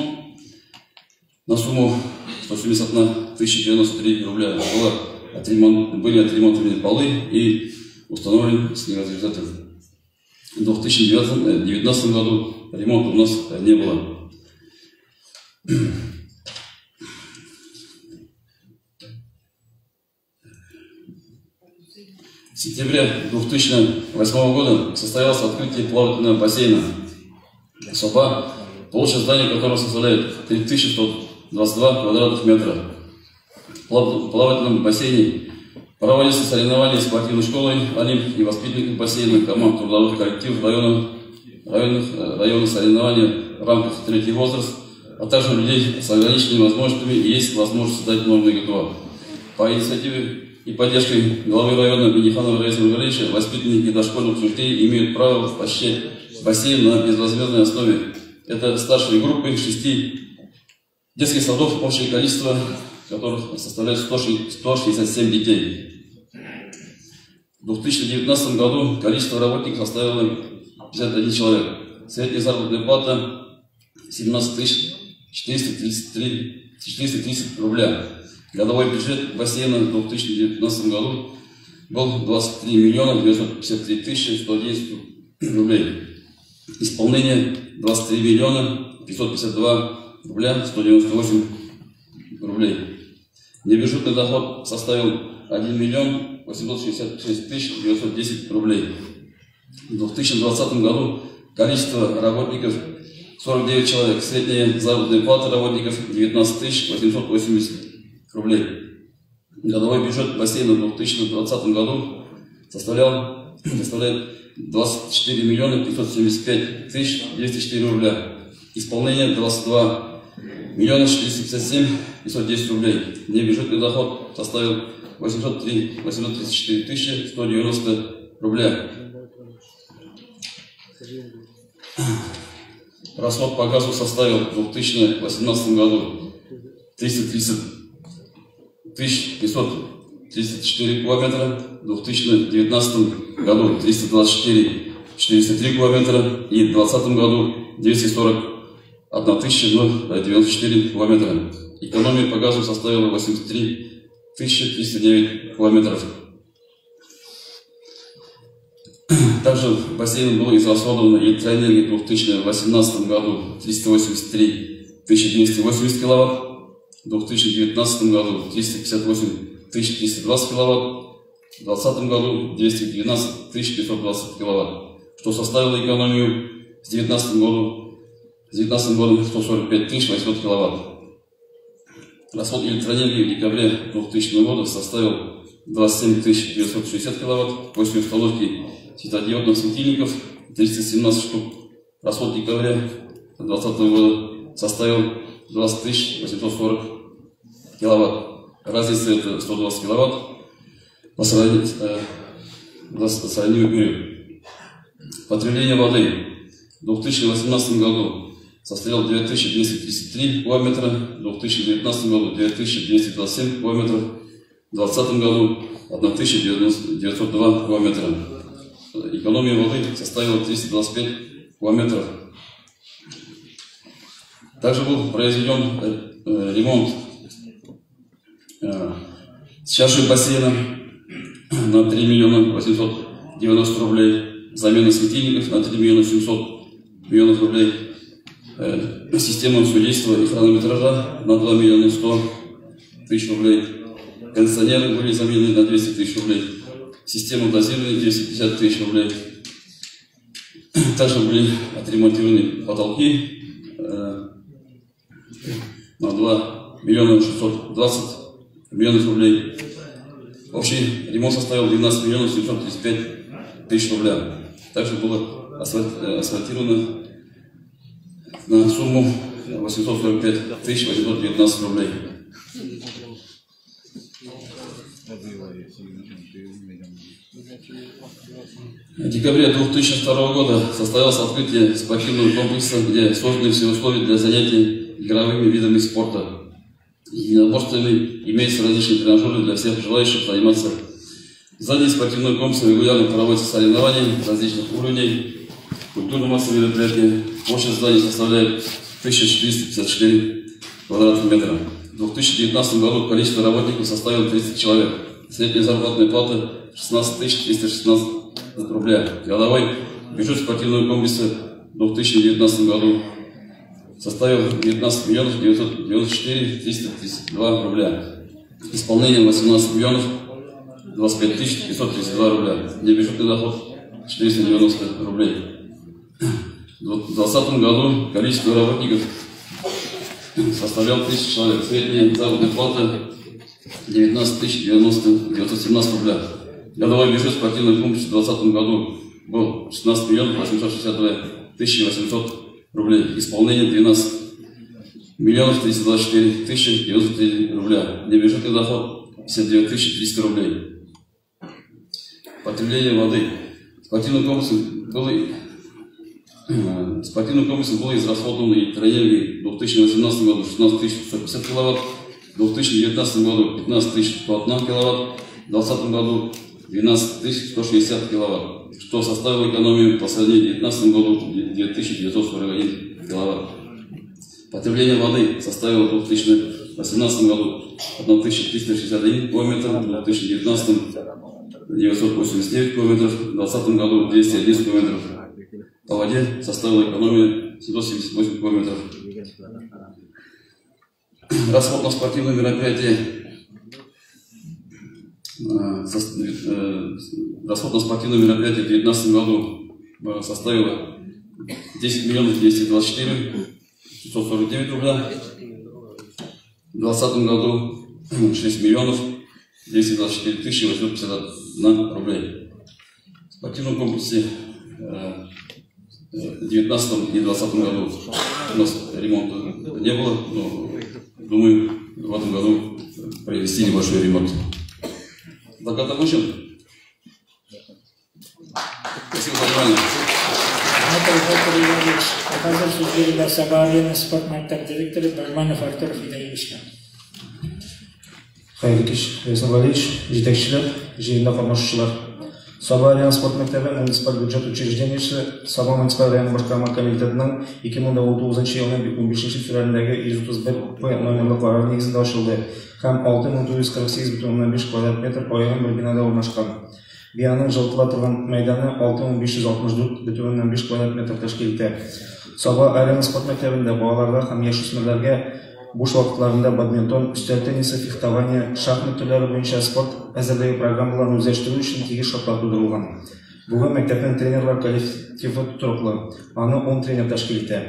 на сумму 171 093 рубля. Были отремонтированы полы и установлен снегоотверждатель. В 2019 году ремонта у нас не было. В сентябре 2008 года состоялось открытие плавательного бассейна СОПа, площадь здания которого составляет 3122 квадратных метра. В плавательном бассейне проводятся соревнования спортивной школы «Олимп» и воспитанников бассейна, команд трудовых коллективов районных соревнований в рамках «Третий возраст», а также людей с ограниченными возможностями, и есть возможность создать нормы ГТО. По инициативе и поддержкой главы района Бениханова Раиса Нургалевича воспитанники дошкольных учреждений имеют право посещать бассейн на безвозмездной основе. Это старшие группы 6 детских садов, общее количество которых составляет 167 детей. В 2019 году количество работников составило 51 человек. Средняя заработная плата 17 430 рубля. Годовой бюджет бассейна в 2019 году был 23 953 110 рублей. Исполнение 23 552 рубля 198 рублей. Небюджетный доход составил 1 866 910 рублей. В 2020 году количество работников 49 человек. Средняя заработная плата работников 19 880 рублей. Годовой бюджет бассейна в 2020 году составляет 24 575 204 рубля. Исполнение 22 457 510 рублей. Небюджетный доход составил 834 190 рубля. Расход по газу составил в 2018 году 330 534 километра, в 2019 году 324 403 километра и в 2020 году 241 094 километра. Экономия по газу составила 83 309 километров. Также в бассейне было израсходовано электроэнергии в 2018 году 383 280 киловатт, в 2019 году 358 320 киловатт, в 2020 году 212 520 киловатт, что составило экономию с 2019 годом 145 800 киловатт. Расход электроэнергии в декабре 2000 года составил 27 960 киловатт, после установки светодиодных светильников 317 штук. Расход декабря 2020 года составил 20 840 киловатт. Разница это 120 киловатт по сравнению Потребление воды в 2018 году составило 9233 кубометра, в 2019 году 9227 кубометров, в 2020 году 1902 кубометра. Экономия воды составила 325 кубометров. Также был произведен ремонт чаши бассейна на 3 миллиона 890 рублей, замена светильников на 3 миллиона 700 миллионов рублей, система судейства и хронометража на 2 миллиона 100 тысяч рублей, кондиционеры были заменены на 200 тысяч рублей, система дозирования 250 тысяч рублей. Также были отремонтированы потолки на 2 миллиона 620 миллионов рублей. Общий ремонт составил 12 миллионов 735 тысяч рублей. Также было асфальтировано на сумму 845 тысяч 819 рублей. В декабре 2002 года состоялось открытие спортивного комплекса, где созданы все условия для занятий игровыми видами спорта. Единоборствами имеются различные тренажеры для всех желающих заниматься. В здании спортивного комплекса регулярно проводятся соревнования различных уровней, культурно-массовые мероприятия. Площадь здания составляет 1454 квадратных метра. В 2019 году количество работников составило 30 человек. Средняя заработная плата 16 316 рублей. Годовой бюджет спортивного комплекса в 2019 году составил 19 миллионов 994 332 рубля. Исполнение 18 миллионов 25 тысяч 532 рубля. Небюджетный доход 490 рублей. В 2020 году количество работников составлял 1000 человек. Средняя заработная плата 19 917 рубля. Годовой бюджет спортивного комплекса в 2020 году был 16 миллионов 862 тысячи 800 рублей. Исполнение 12 миллионов 324 тысячи 93 рубля. Небюджетный доход 59 300 рублей. Потребление воды. Спортивным комплексом было израсходовано электроэнергии в 2018 году 16 150 киловатт, в 2019 году 15 101 киловатт, в 2020 году 12 160 киловатт, что составило экономию по сравнению с 2019 году 2941 киловатт. Потребление воды составило в 2018 году 1361 километр, в 2019 989 километров, в 2020 году 211 километров. По воде составила экономия 778 километров. Расход на спортивные мероприятия. Расход на спортивные мероприятия в 2019 году составило 10 миллионов 224 649 рубля. В 2020 году 6 миллионов 224 тысячи 851 рублей. В спортивном комплексе в 2019 и 2020 году у нас ремонта не было, но думаю, в этом году провести небольшой ремонт. Доклад окончен. Спасибо за внимание. Hazır sözleriyle Sabahleyin Sport Maktab Direktörü Barmanov Artur Fidaevичке. Хайырлы кеш, Ясын Валерьевич, жетекшілер, жиында қатысушылар. Саба район спорт мектебі муниципаль бюджет учреждениесі Саба муниципаль район басқарма комитетінің 2019 жылдың 15 февраліндегі 131 номерлі қарар негізінде ашылды һәм 6948,5 квадрат метр қойылған бір бинада орнашқан. Бияның жылтыла тұрған майданы 6544,5 квадрат метр тәшкил итә. Саба район спорт мектебінде балаларға һәм яшүсмерләргә буш вакытларында бадминтон, өстәл теннисы, фехтование, шахмат түрләре буенча спорт әзерлеге программаларын үзләштерү өчен тигез шартлар тудырылган. Бүген мәктәптең тренерлар коллективы тотрыклы, аны 10 тренер тәшкил итә.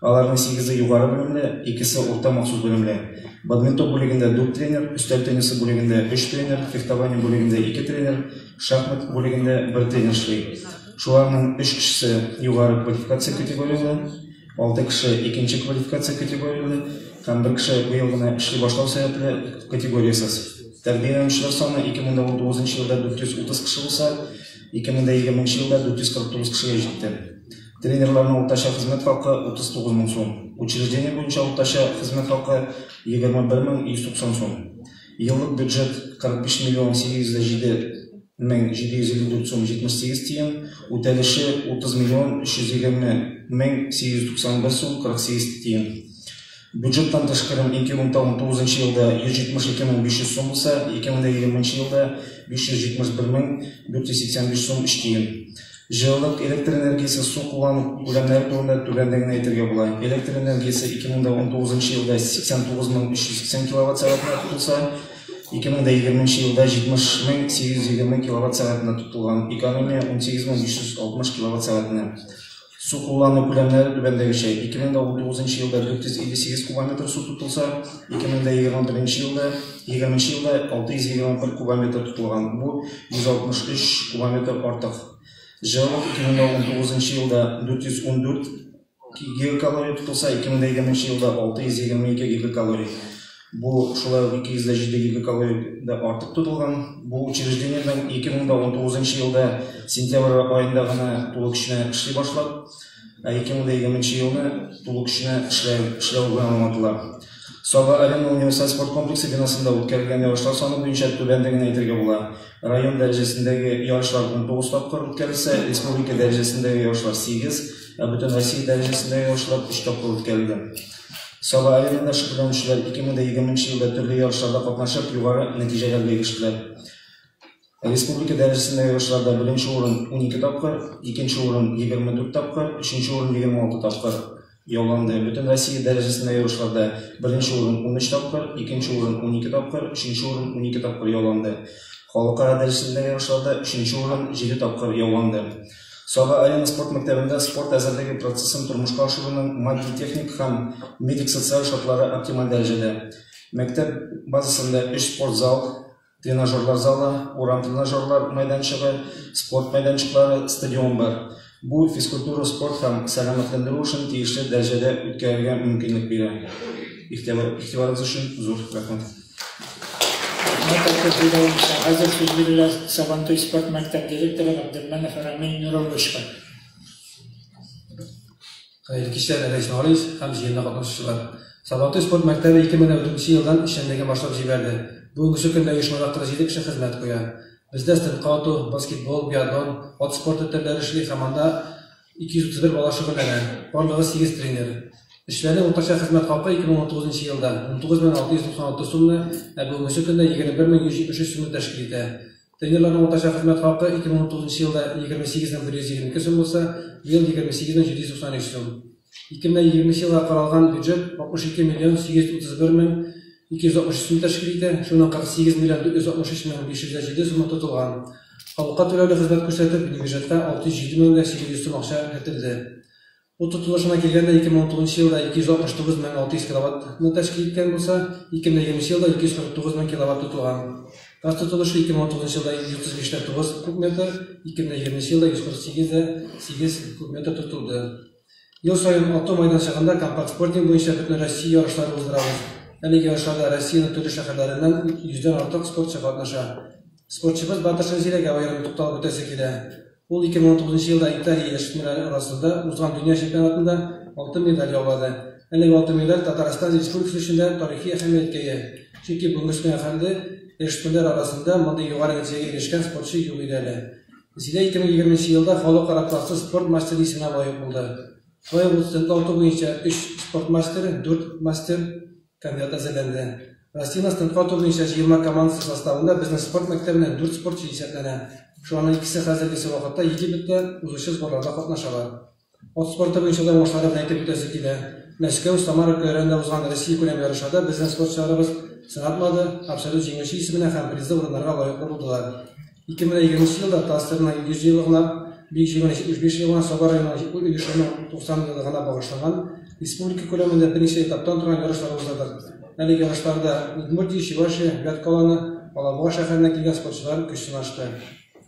Аларның 8-е югары белемле, 2-се урта махсус белемле. Бадминтон бүлегендә 4 тренер, өстәл теннисы бүлегендә 3 тренер, фехтование бүлегендә 2 тренер, шахмат бүлегендә 1 тренер эшли. Шуларның 3 кешесе югары квалификация категориялы, 6 кеше икенче квалификация категориялы, һәм бер кеше быел гына эшли башлау сәбәпле категориясыз. Тәрбияләнүчеләр саны 2019 елда 430 кеше булса, 2020 елда 449 кешегә җитте. Тренерларның уртача хезмәт хакы 39 мең сум. Учреждение буенча уртача хезмәт хакы 21,190 сум. Еллык бюджет 45 миллион 807 мең 754 сум 78 тиен, үтәлеше 30 миллион 320 мең 891 сум 48 тиен. Бюджеттан тышкары 2019 елда 172 мең 500 сум булса, 2020 елда 571 мең 485 сум 3 тиен. Жылдық электр энергиясы су куллану күләмнәре турында түбәндәгене әйтергә була. Электр энергиясы 2019 елда 89,380 киловатт-сәгатьне тотылса, 2020 елда 70,820 киловатт-сәгатьне тотылган. Экономия 18,560 киловатт-сәгатьне. Су куллану күләмнәре түбәндәгечә: 2019 елда 458 кубометр су тотылса, 2021 елда 621 кубометр тотылган. Бу 163 кубометр артык. Жылдық 2019 елда 414 гигакалорий тотылса, 2020 елда 622 гигакалорий. Бу шулай 207 гигакалорийда артык тотылган. Бу учреждениенең 2019 елда сентябрь айында гына тулы көченә эшли башлап, 2020 елны тулы көченә эшләү белән алмадылар. Саба-Арена универсаль спорт комплексы бинасында үткәрелгән ярышлар саны буенча түбәндәгене әйтергә була. Район дәрәҗәсендәге ярышлар 19 тапкыр үткәрелсә, республика дәрәҗәсендәге ярышлар 8, бөтен Россия дәрәҗәсендәге ярышлар 3 тапкыр үткәрелгән. Саба-Аренада шөгыльләнүчеләр 2020 елда төрле ярышларда катнашып, югары нәтиҗәләргә ирештеләр. Республика дәрәҗәсендәге ярышларда беренче урын 12 тапкыр, икенче урын 24 тапкыр, өченче урын 26 тапкыр яуланды. Бөтен Россия дәрәҗәсендәге ярышларда беренче урын 13 тапкыр, икенче урын 12 тапкыр, өченче урын 12 тапкыр яуланды. Халыкара дәрәҗәсендәге ярышларда өченче урын 7 тапкыр яуланды. Саба-Арена спорт мәктәбендә спорт әзерлеге процессын тормышка ашыруның матди-техник һәм медик-социаль шартлары оптималь дәрәҗәдә. Мәктәп базасында 3 спорт зал, тренажерлар залы, урам тренажерлар майданчыгы, спорт майданчыклары, стадион бар. Бу физкультура, спорт һәм сәламәтләндерү өчен тиешле дәрәҗәдә үткәрергә мөмкинлек бирә. Игътибарыгыз өчен зур рәхмәт. Хәзер сүз бирелә Сабантуй спорт мәктәп директоры Габделманов Рамил Нуровичка. Хәерле кичләр, Рәис Нурис һәм җыенда катнашучылар. Сабантуй спорт мәктәбе 2004 елдан эшләргә башлап җибәрде. Бүгенге көндә оешмада 47 кеше хезмәт куя. Бездә стендкату, баскетбол, биатлон, ат спорты төрләре эшли һәм анда 231 бала шөгыльләнә. Барлыгы 8 тренер. Эшләрнең уртача хезмәт хакы 2019 елда 19696 сумны, бүгенге көндә 21173 сумны тәшкил итә. Тренерларның уртача хезмәт хакы 2019 елда 28122 сум булса, быел 28793 сум. 2020 елга каралган бюджет 62 миллион 831 мең 260 сум тәшкил итә. Шуның 48 миллион 463 мең 507 сум тотылган. Халыкка түләүле хезмәт күрсәтеп, бюджетка 607 мең 800 сум акча кертелде. Бу тотылышына килгәндә 2019 елда 269 мең 600 киловаттны тәшкил иткән булса, 2020 елда 249 мең киловатт тотылган. Газ тотылышы 2019 елда 135,9 куб метр, 2020 елда 148,8 куб метр тотылды. Ел сайын аты майданчыгында компакт спортинг буенча бөтен Россия ярышлары уздырабыз. Әлеге ярышларда Россиянең төрле шәһәрләреннән 100дән артык спортчы катнаша. Спортчыбыз Батыр Шәзирәгә аерым тукталып үтәсе килә. Ул 2019 елда Италия яшьләре арасында узган дөнья чемпионатында алтын медаль яулады. Әлеге алтын медаль Татарстан Республикасы өчен тарихи әһәмияткә ия. Чөнки бүгенге көндә яшьләр арасында мондый югары нәтиҗәгә ирешкән спортчы юк иде әле. Зилә 2020 елда халыкара класслы спорт мастеры исеменә лаек булды. Шулай ук стендкату буенча 3 спорт мастеры, 4 мастер кандидат әзерләнде. Россия стендкату буенча 20 командасы составында безнең спорт мәктәбеннән 4 спортчы исәпләнә. Шуның икесе хәзерге вакытта Египетта узучы сборларда катнашалар. Ат спорты буенча да уңышлар белән әйтеп үтәсе килә. Мәскәү, Самара өлкәләрендә узган Россия күләм ярышларда безнең спортчыларыбыз сынатмады, абсолют җиңүче исеменә һәм призлы урыннарга лаек булдылар. 2020 елда Татарстанның 100 еллыгына, Бик җиңүне 75 елына Саба районының оешманың 90 еллыгына багышланган республика күләмендә берничә этаптан торган ярышлар узды. Әлеге ярышларда Удмуртия, Чувашия, Вяткаланы, Алабуга шәһәреннән килгән спортчылар көч сынашты.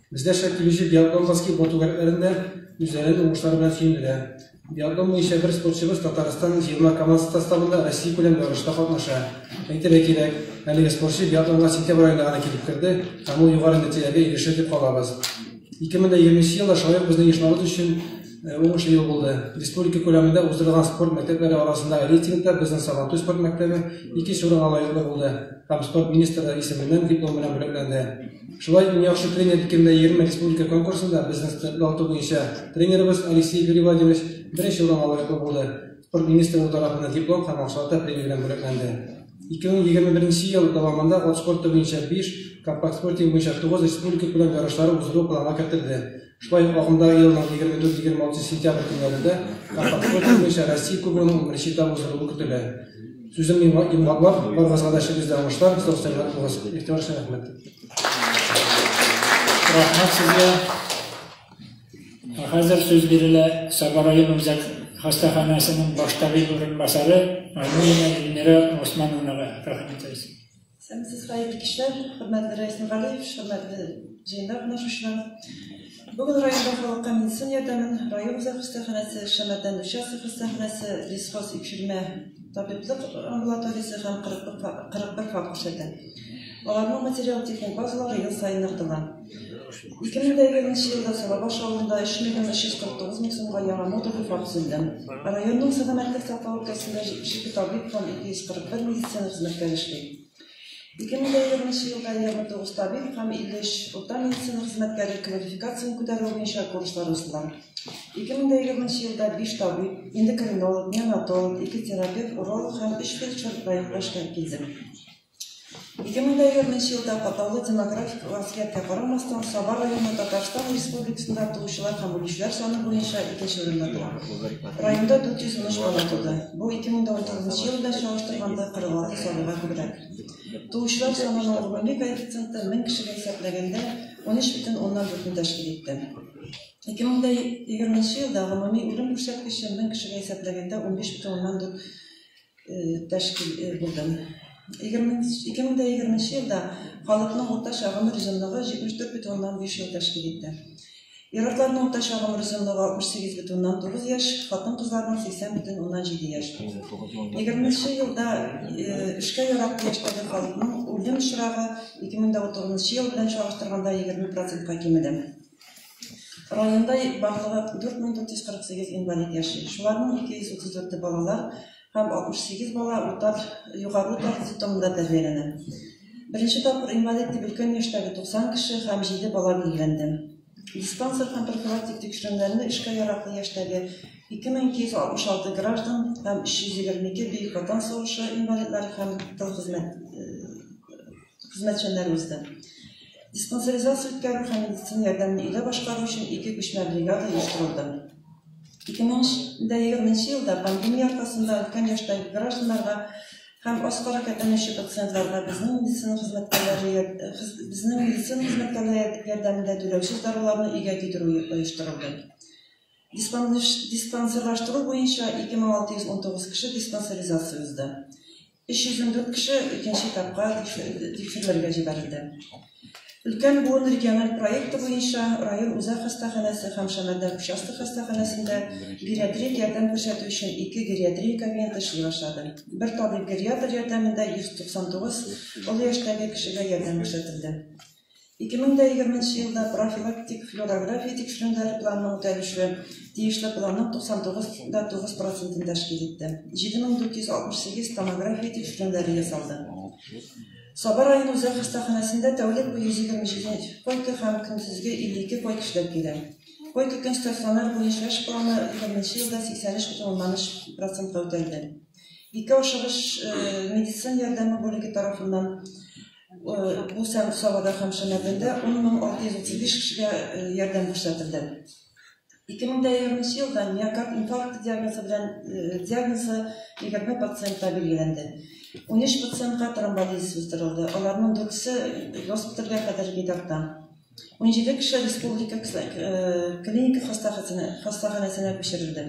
Бездә шәкилүче биатлон баскетбол түгәрәкләрендә үзләренең уңышлары белән сөендерә. Биатлон буенча бер спортчыбыз Татарстан җыелма командасы составында Россия күләмендә ярышта катнаша. Әйтергә кирәк, әлеге спортчы биатлонга сентябрь аенда гына килеп керде һәм ул югары нәтиҗәгә ирешә дип калабыз. 2020 елда шулай безнең оешмабыз өчен уңышлы ел булды. Республика күләмендә уздырылган спорт мәктәпләре арасындагы рейтингта безнең Сабантуй спорт мәктәбе 2 урынга лаеклы булды һәм спорт министры исеменнән диплом белән бүләкләнде. Шулай ук яхшы тренер 2020 республика конкурсында безнең студентлар буенча тренерыбыз Алексей Юрий Владимирович 1 урынга лаеклы булды. Спорт министры тарафыннан диплом һәм акчалата премия белән бүләкләнде. 2021 ел дәвамында ат спорты буенча 5, компакт спорты буенча 9 республика күләм ярышлары уздыру планына кертелде. Шулай ук агымдагы елның 24-26 сентябрь көннәрендә компакт спорты буенча Россия кубогының 1 этабы уздырылуы көтелә. Сүзем иматлап, баргызга да шигездә уңышлар, сәламәт булыгыз. Ихтиярчы рәхмәт. Рахмат сезгә. Хәзер сүз бирелә Сабар район үзәк хастаханәсенең баш табиб урынбасары Маймунова Эльмира Османовнага рәхмәт әйтәбез. Сәмсез хәерле кишләр, хөрмәтле Рәис Нургалиев, хөрмәтле җыенда катнашучылар. Бүген районда халыкка медицина ярдәмен район үзәк хастаханәсе, Шәмәдән участок хастаханәсе, лесхоз икшермә табиблык амбулаториясе һәм 41 факт күрсәтә. Аларның материал техник базалары ел саен артыла. 2020 елда Салабаш авылында 3 миллион 349 мең сумга яңа модуль факт төзелде. Районның сәламәтлек саклау өлкәсендә 2 табиб һәм 241 медицина хезмәткәре эшли. 2020 елда 29 табиб һәм 53 урта медицина хезмәткәре квалификациясын күтәрү буенча курслар узды. 2020 елда 5 табиб, эндокринолог, неонатолог, 2 терапевт, уролог һәм 3 фельдшер районга эшкә килде. 2020 елда патология демографик вазгыятькә карамастан Сабар районы Татарстан Республикасында туучылар һәм үлүчеләр саны буенча 2нче урында тора. Районда 413 бала туды. Бу 2019 елда чагыштырганда 46 санга күбрәк. Туучылар санының гомуми коэффициенты 1000 кешегә исәпләгәндә 13,4 тәшкил итте. 2020 елда гомуми үлем күрсәткече 1000 кешегә исәпләгәндә 15,4 тәшкил булды. 2020 елда халыкның уртача гомер озынлыгы 74,5 ел тәшкил итте. Ир-атларның уртача гомер озынлыгы 68,9 яшь, хатын-кызларның 80,7 яшь. 2020 елда эшкә яраклы яшьтәге халыкның үлем очрагы 2019 ел белән чагыштырганда 20%-ка кимеде. Районда барлыгы 4448 инвалид яши. Шуларның 234 балалар һәм 68 бала югары урта дипломда тәрбияләнә. Беренче тапкыр инвалид дип өлкән яшьтәге 90 кеше һәм 7 бала билгеләнде. Диспансер һәм профилактик тикшерүләрне эшкә яраклы яшьтәге 2266 граждан һәм 322 Бөек Ватан сугышы инвалидлары һәм тыл хезмәтчәннәре узды. Диспансеризация үткәрү һәм медицина ярдәмен илә башкару өчен 2 күчмә бригада оештырылды. 2020 елда пандемия аркасында өлкән яшьтәге гражданнарга һәм аз хәрәкәтләнүче пациентларга безнең медицина хезмәткәрләре ярдәмендә түләүсез даруларны өйгә китерү оештырылды. Диспансерлаштыру буенча 2619 кеше диспансеризация узды. 314 кеше икенче этапка тикшерүләргә җибәрелде. Өлкән буын региональ проекты буенча район үзәк хастаханәсе һәм Шәмәдән участок хастаханәсендә гериатрик ярдәм күрсәтү өчен 2 гериатрия кабинеты эшли башлады. Бер табиб гериатр ярдәмендә 199 олы яшьтәге кешегә ярдәм күрсәтелде. 2020 елда профилактик флюорография тикшерүләре планының үтәлеше тиешле планның 99,9% тәшкил итте. 7468 томография тикшерүләре ясалды. Сабар районы үзәк хастаханәсендә тәүлек буе 127 койка һәм көндезге 52 койка эшләп килә. Койка көн стационар буенча эш планы 2020 елда 83,3% үтәлде. 2 ашыгыш медицина ярдәме бүлеге тарафыннан бу Сабарда һәм Шәмәдәндә 10635 кешегә ярдәм күрсәтелде. 2020 елда миокард инфаркты диагнозы 20 пациентка билгеләнде. 13 пациентка тромболизис уздырылды. Аларның 4-се госпитальгә кадәр битакта. 17 кеше республика клиника хастаханәсенә күчерелде.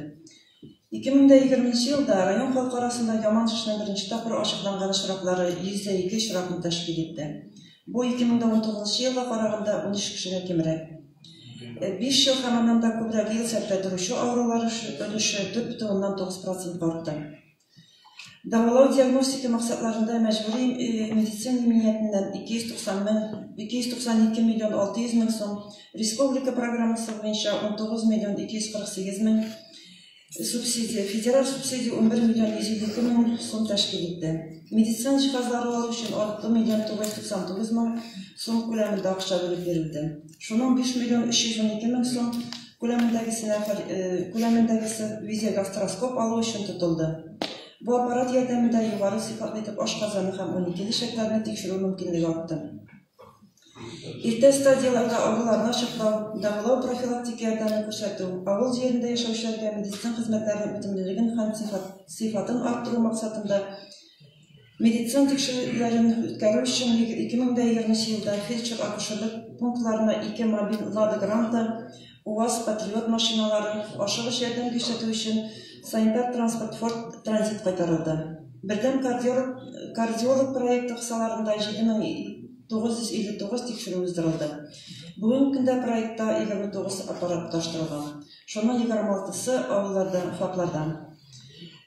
2020 елда район халкы арасында яман шешнең беренче тапкыр ачыкланган очраклары 102 очракны тәшкил итте. Бу 2019 елга караганда 13 кешегә кимрәк. 5 жыл һәм аннан да күбрәк ел сәптә торучы аурулар өлеше 4,9% артты. Давалау диагностика максатларында мәҗбүри медицина иминияттән 292 миллион 600 мең сум, республика программасы буенча 19 миллион 248 мең, федераль субсидия 11 миллион 152 мең сум тәшкил итте. Медицина җиһазлары алу өчен 6 миллион 999 мең сум күләмендә акча бүлеп бирелде. Шуның 5 миллион 312 мең сум күләмендәгесе визиогастроскоп алу өчен тотылды. Бу аппарат ярдәмендә югары сыйфатлы итеп ашказаны һәм 12 шәкләрне тикшерү мөмкинлеге артты. Иртә стадияларда авылларны ачыклау, дәвалау профилактика ярдәме күрсәтү, авыл җирендә яшәүчеләргә медицина хезмәтләренең үтемлелеген һәм сыйфатын арттыру максатында медицина тикшерүләрен үткәрү өчен 2020 елда фельдшер-акушерлык пунктларына 2 мобиль Лада Гранта, УАЗ Патриот машиналары, ашыгыч ярдәм күрсәтү өчен санитар транспорт Ford Transit кайтарылды. Бердәм кардиолог проекты кысаларында 7959 тикшерү уздырылды. Бүгенге көндә проектта 29 аппарат таштырылган. Шуның 26-сы авылларда, фаплардан.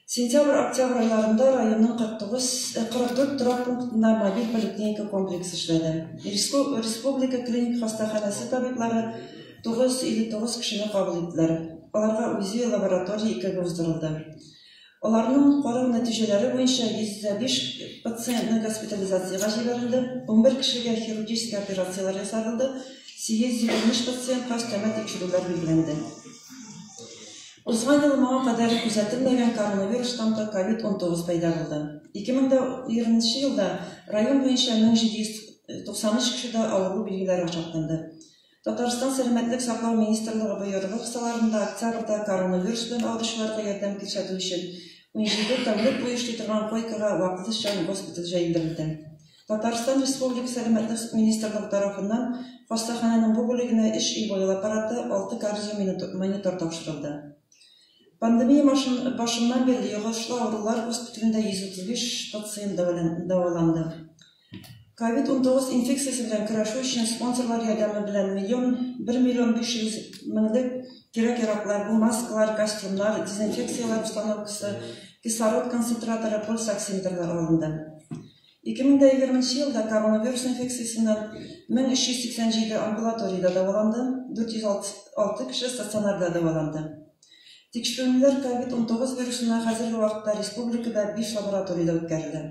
Сентябрь-октябрь айларында районның 44 торак пунктында мобиль поликлиника комплексы эшләде. Республика клиник хастаханәсе табиблары 959 кешене кабул иттеләр. Аларга УЗИ лаборатория 2 уздырылды. Аларның карау нәтиҗәләре буенча 105 пациентны госпитализациягә җибәрелде, 11 кешегә хирургик операциялар ясалды, 820 пациентка өстәмә тикшерүләр билгеләнде. Узган ел моңа кадәр күзәтелмәгән коронавирус штаммы COVID-19 пайда булды. 2020 елда район буенча 1793 кешедә авыру билгеләре ачыкланды. Татарстан сәламәтлек саклау министрлыгы боерыгы кысаларында октябрьдә коронавирус белән авыручыларга ярдәм күрсәтү өчен 17 тәүлек буе эшли торган койкага вакытлыча госпиталь җәйдерелде. Татарстан Республикасы сәламәтлек министрлыгы тарафыннан хастаханәнең бу бүлегенә 3 ил буе аппараты 6 кардиомонитор тапшырылды. Пандемия башыннан бирле йогышлы авырулар госпиталендә 135 пациент дәваланды. COVID-19 инфекциясы белән көрәшү өчен спонсорлар ярдәме белән 1 миллион 500 меңлек кирәк-яраклар, маскалар, костюмнар, дезинфекциялар установкасы, кислород концентраторы, пульс оксиметрлар алынды. 2020 елда коронавирус инфекциясыннан 1387 амбулаториядә дәваланды, 406 кеше стационарда дәваланды. Тикшерүләр COVID-19 вирусына хәзерге вакытта республикада 5 лабораториядә үткәрелде.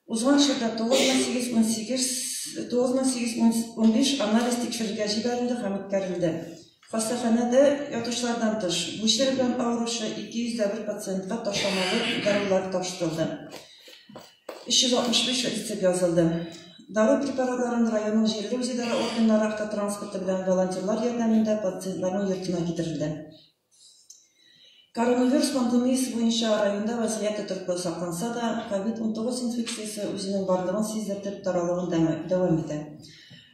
Узган чорда 9815 анализ тикшерүгә җибәрелде һәм үткәрелде. Хастаханәдә ятучылардан тыш, бу чир белән авыручы 201 пациентка ташламалы дарулар тапшырылды. 365 рецепт язылды. Дару препаратларын районның җирле үзидарә органнары автотранспорты белән волонтерлар ярдәмендә пациентларның йортына китерелде. Коронавирус пандемиясы буенча районда вазгыять тотрыклы сакланса да, COVID-19 инфекциясы үзенең барлыгын сиздертеп таралуын дәвам итә.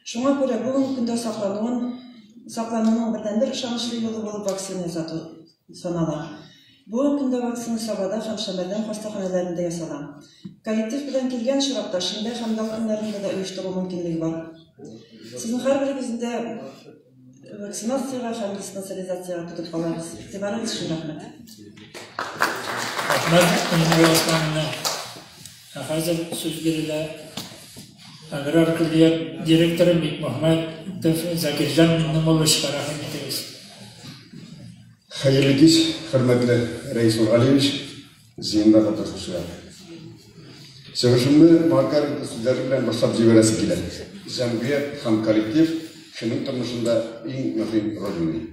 Шуңа күрә бүгенге көндә саклануның бердәнбер ышанычлы юлы булып вакцина ясату санала. Бүгенге көндә вакцина Сабада һәм Шәмәдән хастаханәләрендә ясала. Коллектив белән килгән чиратта Шимбә һәм Ял көннәрендә дә оештыру мөмкинлеге бар. Сезнең һәрберегездә вакцинациягә һәм диспансеризациягә көтеп калабыз. Игътибарыгыз өчен рәхмәт. Хәзер сүз бирелә аграр клубы директоры Мөхәммәтов Закирҗан Миннәмуллович рәхмәт итегез. Хәерле кич, хөрмәтле Рәис Алиевич, зыянда катнашучылар. Сөйләшүмне маркар сүзләр белән башлап җибәрәсе килә. Җәмгыять һәм коллектив шуның тормышында иң мөһим роль уйный.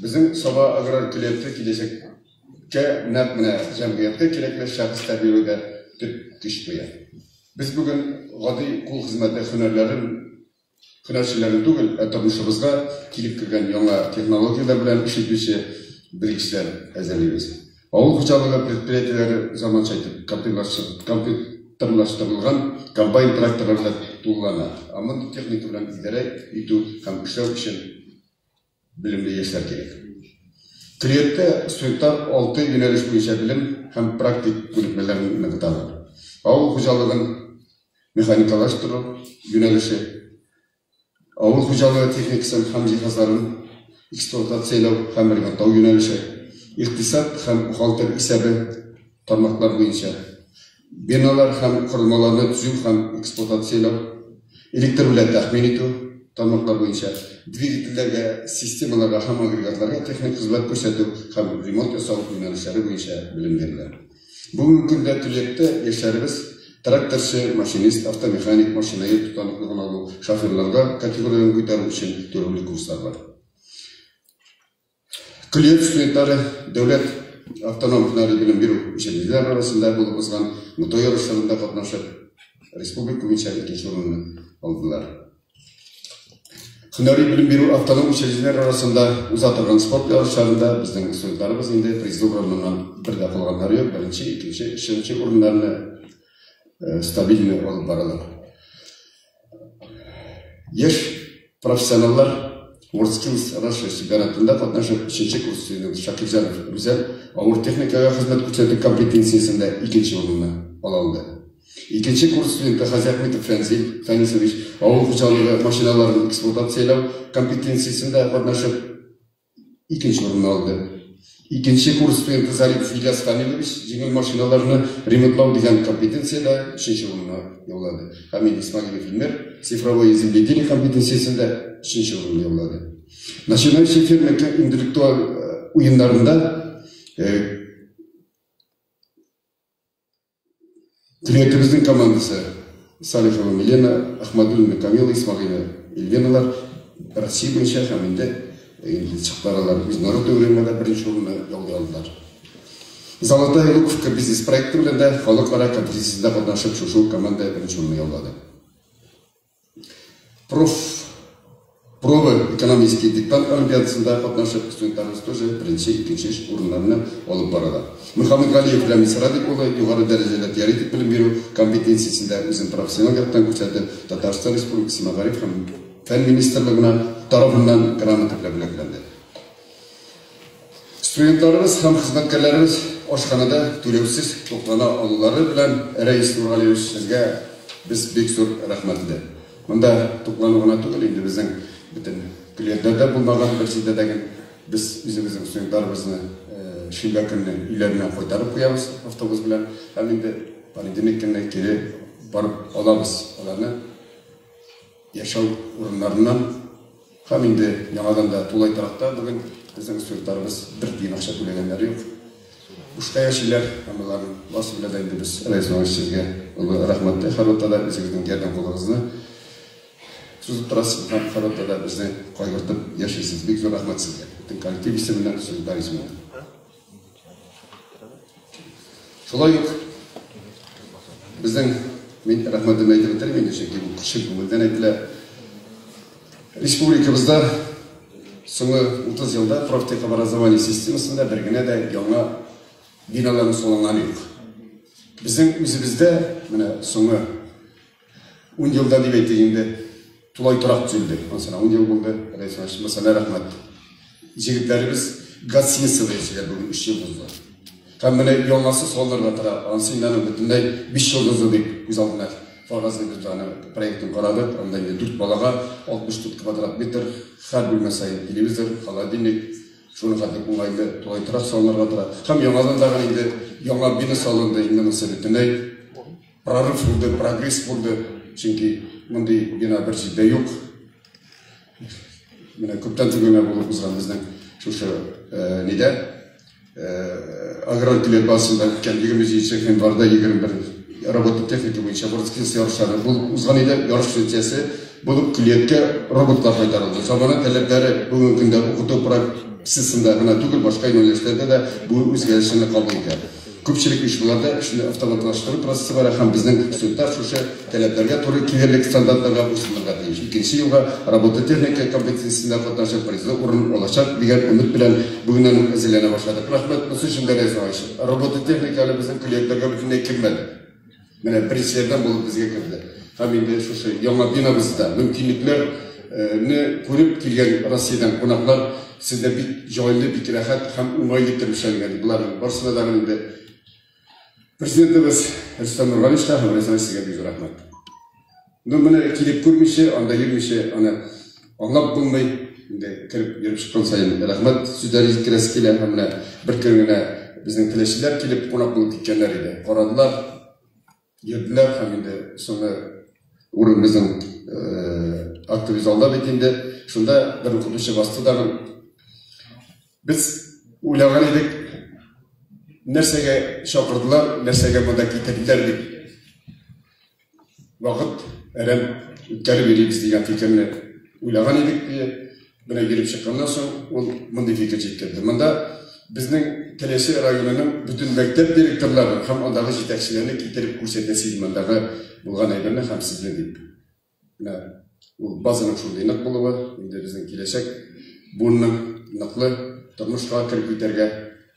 Безнең Саба аграр клубы киләчәккә нәкъ менә җәмгыятькә кирәкле шәхес тәрбияләүдә төп көч куя. Без бүген гади кул хезмәте һөнәрчеләрен түгел, тормышыбызга килеп кергән яңа технологиялар белән эшләтүче белгечләр әзерлибез. Авыл хуҗалыгы предприятиеләре заманча итеп компьютерлаштырылган комбайн тракторларда туллана. Мондый техника белән идарә итү һәм эшләү өчен белемле яшьләр кирәк. Клиентта студентлар 6 юнәлеш буенча белем һәм практик күнекмәләрне ныгыталар. Авыл хуҗалыгын механикалаштыру юнәлеше, авыл хуҗалыгы техникасын һәм җиһазларын эксплуатациялау һәм ремонттау юнәлеше, иктисад һәм бухгалтер исәбе тармаклар буенча, биналар һәм корылмаларны төзү һәм эксплуатациялау, электр белән тәхмин итү тармаклар буенча, двигательләргә, системаларга һәм агрегатларга техник хезмәт күрсәтү һәм ремонт ясау юнәлешләре буенча белем бирелә. Бүгенге көндә Төлектә яшьләребез тракторчы, машинист, автомеханик, машинайы тотаныклыгын алу, шоферларга категорияларын күтәрү өчен төлөүле курслар бар. Күлет студентлары дәүләт автоном һөнәри белем бирү учреждениеләре арасында булып узган мото ярышларында катнашып, республика буенча 2нче урынны алдылар. Һөнәри белем бирү автоном учреждениеләре арасында уза торган спорт ярышларында безнең студентларыбыз инде призлы урыннан бер дә калганнары юк, 1нче, 2нче, 3нче урыннарны стабильно алып баралар. Яшь профессионаллар WorldSkills Russia чемпионатында катнашып, 3нче курс студенты Шакирҗанов Рүзәл авыр техникага хезмәт күрсәтү компетенциясендә 2нче урынны ала алды. 2нче курс студенты Хазиахметов Фәнзил Фәнисович авыл хуҗалыгы машиналарын эксплуатациялау компетенциясендә катнашып 2нче урынны алды. 2нче курс студенты Зарипов Ильяс Камилович җиңел машиналарны ремонтлау дигән компетенциядә 3нче урынны яулады. Хамид Исмагилов Илмер цифровое земледелие компетенциясендә 3нче урынны яулады. Начинающий фермер интеллектуаль уеннарында Төлекебезнең командасы Салихова Милена, Ахмадуллина Камила, Исмагилова Эльвиналар Россия буенча һәм инде чыктаралар международный уровеньда 1нче урынны яулый алдылар. Золотая Луковка бизнес проекты белән дә халыкара компетенциясендә катнашып, шушы команда 1нче урынны яулады. Пробы экономический диктант олимпиадасында катнашып, студентларыбыз тоже 1нче, 2нче урыннарны алып баралар. Мөхәммәд Галиев Рамис Радик улы югары дәрәҗәдә теоретик белем бирү компетенциясендә үзен профессиональ яктан күрсәтеп, Татарстан Республикасы Мәгариф һәм фән министрлыгына тарафыннан грамота белән бүләкләнде. Студентларыбыз һәм хезмәткәрләребез ашханада түләүсез туклана алулары белән Рәис Нургалиевич сезгә без бик зур рәхмәт итәбез. Монда туклану гына түгел, инде безнең бөтен клиентларда булмаган бер җиддәдәге без үзебезнең студентларыбызны шимбә көнне өйләренә кайтарып куябыз автобус белән. Һәм инде понедельник көнне кире барып алабыз аларны яшәү урыннарыннан. Һәм инде яңадан да тулай таракта бүген безнең студентларыбыз бер тиен акча түләгәннәре юк. Ушта яшиләр, һәм аларның басы белән инде без Рәис Нургалиевичкә рәхмәт хәрвәттә безнең ярдәм кулыгызны сузып торасыз һәм хәрвәттә безне кайгыртып яшисез. Бик зур рәхмәт сезгә. Бүтән коллектив исеменнән студентлар исеменнән. Шулай ук безнең мин рәхмәтемне әйтеп бетермим, чөнки бу кеше күңелдән әйтелә. Республикабызда соңгы 30 елда профтехобразование системасында бер генә дә яңа биналарны салынганы юк. Безнең үзебездә менә соңгы 10 елда дип әйтегәндә тулай торак төзелде. Мәсәлән, 10 ел булды. Мәсәлән, рәхмәт. Җегетләребез газ-синсовый эшләр бүген 3 ел булды. Һәм менә яңасы салынырга тора. Ансыннан бөтенләй 5 йолдызлы дип үз алдына фаразны без аны проектын карадык. Анда 4 балага 64 квадрат метр һәр бүлмә сайын телевизор, холодильник, шуны хәтле уңайлы тулай торак салынырга тора. Һәм яңадан да инде яңа бина салынды. Инде бөтенләй прорыв булды, прогресс булды. Чөнки мондый бина бер җирдә юк. Менә күптән түгел булып узган безнең шушы нидә аграр клет басында үткән 27 январда 21 работа техника буенча WorldSkills ярышлары булып узган иде. Ярыш нәтиҗәсе булып клеткә роботлар кайтарылды. Замана таләпләре бүгенге көндә укыту процессында гына түгел, башка юнәлешләрдә дә бу үзгәрешләрне кабул итә. Күпчелек оешмаларда эшне автоматлаштыру процессы бар һәм безнең студентлар шушы таләпләргә туры килерлек стандартларга буйсынырга тиеш. 2нче елга работа техника компетенциясендә катнашып призлы урын алачак дигән өмет белән бүгеннән әзерләнә башладык. Рәхмәт булсын шундый работа техника әле безнең клиентларга бөтенләй килмәде. Менә президенттан булып безгә керде. Һәм инде шушы яңа бинабызда мөмкинлекләрне күреп килгән Россиядән кунаклар сездә бик җайлы, бик рәхәт һәм уңайлы итеп эшләнгән. Буларның барысына да инде Президентimiz Рөстәм Нургалиевичкә һәм Рәсәйгә бик зур рәхмәт. Менә килеп күрмичә, анда йөрмичә, аны аңлап булмый, кіріп жүріп шыққан сайын рахмет сөздер жеткіресі келе мына бір күнгіне біздің тілешілер келіп қонақ болып кеткендер еді. Қарадылар, ерділер, енді соны орын біздің актовый залда бетінде сонда бір оқытушы бастыдағы біз ойлаған едік нәрсеге шақырдылар, нәрсеге мұнда кетірділер деп уақыт әрем өткәрі береміз деген фикірні ойлаған едік. Бұна келіп шыққаннан соң ол мұндай фикір жеткенді. Мұнда біздің Телеші районының бүтін мектеп директорлары һәм ондағы жетекшілеріне кетіріп көрсетесіз мұндағы болған әйберіне һәм сізді деп. Ол базаның шундай нық болуы, енді біздің келешек бұның нықлы тұрмышқа кіріп кетерге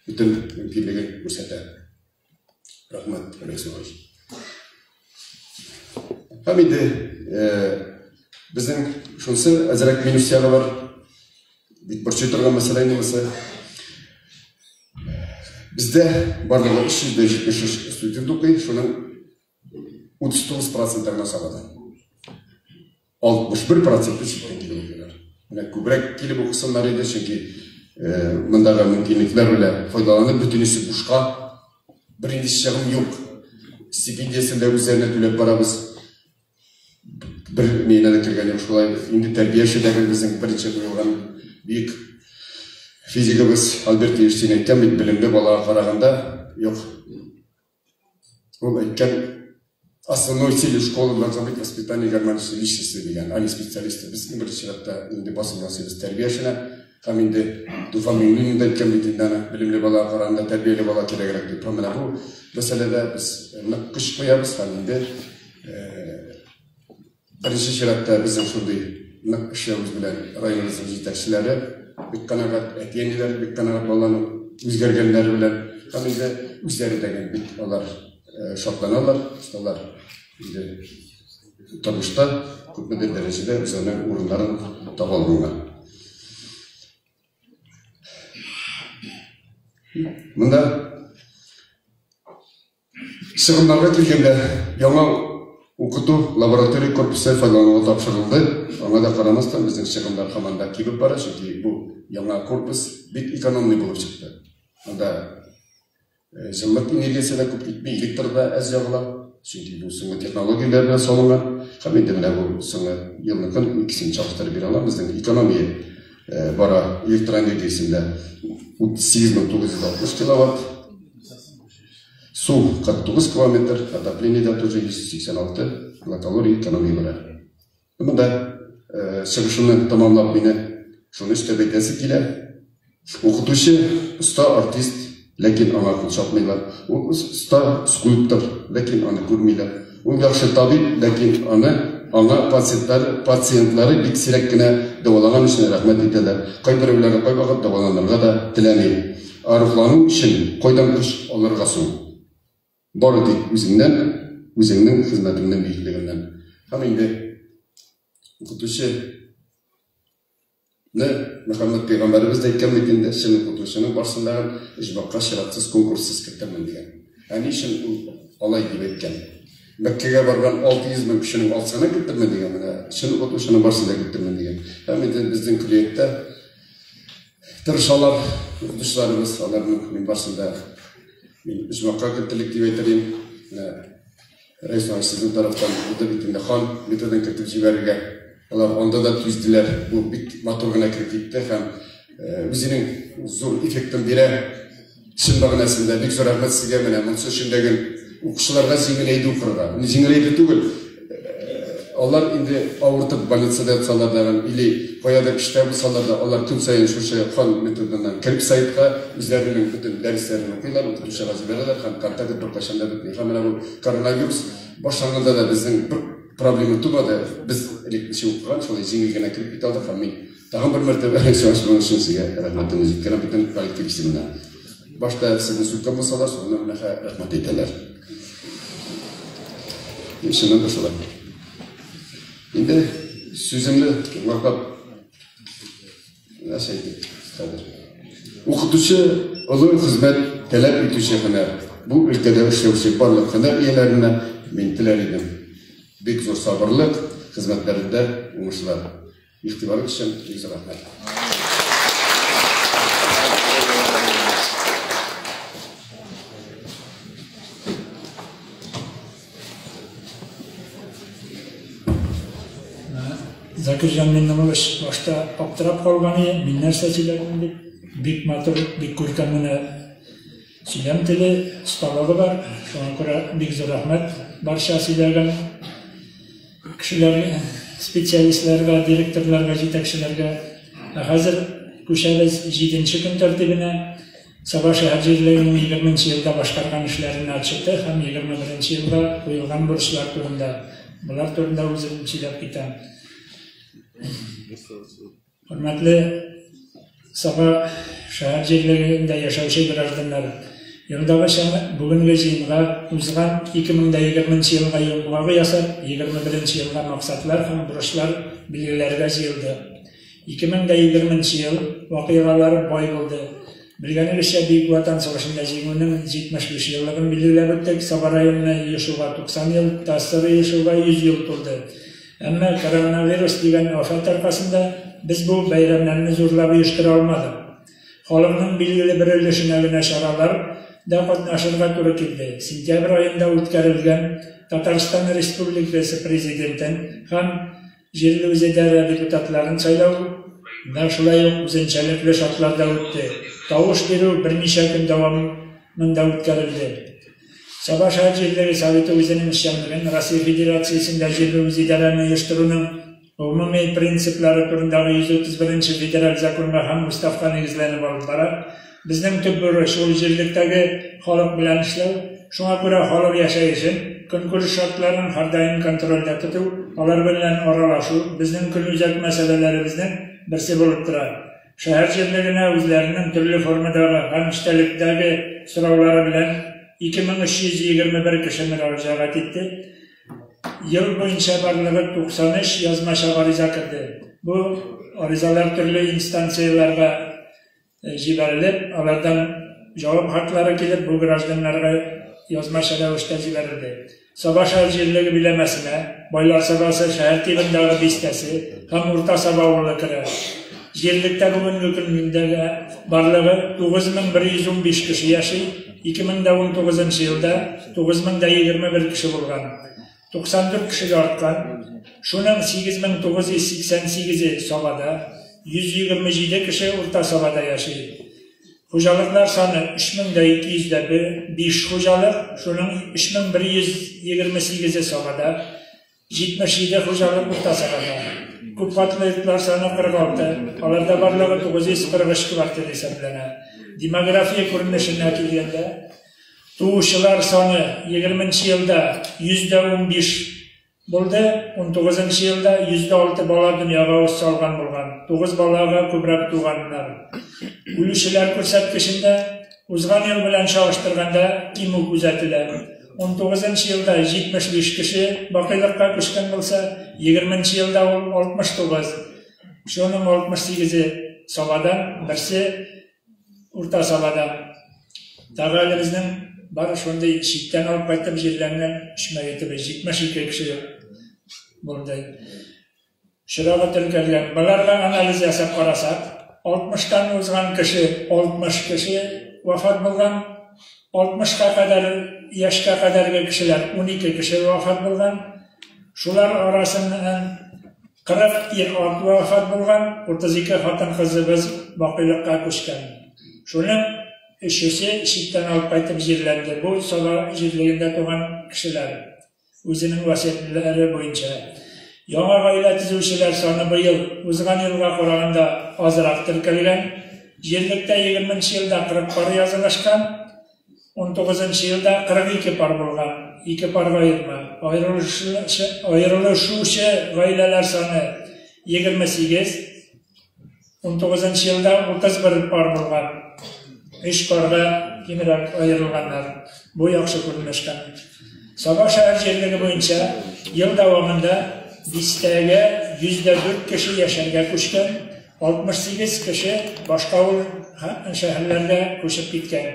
бүтін мүмкіндігін көрсетеді. Рахмет, Александр. Һәм енді біздің шунсы әзірек минусияғы бар. Бірші тұрған мәселе немесі. Бізде барлығы 373 студент оқиды, шының 39%-ына салады. 61% шеттен келіп оқидар. Көбірек келіп оқысынлар еді, çünkü мұндағы мүмкіндіктер біле файдаланып, бүтінесі бұшқа бірінші шығым жоқ. Стипендиясында өздеріне төлеп барамыз. Бір мейнада кірген ем шолай, енді тәрбиешідегі біздің бірінші қойылған биік физикабыз Альберт Эйнштейн айтқан білімді балаға қарағанда жоқ. Ол айтқан основной целью школы должно быть воспитание гармоничной личности деген, а не специалисты. Біздің бірінші шартта енді басымдан себіз тәрбиешіні, һәм енді Туфанның айтқан бетіндені білімді балаға қарағанда тәрбиелі бала керегірек деп. Мына бұл мәселеде біз күш қоямыз, һәм енді бірінші шартта біздің сондай ішіміз білен районымыздың жетекшілері бек қанағат әтенелер, бек қанағат баланың өзгергендері білен қамында өздері деген бек олар шатланалар, олар тұрмышта көпмеден дәрежеде өзінің орындарын таба алуға. Мұнда шығындарға келгенде яңа оқыту лаборатория корпусы пайдалануға тапсырылды. Аңа да қарамастан біздің шығындар қаманда кебіп бара, çünkü бұл яңа корпус бек экономный болып шықты. Онда жыллық энергиясына көп кетпей, электрда әз жағыла, çünkü бұл соңғы технологияларына салынған. Қаменде мына бұл соңғы елінің күн ikisini çalıştırып бере алам. Біздің экономия бара электроэнергиясында 8960 киловатт, су 49 километр, отопление да тоже 186 килокалорий экономия бара. Мұнда шығышыны тамамлап мені шуны істеп айтасы келе. Оқытушы ұста артист, ләкин аңа қол шапмайлар. Ұста скульптор, ләкин аны көрмейлер. Ол яқшы табип, ләкин аңа пациентлары бик сирек кенә дәвалаған үшін рахмет етеді. Қайбіреулері қай вақыт дәваланырға да тіләмей. Арыфлану үшін қойдан күш алырға соң. Бары тек өзіңнің қызметіңнің биіктігінен. Һәм енді оқытушы Мұхаммед Пейғамбарымыз да айтқан бетінде шын оқытушының барысындағы ижбаққа шаратсыз конкурссыз кіртірмін деген. Әне үшін алай деп айтқан. Мәккеге барған 600 мың кішінің алсана кіртірмін деген. Шын оқытушының барысында кіртірмін деген. Әмеден біздің күлетті тұрышалар, оқытушыларымыз, алардың барысында ижбаққа кіртілік деп айтырайым. Райсан сіздің тарафтан бұлды бетінде хан методын кіртіп жіберге. Олар онда да түзділер, бұл бит моторғына кіріп кетті, һәм өзінің зор эффектін бере шын бағынасында бек зор рахмет сізге міне мұнсы үшіндеген оқушыларға жеңілейді оқырға. Жеңілейді түгіл. Олар енді ауыртып больницада салардан, или қояда күшті саларда, олар күн сайын шушы хан методынан кіріп сайтқа өздерінің бүтін дәрістерін оқилар, оқытушыға жіберелер, һәм контакт қашанда бүтін. Һәм бұл коронавирус башланғанда да біздің бір проблема тумады. Біз электриче оқыған, солай жеңілгені кіріп кете алдық, һәм мен тағын бір мәртебе шуашылығын үшін сізге рахматымыз жеткенін бүтін коллективистіміне. Башта сіздің сөйткен болсалар, соны мұнаға рахмат етелер. Шынын дұршылар. Енді сөзімді мақтап оқытушы ұлы қызмет талап етуші ғана бұл өлкеде ішлеуші барлық ғана иелеріне мен тілер едім. Бек зор сабырлық қызметтерінде оңышылар. İhtibarınız için bize rahmet. Zakirjan Minnamovic başta aptırap kalganı, minler seçilerini bik matır, bik kurkanını silem tili ustalığı var. Şuna göre bik zor rahmet. Barşa silergen kişilerge, spesyalistlerge, direktörlerge, jitekçilerge hazır kuşağımız 7. gün tertibine Sabah şehircilerinin 20. yılda başkargan işlerini açıktı. Hem 21. yılda koyulgan borçlar turunda. Bunlar turunda uzun çilep giden. Hürmetli Sabah şehircilerinde yaşayışı građanlar. Yıldağı bugünkü jyğınga uzgan 2020 yılga yılgılağı yasar, 21. yılga maksatlar hem borçlar bilgilerge jyğıldı. 2020 yıl vakıyalar boy buldu. Bilgeni işe Büyük Vatan Savaşı'nda jyğınının 75 yıllıgın bilgiler öttek Sabah rayonuna yaşuğa 90 yıl, Tassarı yaşuğa 100 yıl tuldu. Ama koronavirüs degan afat arkasında biz bu bayramlarni zo'rlab uyushtıra olmadik. Xalqning belgili bir ulushini charalar da qatnashishga to'g'ri keldi. Sentyabr oyida o'tkazilgan Tatariston Respublikasi prezidentining ham yerli o'zidagi deputatlarning saylovi va shulay o'zinchalikli shartlarda o'tdi. Tovush beruv bir necha kun davomida o'tkazildi. Sabah şehircileri Sovyeti o'zining ishchanligini Rossiya Federatsiyasida yerli o'zidalarini uyushtiruvning umumiy prinsiplari turindagi 131 federal zakonga ham mustahkam negizlanib olib boradi. Bizning tub burilish shu yerlikdagi xalq bilan ishlash, shunga ko'ra xalq yashashi uchun konkurs shartlarini har doim kontrolda tutib, ular bilan aralashuv bizning kunuzak masalalarimizning birisi bo'lib turadi. Shahirchilarga o'zlarining turli formadagi hamishtalikdagi so'rovlari bilan 2321 kishi murojaat etdi. Yıl boyunca barlığı 93 yazmaşa ariza kirdi. Bu arizalar turli instansiyalarga jiberilib, ulardan javob xatlari kelib, bu građanlarga yozmaşa ravishda jiberildi. Sabah şehirciligi bilemasine, Boylar Sabahı şehir tibindagi bestasi, ham o'rta Sabah o'g'li yerlikda bugungi kunda barlığı 9115 kishi yashaydi. 2019 yılda 9021 kishi bo'lgan. 94 kishiga ortgan. Shuning 8988 Sabahda, 127 kishi o'rta Sabahda yashaydi. Xo'jaliklar soni 3205 xo'jalik, shuning 3128 Sabahda, 77 xo'jalik o'rta Sabahda. Ko'pqatliklar soni 46, ularda barlig'i 942 kvartira hisoblanadi. Demografiya ko'rinishini kelganda tug'ishlar soni 20 yilda 115 bo'ldi, 19 yilda 106 bola dunyoga o'z solgan bo'lgan. 9 bolaga ko'proq tug'anlar. O'lishlar ko'rsatkichida o'zgan yil bilan solishtirganda kemu kuzatiladi. 19 yilda 75 kishi boqiylikqa ko'chgan bo'lsa, 20 yilda 69. Shuning 68 Sabahdan, birsi o'rta Sabahda. Tag'alimizning bari shunday shikdan olib qaytib yerlardan ishma etib 72 kishi bo'ldi. Shirog'i tilkalgan bularga analiz yasab qarasak, 60 dan o'zgan kishi 60 kishi vafot bo'lgan, 60 ga qadar yoshga qadargi kishilar 12 kishi vafot bo'lgan. Shular orasidan 40 yil ortib vafot bo'lgan, 32 xotin qizimiz boqiylikqa ko'chgan. Shuning ishisi shikdan olib qaytib yerlandi. Bu Sabah yerligida tug'an kishilar o'zining vasiyatlari bo'yicha. Yangi oila tuzuvchilar soni bu yil o'zgan yilga qaraganda ozroq tirkilgan. Yerlikda 20 yilda 40 par yozilishgan, 19 yilda 42 par bo'lgan. 2 parga ayrilishuvchi oilalar soni 28, 19 yilda 31 par bo'lgan. 3 parga keyinroq ayrilganlar. Bu yaxshi ko'rinishgan. Sabah shahar bo'yicha yil davomida Bistagi 104 kishi yasharga ko'chgan, 68 kishi boshqa shaharlarga ko'chib ketgan.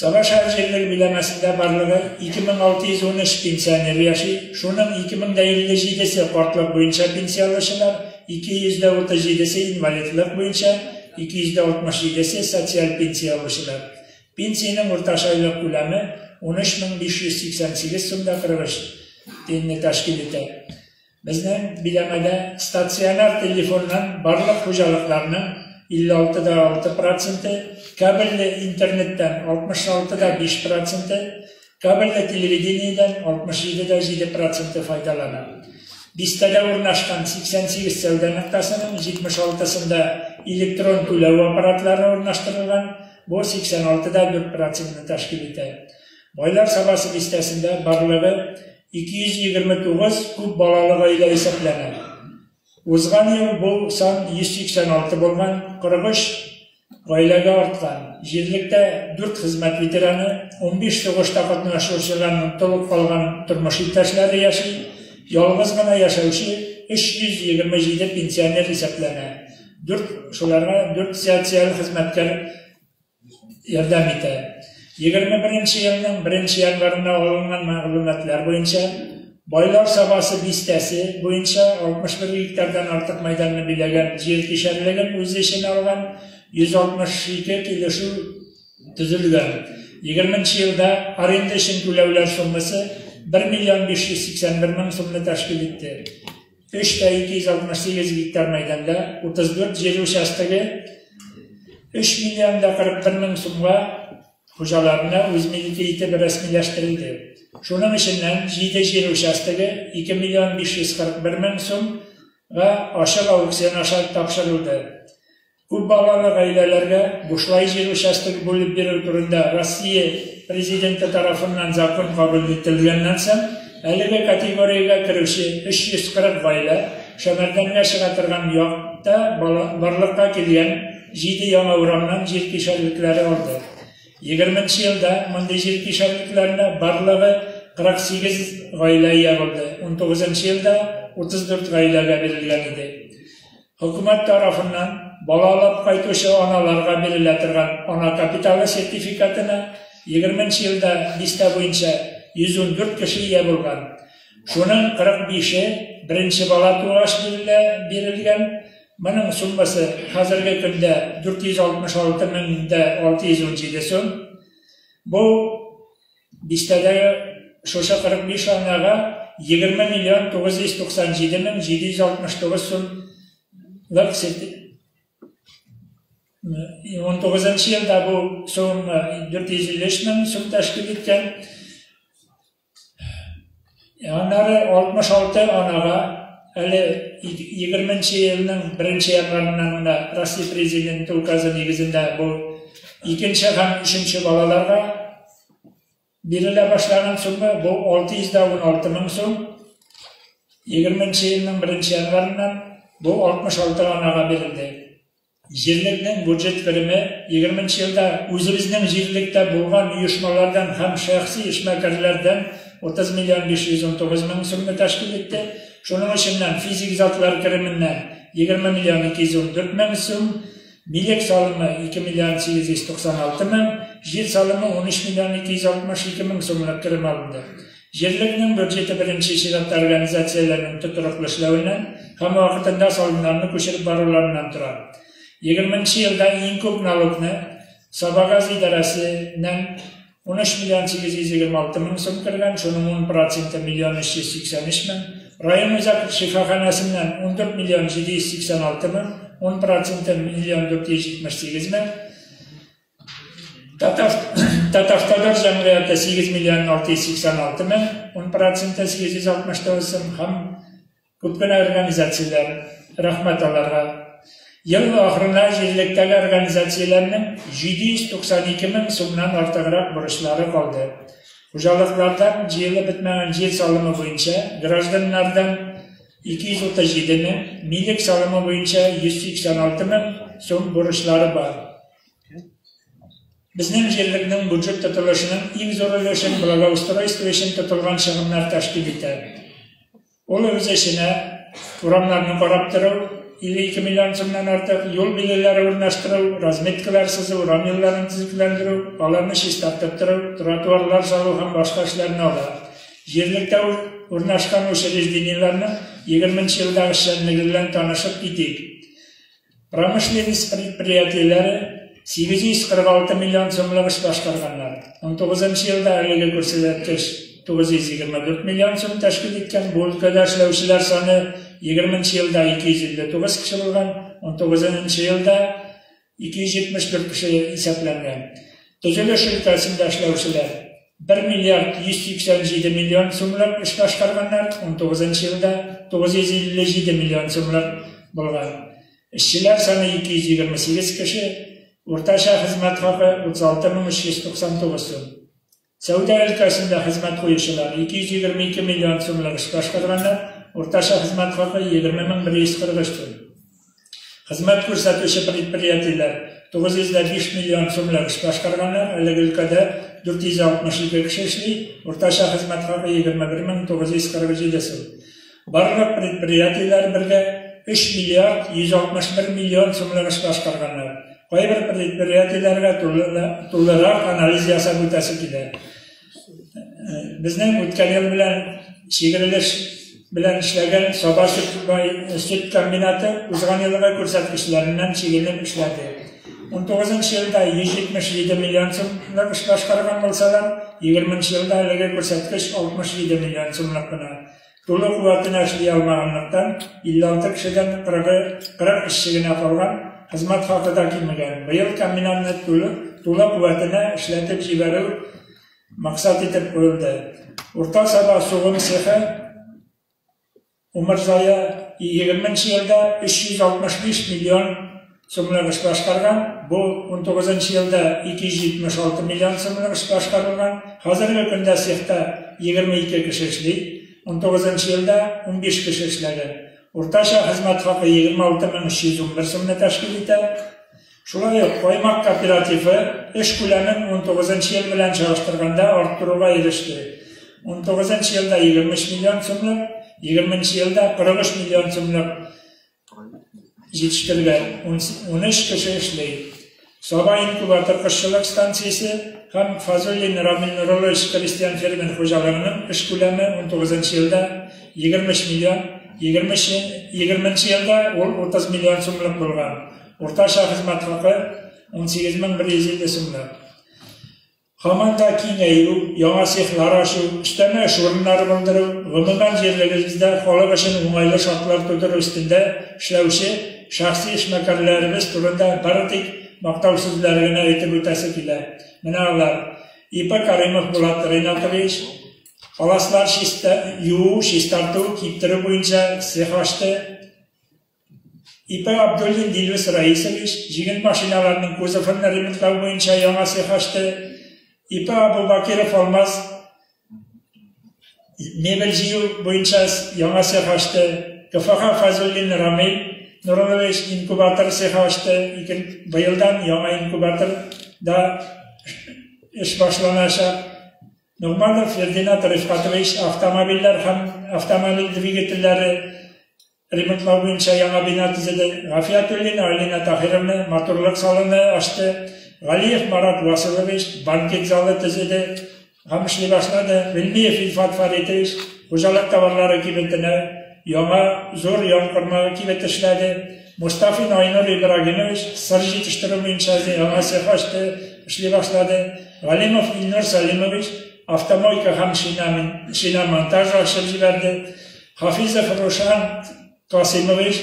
Sabah shahar bilamasida barlig'i 2613 pensioner yashaydi. Shuning 2057 si portloq bo'yicha pensiyalashilar, 237'si invalidlik boyunca, 267'si sotsial pensiya aluşular. Pensiyanın ortacha aylık ko'lami 13.588 so'mda 43 tiyinni tashkil etadi. Bizning bilamada statsionar telefondan barliq xo'jaliklarning 56,6%, kabelli internetdan 66,5%, kabelli televideniyadan 67,7% foydalanadi. Bistada o'rnashgan 88 savdo nuqtasining 76'sida elektron to'lov apparatlari o'rnashtirilgan, bu 86,4%ni tashkil etadi. Boylar sabasi bistasida barlig'i 229 ko'p bolali oila hisoblanadi. O'zgan yil bu son 186 bo'lgan 43 oilaga ortgan. Yerlikda 4 xizmat veterani, 15 tug'ishda qatnashuvchilarning to'liq qolgan turmush yurtdoshlari yashaydi. Yolg'izgina yashovchi 327 pensioner hisoblanadi. Shularga 4 sotsial xizmatkor yordam etadi. 21-yilning 1-yanvarida olingan ma'lumotlar bo'yicha boylar sabasi listasi bo'yicha 61 gektardan ortiq maydonni bilagan yer kisharlagan o'z ishini olgan 162 kelishuv tuzilgan. 20-yilda arenda uchun to'lovlar summasi 1.581.000 so'mni tashkil etdi. 268 gektar maydonda 34 yer uchastagi 3.041.000 so'mga xo'jalarni o'z milkiga etib rasmiylashtirildi. Shuning ichidan 7 yer uchastagi 2.541.000 so'm va ochiq auksion ashat topshirildi. Ko'p bolali oilalarga bo'shliq yer uchastigi bo'lib beruv turida Rossiya prezidenti tomonidan zakon qabul etilgandan so'ng haligi kategoriyaga kiruvchi 340 oila Shamardanga chiqarilgan yoqda borliqqa kelgan 7 yangi o'ramdan yer kisharliklari oldi. 20-yilda bunday yer kisharliklarni barlig'i 48 oilaga bo'ldi. 19-yilda 34 oilaga berilgan edi. Hukumat tomonidan bolalab qaytuvchi onalarga berilayotgan ona kapitali sertifikatini 20-yilda lista bo'yicha 114 kishi ega bo'lgan. Shuning 45i birinchi bola tug'ish berilgan. Buning summasi hozirgi kunda 466.617 so'm. Bu listadagi shosha 45 onaga 20.997.769 so'm 19-yilda bu so'm 450.000 so'm tashkil etgan. Yanari 66 onaga hali 20-yilning 1-yanvaridan Rossiya prezidenti ukazi negizida bu ikkinchi ham 3-chi bolalarga berila boshlagan summa bu 616.000 so'm. 20-yilning 1-yanvaridan bu 66 onaga berildi. Yerlikning budjet kirimi 20-yilda o'zimizning yerlikda bo'lgan uyushmalardan ham shaxsiy ishmakarlardan 30.519.000 so'mni tashkil etdi. Shuning ichidan fizik zotlar kirimidan 20.214.000 so'm, milk solimi 2.896.000, yer solimi 13.262.000 so'mlik kirim olindi. Yerlikning budjeti birinchi shirat organizatsiyalarning tuturuqli ishlavidan ham vaqtida solimlarni ko'chirib boruvlaridan turadi. 20-yilda eng ko'p nalogni Sabagaz idorasidan 13.826.000 so'm kirgan, shuning 10% $1.383.000, rayon o'zak shifoxonasidan 14.786.000, 10% $1.478.000, Tataftador jamiyati 8.686.000, 10% 869.000 ham ko'pgina organizatsiyalar rahmatlarga yil oxirida yerlikdagi organizatsiyalarning 792.000 so'mdan ortiqroq burchlari qoldi. Xo'jaliklardan yili bitmagan yer solimi bo'yicha grajdanlardan 237.000, milk solimi bo'yicha 186.000 so'm burchlari bor. Bizning yerlikning budjet tutilishining eng zo'r ulushini благоустройство uchun tutilgan sig'imlar tashkil etadi. Ular o'z ishini uramlarni qarab turib 52 million so'mdan ortiq yo'l belgilari o'rnashtiruv, razmetkalar sizuv, uram yo'llarini tiziklantiruv, ularni shishtattirib, trotuarlar soluv ham boshqa ishlarni oladi. Yerlikda o'rnashgan uchrashuvlarni 20 yılda işlemleriyle tanışıp gittik. Pромышленность предприятиелері 846 milyon so'mlik ish boshqarganlar. 19 yılda haligi ko'rsatkich 924 milyon so'm tashkil etgan. Bu ülkede ishlovchilar soni 20 yılda 259 kishi bo'lgan, 19 yılda 274 kishi hisoblangan. Tuzilish ülkesinde ishlovchilar 1 milyard 187 milyon so'mlik ish boshqarganlar, 19 yılda 957 milyon so'mlik bo'lgan. İşçiler sonu 228 kişi, ortaşa hizmet hakkı 36.399 so'm. Saudiya ülkesinde hizmet koyuşular 222 milyon so'mlik ish boshqarganlar, ortaşa hizmet hakkı 20.143 so'm. Hizmet ko'rsatuvchi предприятиелер 905 milyon so'mlik ish boshqarganlar, haligi ülkede 462 kishi ishlaydi, ortaşa hizmet hakkı 21.947 so'm. Barliq предприятиелер birga 3 milyard 161 milyon so'mlik ish boshqarganlar. Qaysi bir предприятиелерге to'liq analiz yasab o'tasi keladi. Bizning o'tgan yil bilan chegaralash bilan ishlagan Soba sut kombinati o'zgan yilga ko'rsatkichlaridan chegalanib ishladi. 19 yilda 177 milyon so'mlik ish boshqargan bo'lsalar, 20 yilda haligi ko'rsatkich 67 milyon so'mlik bo'ladi. To'liq quvvatini ishlay olmaganlikdan 56 kishidan 40 ishchigina qolgan, xizmat haqida kelmagan. Bu yil kombinatni to'liq quvvatini ishlatib jibarish maqsad etib qo'yildi. O'rta Soba sug'im sexi Umrzoya 20 yilda 365 milyon so'mlik ish boshqargan. Bu 19 yilda 276 milyon so'mlik ish boshqarilgan. Hozirgi kunda sexda 22 kishi ishlaydi. 19 yılda 15 kishi ishlagan. O'rtacha xizmat haqi 26.311 so'mni tashkil etadi. Shunday qo'ymoq kooperativi ish ko'lamini 19 yil bilan solishtirganda orttiruvga erishdi. 19 yilda 20 milyon so'mlik, 20 yilda 43 milyon so'mlik yetishtirgan. 13 kishi ishlaydi. Soba inkubator qishchilik stansiyasi ham Fazlin Ramil Nurullovich Kristian fermer xo'jaligining ish ko'lami 19 yilda 20 milyon, 20 yilda 30 milyon so'mlik bo'lgan. O'rtacha xizmat haqi 18.150 so'mlik. Hamanda kengayib, yangi sexlar achish, ustama ish o'rinlari bildirib, umuman yerlarimizda xalq uchun o'ng'ayli shartlar tug'dirish ustida ishlovchi shaxsiy ishmakarlarimiz turida baratik maqtov so'zlarini aytib o'tasi keladi. Mana ular: Ipa Karimov Bulat Rinatovich Xolaslar Shestartuv kiptiri bo'yicha sex ochdi. Ipa Abdullin Dilvis Raisovich jigin mashinalarining ko'zafini remontlash bo'yicha yangi sex ochdi. Ipa Abubakirov Olmaz mebeljiyu bo'yicha yangi sex ochdi. Kafaha Fazlin Ramil Nurullovich inkubator sex ochdi. Bu yildan yangi inkubatorda ish boshlanishi. Normalda Ferdinand Rifqatovich avtomobil dvigatellari remontlash bo'yicha yangi bino tuzdi. G'afiyatullin Alina Tahirovna motorlik saloni ochdi. G'aliyev Marat Vasilovich banket zali tuzdi. Ham ishlay boshladi. Vilmiyev Ilfat Faridovich xo'jalik tovarlari kibetini yangi zo'r yonqirma kibet ishladi. Mustafa Noinur Ibragimovich sir yetishtiruv bo'yicha yangi sex ochdi, ishlay boshladi. G'alimov Ilnur Salimovich avtomoyka ham shina montaj ochib jibardi. Hafizov Rushan Qosimovich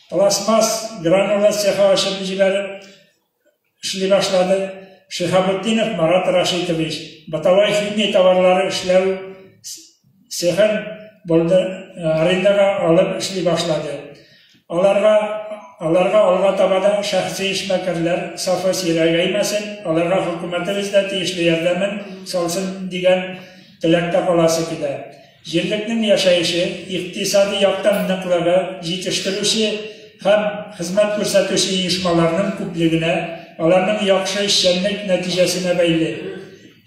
plasmas granula sex ochib jibarib ishlay boshladi. Shihabuddinov Marat Rashidovich Batavoy ximiya tovarlari ishlov sexin arendaga olib ishlay boshladi. Ularga olg'a tabada shaxsiy ishmakarlar safi siraymaymasin, ularga hukumatimizda tegishli yardamin solsin degan tilakda qolasi keladi. Yerlikning yashayishi, iqtisodiy yoqdan niqlaga yetishtiruvchi ham xizmat ko'rsatuvchi uyushmalarning ko'pligini, ularning yaxshi ishchanlik natijasini bayli.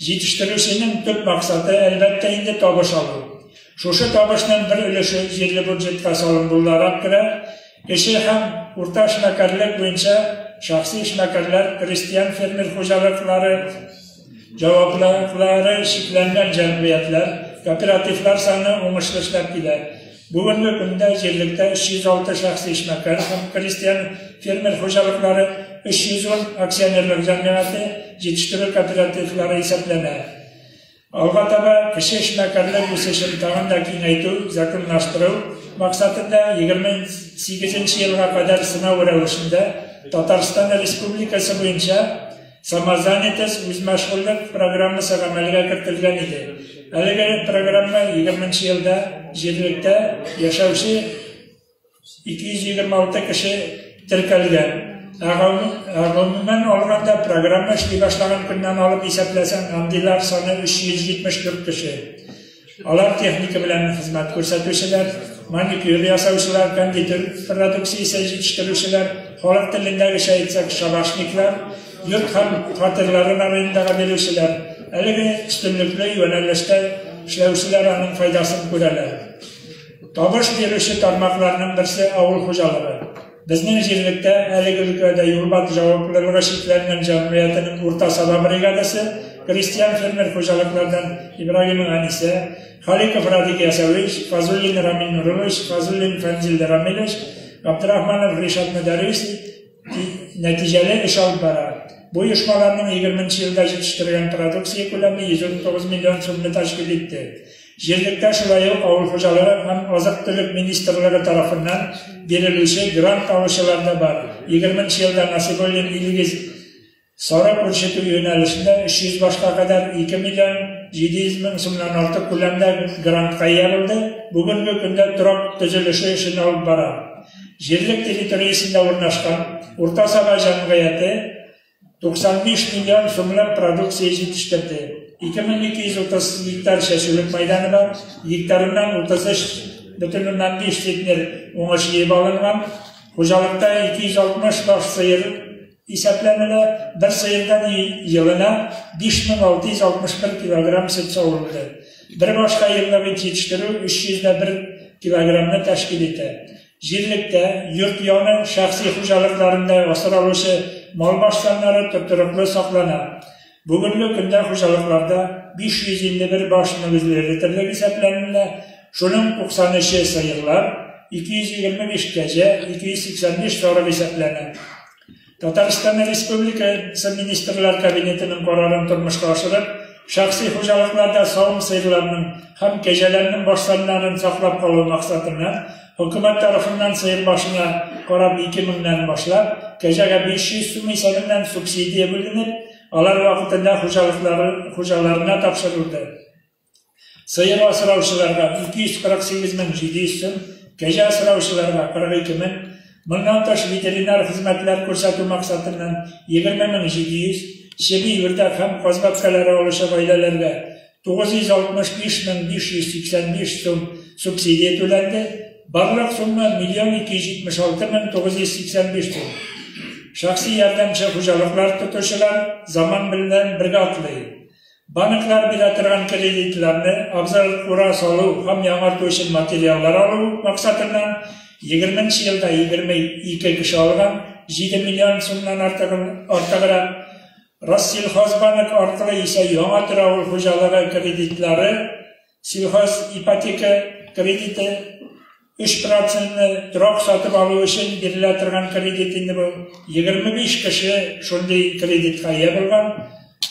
Yetishtiruvchining tub maqsadi albatta endi tobish olish. Shusha tobishning bir ulushi yerli budjetga solinib kiradi. Ishi ham o'rta ishmakarlik bo'yicha shaxsiy ishmakarlar, Kristian fermer xo'jaliklari, javoblari shaklangan jamiyatlar, kooperativlar soni o'ngishli ishlab keladi. Бүгінгі күнде жергілікті 306 шәхси ишмәкәр һәм крестьян фермер хуҗалыклары 310 акционерлік җәмгыяте җитештерү кооперативлары исәпләнә. Алга таба кеше эшмәкәрлек үсешен тагын да киңәйтү, законлаштыру максатында 28 елга кадәр сынау рәвешендә Татарстан Республикасы буенча самозанятость үз мәшгульлек программасы гамәлгә кертелгән иде. Әлеге программа 20 елда җирлектә яшәүче 226 кеше теркәлгән. Гомумән алганда программа эшли башлаган көннән алып исәпләсәң, андыйлар саны 374 кеше. Алар техника белән хезмәт күрсәтүчеләр, маникюр ясаучылар, кондитер продукциясе җитештерүчеләр, халык телендәге әйтсәк шабашниклар, йорт һәм фатирларын арендага бирүчеләр, әлеге өстенлекле юнәлештә эшләүчеләр аның файдасын күрәләр. Табыш бирүче тармакларның берсе авыл хуҗалыгы. Безнең җирлектә әлеге өлкәдә юлбат җаваплылыгы шикләнгән җәмгыятенең урта саба бригадасы крестьян фермер хуҗалыклардан Ибраһим Әнисе, Халиков Радик Ясович, Фазуллин Рамин Нурович, Фазуллин Фанзил Рамилович, Абдрахманов Ришат Мәдәрис нәтиҗәле эш алып бара. Бу оешмаларның 20 елда җитештергән продукция күләме 119 миллион сумны тәшкил итте. Җирлектә шулай ук авыл хуҗалыгы һәм азык-төлек министрлыгы тарафыннан бирелүче грант алучылар да бар. 20 елда Насибуллин Илгиз сарык үрчетү юнәлешендә 300 башка кадәр 2 миллион 700 мең сумнан артык күләмдә грантка ярылды. Бүгенге көндә торак төзелеше эшен алып бара. Җирлек территориясендә урнашкан урта саба җәмгыяте 95 миллион сумлык продукция җитештерде. 2230 гектар шәшүлек мәйданы бар, гектарыннан 33,5 центнер уңыш еп алынган, хуҗалыкта 260 баш сыер исәпләнелә, бер сыердан елына 5661 килограмм сөт савылды. Бер башка еллыгын җитештерү 301 килограммны тәшкил итә. Җирлектә йорт яны шәхси хуҗалыкларында асралучы мал башсаннары тоттырыклы саклана. Бүгенге көндә хуҗалыкларда 551 баш мөгезләре терлек исәпләнелә. Шуның 93 сыерлар, 225 кәҗә, 285 сарык исәпләнә. Татарстан Республикасы Министрлар Кабинетының карарын тормышка ашырып, шәхси хуҗалыкларда савым сыерларның һәм кәҗәләрнең башсаннарын саклап калу максатыннан хөкүмәт тарафыннан сыер башына карап 2000-нән башлап, кәҗәгә 500 сум исәбеннән субсидия бүленеп, алар вакытында хуҗаларына тапшырылды. Сыер асраучыларга 248,700 сум, кәҗә асраучыларга 42 мең, моннан тыш ветеринар хезмәтләр күрсәтү максатыннан 20,700, чеби үрдәк һәм казбаткалары алучы гаиләләргә 965,585 сум субсидия түләнде. Барлык сумма 1,276,985 сум. Шәхси ярдәмче хуҗалыклар тотучылар заман белән бергә атлый. Банклар бирә торган кредитларны абзал кура салу һәм яңарту өчен материаллар алу максатыннан 20 елда 22 кеше алган 7 миллион сумнан артыграк Россельхозбанк аркылы исә яңа төр авыл хуҗалыгы кредитлары, сельхоз ипотека кредиты 3% торак сатып алу өчен бирелә торган кредит инде бу 25 кеше шундый кредитка ия булган.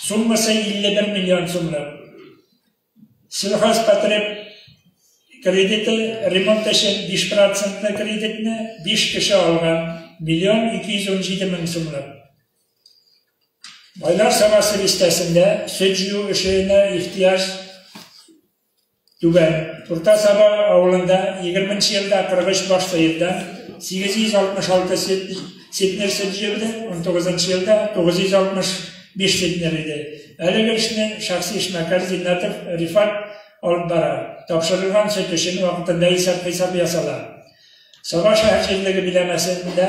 Суммасы 51 миллион сумлык. Сельхоз потреб кредиты ремонт өчен 5% кредитны 5 кеше алган 1,217 мең сумлык. Байлар сабасы листәсендә сөт җыю эшенә ихтияҗ түбән. Урта Саба авылында 20 елда 43 баш сыердан 866 центнер сөт җыелды, 19 елда 965 центнер иде. Әлеге эшне шәхси эшмәкәр Зиннәтов Рифат алып бара. Тапшырылган сөт өчен вакытында хисап ясала. Саба шәһәрлеге биләмәсендә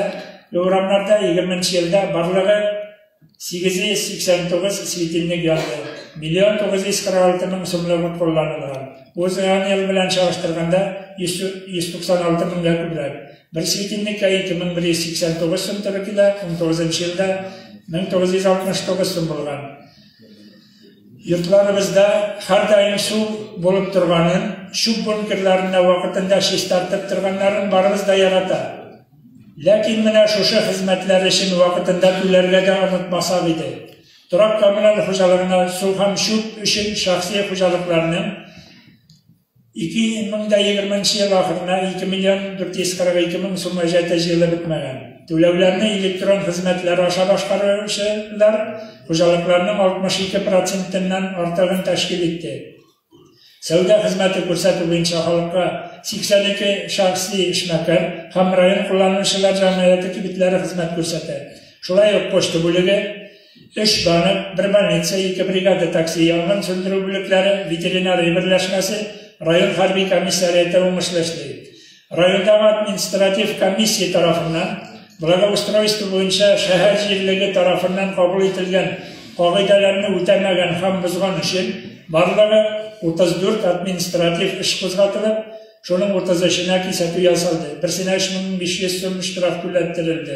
урамнарда 20 елда барлыгы 889 светильник янды. 1,946 мең сумлык кулланылган. Узган ел белән чагыштырганда 196 меңгә күбрәк. Бер светильникка 2189 сум тәркилә, 19 елда 1969 сум булган. Йортларыбызда һәр даим су булып торганын, şu bunkerlarına vakitinde şiş tartıp tırganların barımız da yarata. Lakin mene şuşu hizmetler için vakitinde tülerge de unutmasa idi. Durak kommunal hocalarına sulham şub için şahsi hocalıklarının 2020 yıl ahırına 2.442.000 so'm jatajiyle bitmegen. Tülevlerini elektron hizmetler aşağı başkarıcılar hocalıklarının 62%'den artığını teşkil etti. Savda hizmeti ko'rsatuv bo'yicha xalqqa 82 shaxsiy ishmakar ham rayon qo'llanuvchilar jamiyati kibitlari xizmat ko'rsatadi. Shunday pochta bo'ligi, 3 bank, 1 banitsa, 2 brigada taksi, yong'in söndürүү bo'liklari, veterinariya birlashmasi, rayon harbiy komissariyati umumlashtirdi. Rayondagi administrativ komissiya tomonidan благоустройство bo'yicha shahar yerligi tomonidan qabul etilgan qoidalarni o'tamagan ham buzgan uchun barlig'i 34 administrativ ish qo'zg'atilib, shuning o'tkazishina kesatuv yasaldi. Birsina 3.500 so'm ishtirok to'lattirildi.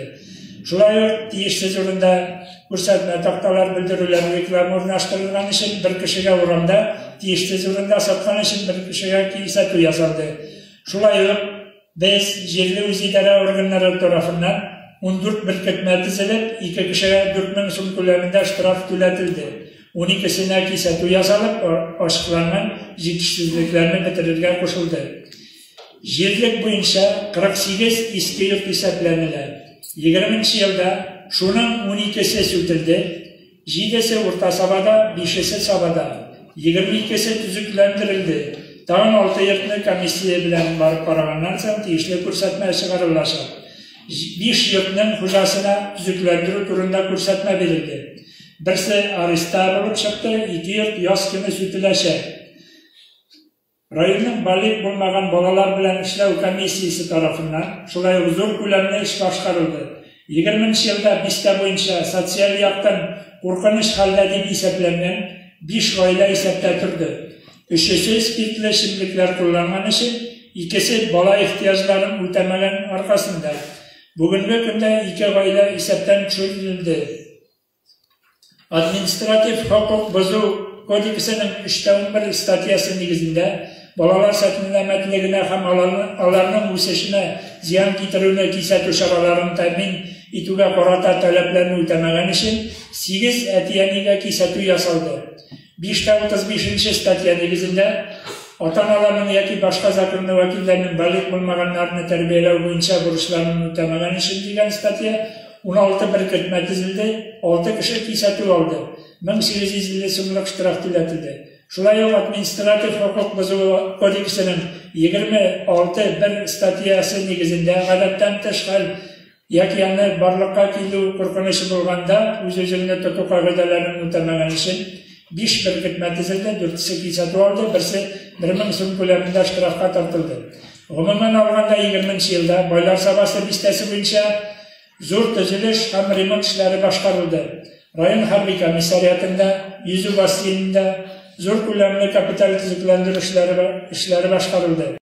Shular tegishli o'rinda ko'rsatma taqtalar bildiruvlar reklama o'rnashtirilgan uchun bir kishiga o'ramda, tegishli o'rinda sotgan uchun bir kishiga kesatuv yasaldi. Shular biz yerli o'zidara organlari tomonidan 14 birkatma tizilib, 2 kishiga 4.000 so'm ko'lamida ishtirok to'latildi. 12'sine kesatuv yasalib, ochiqlangan yetishsizliklarni bitirilgan qo'shildi. Yerlik bo'yicha 48 eski yurt hisoblanadi. 20-yilda shuning 12'si so'tildi, 7'si o'rta savada, 5'si savada, 22'si tuzuklantirildi. Tag'in 6 yurtni komissiya bilan borib qaragandan so'ng tegishli ko'rsatma chiqariladi. 5 yurtning xo'jasina tuzuklantiruv turida ko'rsatma berildi. Birisi arestda bo'lib chiqdi, 2 yurt yoz kuni so'tilashi. Rayonning baliq bo'lmagan bolalar bilan ishlash komissiyasi tomonidan shulay zo'r ko'lamda ish boshqarildi. 20-yilda bista bo'yicha sotsial yoqdan qo'rqinish halla deb hisoblangan 5 oila hisobda turdi. 3'si spirtli ichimliklar qo'llangan uchun, 2'si bola ehtiyojlarini o'tamagan orqasida. Bugungi kunda 2 oila hisobdan tushirildi. Administrativ huquq buzuv kodeksining 3.1 statyasi negizida bolalar saqlanmasligini ham ularning o'sishini ziyon keltiruvni kesatuv choralarini ta'min etuvga qarata talablarni o'tamagan uchun 8 atiyaniga kesatuv yasaldi. 535 statya negizida ota-onalarning yoki boshqa zakon vakillarining baliq bo'lmaganlarni tarbiyalash bo'yicha burchlarini o'tamagan uchun degan statya 16 birkatma tizildi, 6 kishi kesatuv oldi. 1850 so'mlik ishtirok to'latildi. Shulay administrativ huquq buzuv kodeksining 26.1 statyasi negizida odatdan tashqari yoki yana barliqqa keluv qo'rqinishi bo'lganda o'z-o'zini tutuv qoidalarini o'tamagan uchun 5 birkatma tizildi, 4'si kesatuv oldi, birisi 1.000 so'm ko'lamida ishtirokqa tortildi. Umuman olganda 20-yilda boylar sabasi bistasi bo'yicha zo'r tuzilish ham remont ishlari boshqarildi. Rayon harbiy komissariyatida, Yuzu basseynida zo'r ko'lamli kapital tuzuklantirish ishlari boshqarildi.